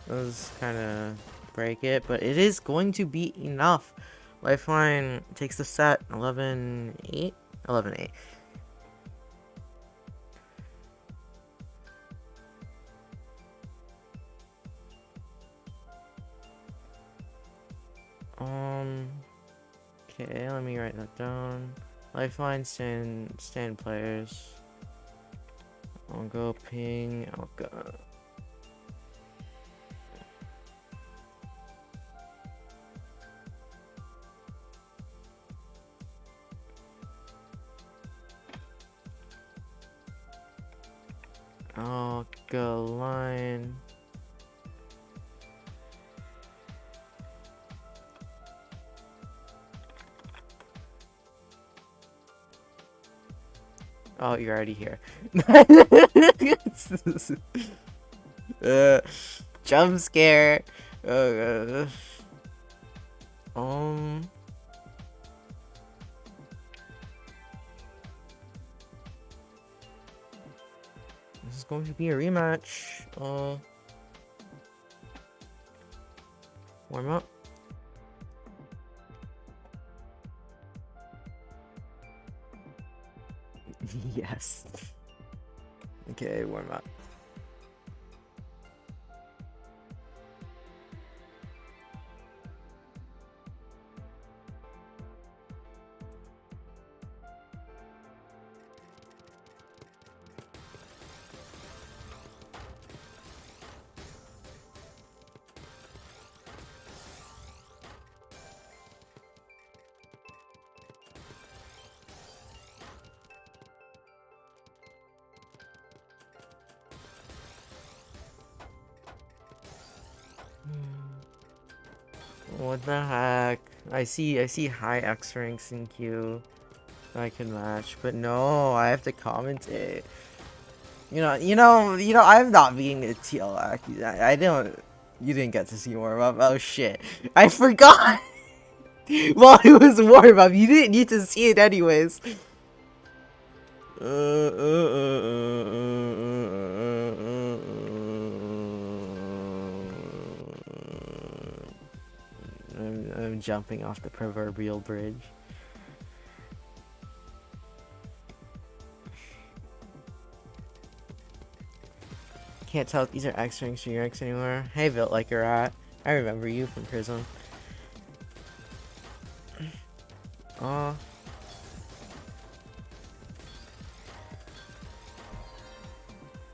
Those kind of break it, but it is going to be enough. Lifeline takes the set 11-8. 11-8. Okay, let me write that down. Lifeline stand players. I'll go ping. I'll go. I'll go line. Oh, you're already here. Jump scare. This is going to be a rematch. Warm up. Yes. Okay, warm up. What the heck? I see high X ranks in queue I can match, but no, I have to commentate. I'm not being a TLAC. I don't. You didn't get to see warm up. Oh shit, I forgot. Well, it was warm up. You didn't need to see it anyways. I'm jumping off the proverbial bridge. Can't tell if these are X ranks or U ranks anymore. Hey, built like a rat. I remember you from Prism. Aw.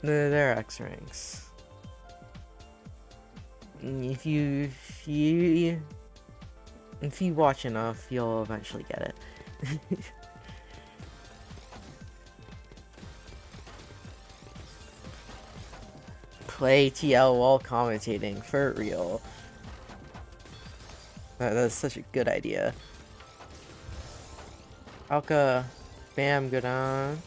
They're X ranks. If you watch enough, you'll eventually get it. Play TL while commentating, for real. That's such a good idea. Alka, bam, good on.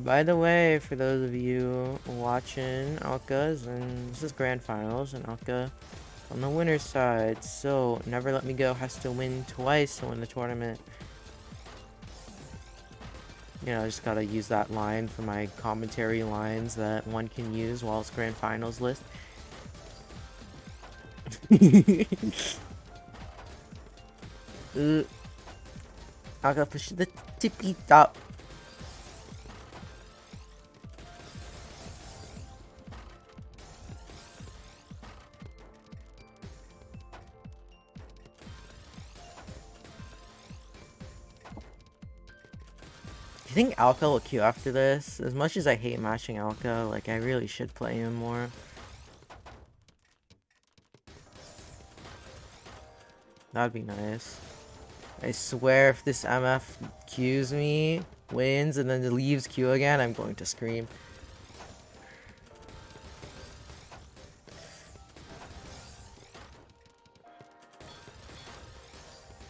By the way, for those of you watching Alka's, and this is Grand Finals, and Alka on the winner's side, so Never Let Me Go has to win twice to win the tournament. You know, I just gotta use that line for my commentary lines that one can use while it's Grand Finals list. Alka, push the tippy top. I think Alka will queue after this. As much as I hate matching Alka, like, I really should play him more. That'd be nice. I swear if this MF queues me, wins, and then leaves queue again, I'm going to scream.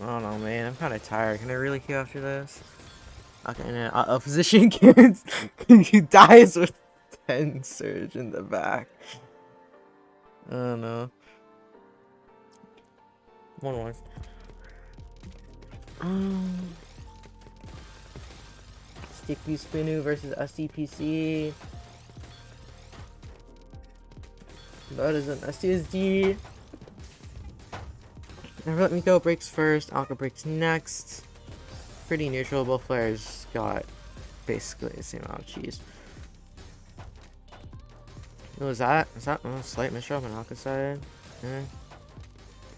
I don't know, man. I'm kind of tired. Can I really queue after this? Okay, and opposition kids. He dies with 10 surge in the back. I don't know. 1-1. Sticky Spinu versus SDPC. That is an SDSD. Never Let Me Go breaks first. Alka breaks next. Pretty neutral. Both players got basically the same amount of cheese. What was that? Is that a slight misshot on Alka's side? Yeah.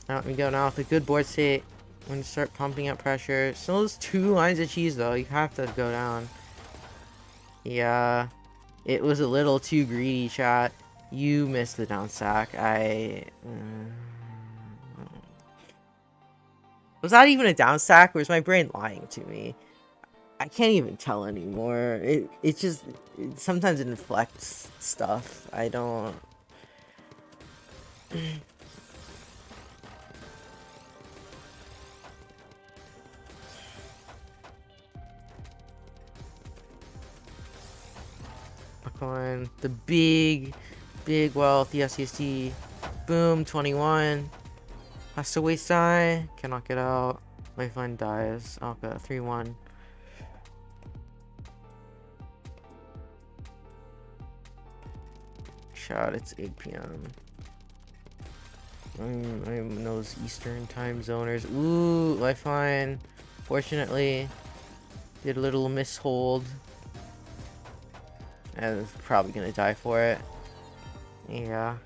Now Let Me Go now with a good board state. When you start pumping up pressure. Still those 2 lines of cheese though. You have to go down. Yeah. It was a little too greedy, chat. You missed the down sack. Was that even a down sack, or is my brain lying to me? I can't even tell anymore. It just sometimes it inflects stuff. I don't. On the big wealth, the SCST. Boom, 21. Has to waste die. Cannot get out. Lifeline dies. Okay, 3-1. Shot, it's 8 p.m. I'm in those Eastern time zoners. Ooh, lifeline. Fortunately, did a little mishold. And probably gonna die for it. Yeah.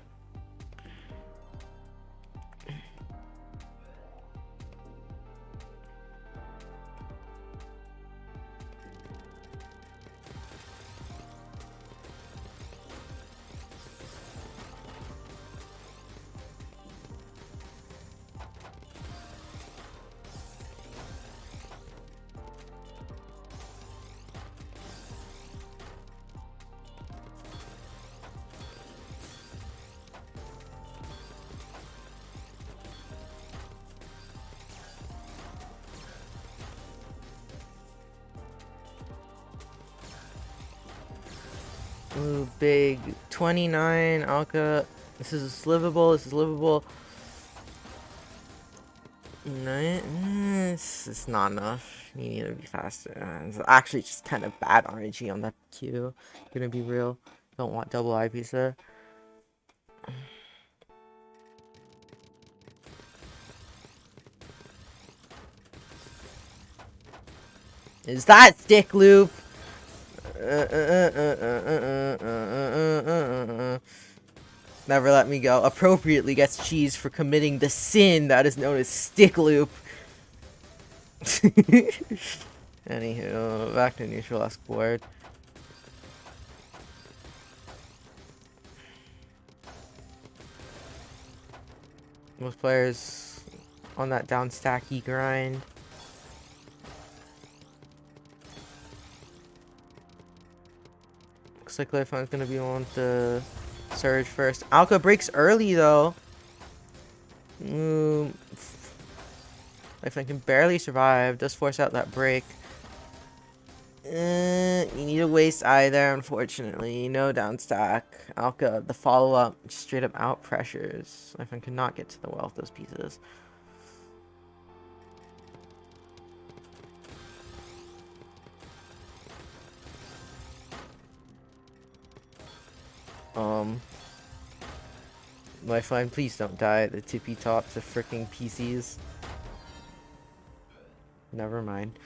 Ooh, big 29, Alka. This is livable, this is livable. It's not enough. You need to be faster. It's actually just kind of bad RNG on that Q. Gonna be real. Don't want double eye pizza. Is that stick loop? Never let me go. Appropriately gets cheese for committing the sin that is known as stick loop. Anywho, back to neutral escort. Most players on that down stacky grind. Looks like Lifeline's gonna be on to surge first. Alka breaks early though. Lifeline can barely survive. Does force out that break. You need to waste either, unfortunately. No down stack. Alka, the follow up, straight up out pressures. Lifeline cannot get to the well with those pieces. Lifeline, please don't die. The tippy tops of freaking PCs. Never mind.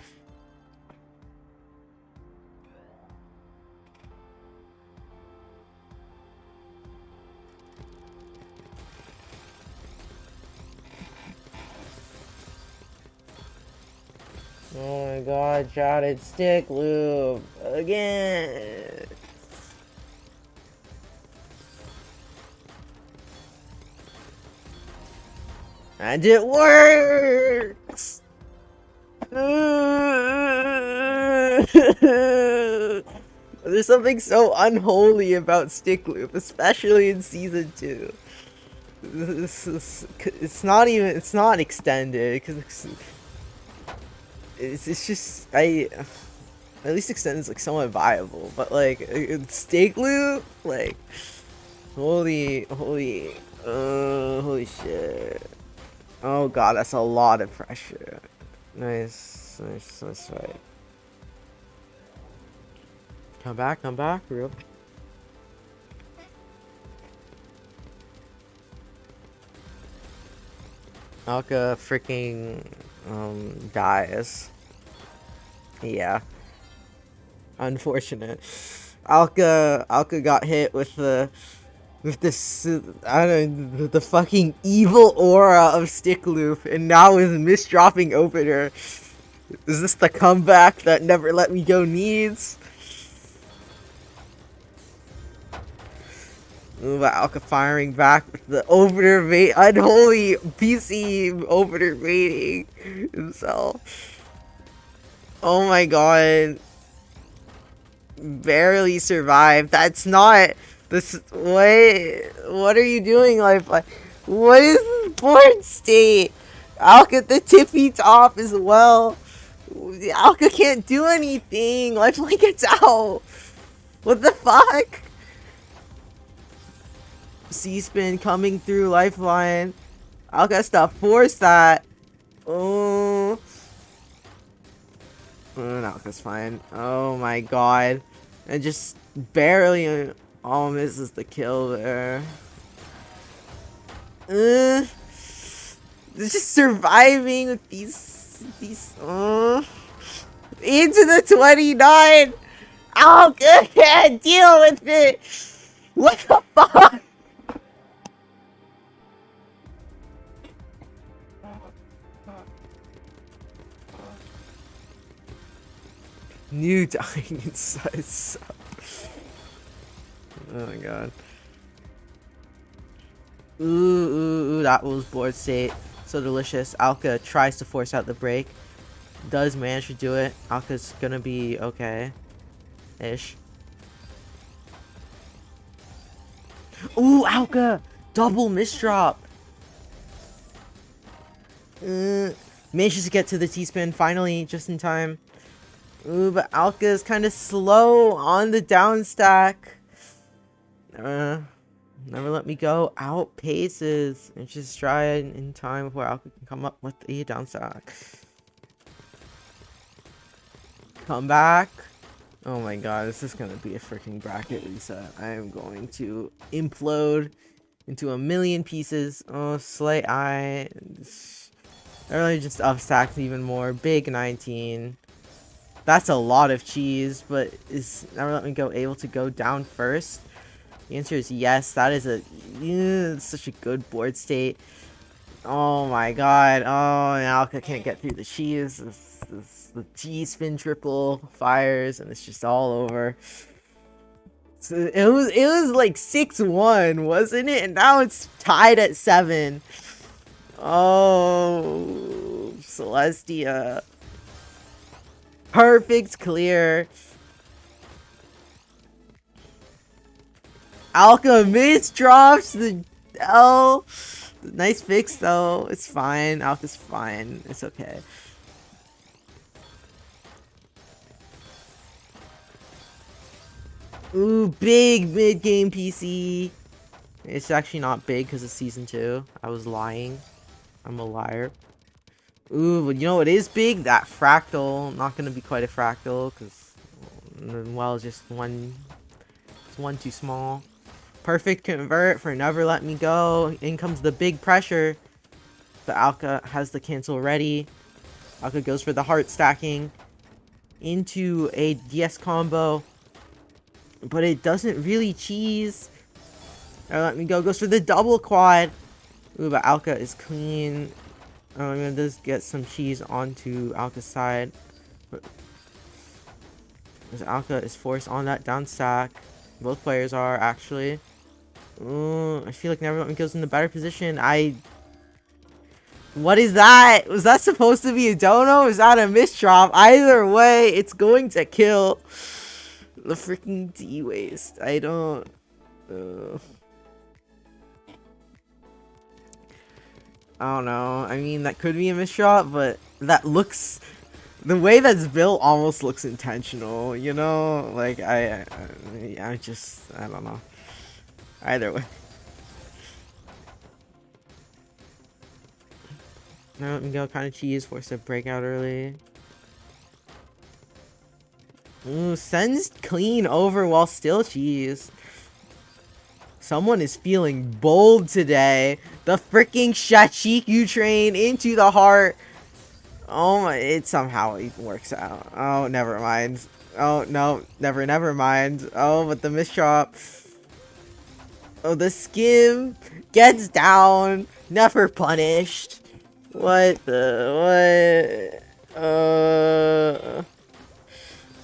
Oh my god, shotted stick loop again. And it works! There's something so unholy about stick loop, especially in season 2. It's not even, it's not extended, because it's just, at least extended is like somewhat viable, but like, stick loop, like, holy shit. Oh god, that's a lot of pressure. Nice, right. Come back, real. Alka freaking, dies. Yeah. Unfortunate. Alka got hit with this, I don't know, the fucking evil aura of stick loop, and now is misdropping opener. Is this the comeback that Never Let Me Go needs? Ooh, but Alka firing back with the opener bait, unholy PC opener baiting himself. Oh my god. Barely survived. That's not this. What are you doing, Lifeline? What is this board state? Alka the tippy top as well. Alka can't do anything. Lifeline gets out. What the fuck? C-spin coming through Lifeline. Alka has to force that. Oh. Alka's fine. Oh my god. And just barely misses the kill there. Just surviving with these into the 29. Alka can't deal with it. What the fuck? New dying inside sub. Oh my god. Ooh, that was board state. So delicious. Alka tries to force out the break. Does manage to do it. Alka's gonna be okay. Ish. Ooh, Alka! Double misdrop! Manages to get to the T-spin finally, just in time. Ooh, but Alka is kind of slow on the down stack. Never let me go. Outpaces. And just try it in time before Alka can come up with a down stack. Come back. Oh my god, this is gonna be a freaking bracket reset. I am going to implode into a million pieces. Oh, Slay Eye. That really just upstacks even more. Big 19. That's a lot of cheese, but is Never Let Me Go able to go down first? The answer is yes. That is such a good board state. Oh my god. Oh, and Alka can't get through the cheese. The cheese spin triple fires, and it's just all over. So it was like 6-1, wasn't it? And now it's tied at 7. Oh, Celestia. Perfect clear. Alka drops the L. Nice fix though. It's fine. Alka's fine. It's okay. Ooh, big mid-game PC. It's actually not big because it's season 2. I was lying. I'm a liar. Ooh, but you know what is big? That fractal. Not gonna be quite a fractal because, well, just one. It's one too small. Perfect convert for Never Let Me Go. In comes the big pressure. But Alka has the cancel ready. Alka goes for the heart stacking into a DS combo. But it doesn't really cheese. Never Let Me Go goes for the double quad. Ooh, but Alka is clean. I'm gonna just get some cheese onto Alka's side. But Alka is forced on that down stack. Both players are actually. Ooh, I feel like Never Let Me Go's in the better position. What is that? Was that supposed to be a dono? Is that a misdrop? Either way, it's going to kill the freaking D-waste. I don't. I don't know. I mean, that could be a misshot, but that looks. The way that's built almost looks intentional, you know? Like, I don't know. Either way. Now Let Me Go kind of cheese, forced to break out early. Ooh, sends clean over while still cheese. Someone is feeling bold today. The freaking Shachiku train into the heart. Oh my, it somehow works out. Oh, never mind. Oh, no, never mind. Oh, but the misdrop. Oh, the skim gets down. Never punished. What the, what?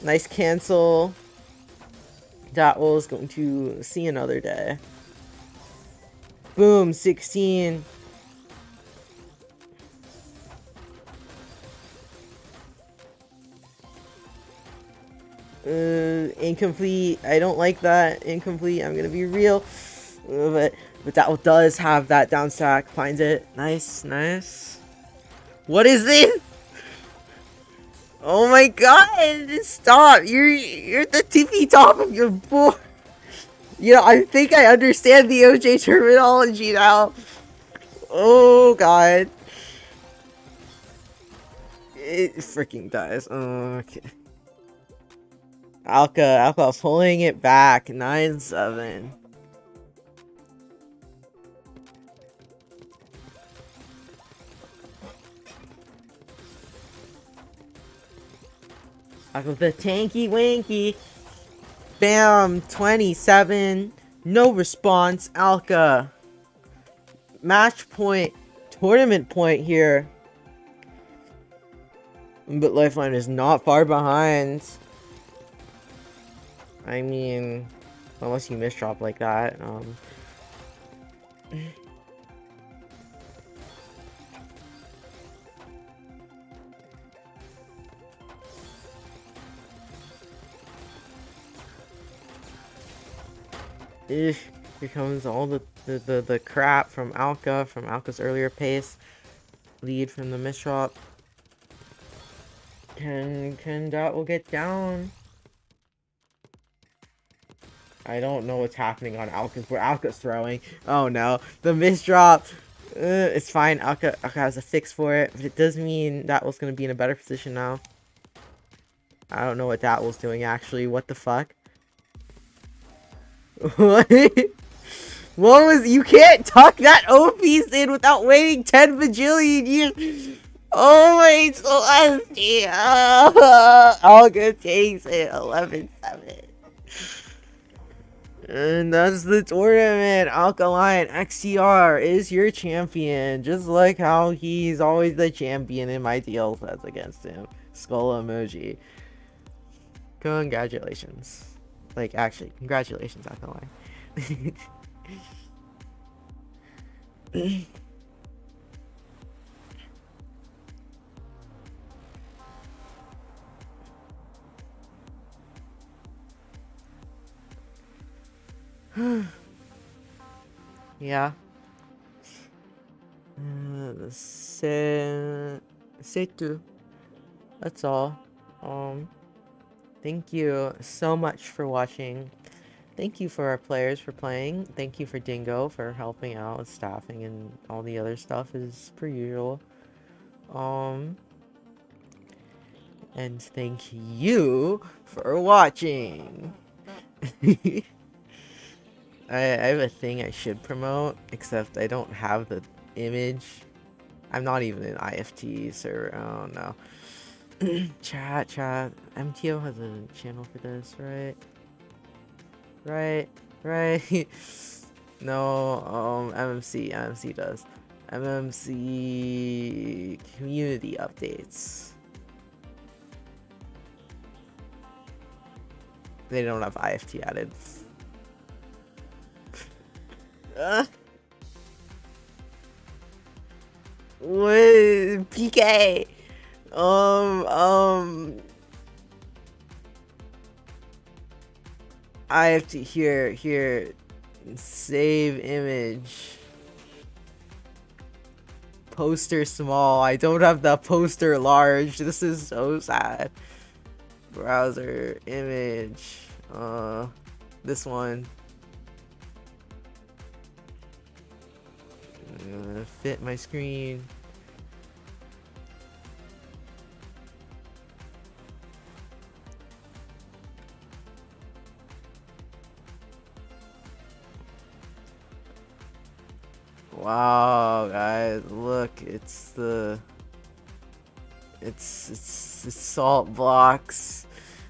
Nice cancel. That was going to see another day. Boom, 16. Incomplete. I don't like that. Incomplete. I'm gonna be real. But that does have that down stack. Finds it. Nice, nice. What is this? Oh my god! Stop! You're at the tippy top of your board. You know, I think I understand the OJ terminology now. Oh god. It freaking dies. Oh, okay. Alka pulling it back. 9-7. Alka with the tanky wanky. Bam. 27. No response. Alka. Match point. Tournament point here. But Lifeline is not far behind. I mean, unless you misdrop like that. Here comes all the crap from Alka's earlier pace. Lead from the misdrop. Can that will get down? I don't know what's happening on Alka's, where Alka's throwing. Oh no, the misdrop. It's fine. Alka has a fix for it, but it does mean that was gonna be in a better position now. I don't know what that was doing actually. What the fuck? What? What was? You can't tuck that O-piece in without waiting 10 bajillion years. Oh my Celestia! Alka takes it 11-7. And that's the tournament. Alkaline XTR is your champion. Just like how he's always the champion in my TL sets against him. Skull emoji. Congratulations. Like, actually, congratulations, Alkaline. Yeah. C'est tout. That's all. Thank you so much for watching. Thank you for our players for playing. Thank you for Dingo for helping out with staffing and all the other stuff as per usual. And thank you for watching. I have a thing I should promote, except I don't have the image. I'm not even an IFT server. Oh no. Chat. MTO has a channel for this, right? Right. No, MMC does. MMC community updates. They don't have IFT added. What? PK. IFT here. Save image. Poster small. I don't have the poster large. This is so sad. Browser image. This one. Fit my screen. Wow, guys, look, it's salt blocks.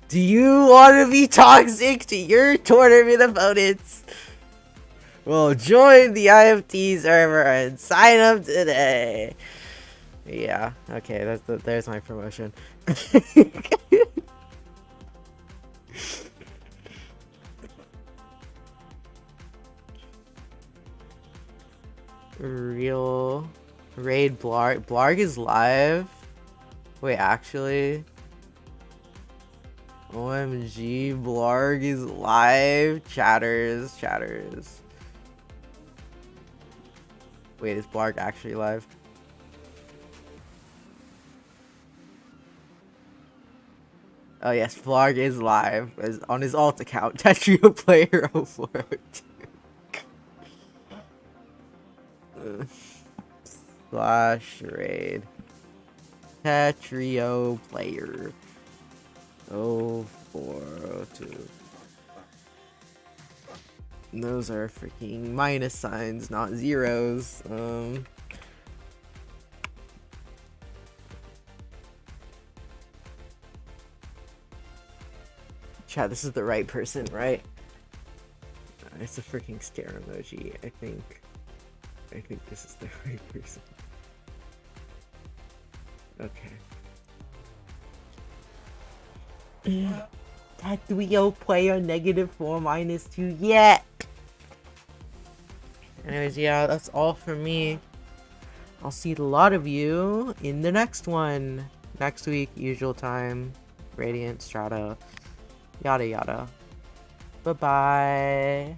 Do you want to be toxic to your tournament opponents? Well, join the IFT server and sign up today. Yeah, okay, there's my promotion. Real raid Blarg. Blarg is live. Wait, actually, OMG, Blarg is live. Chatters. Wait, is Blarg actually live? Oh yes, Blarg is live on his alt account. Tetrio player 0402. Slash raid. Tetrio player 0402. Those are freaking minus signs, not zeros. Chat, this is the right person, right? It's a freaking stare emoji, I think. I think this is the right person. Okay. Tetrio player -4 -2. Yeah! Anyways, yeah, that's all for me. I'll see a lot of you in the next one. Next week, usual time. Radiant, Strata, yada yada. Bye-bye.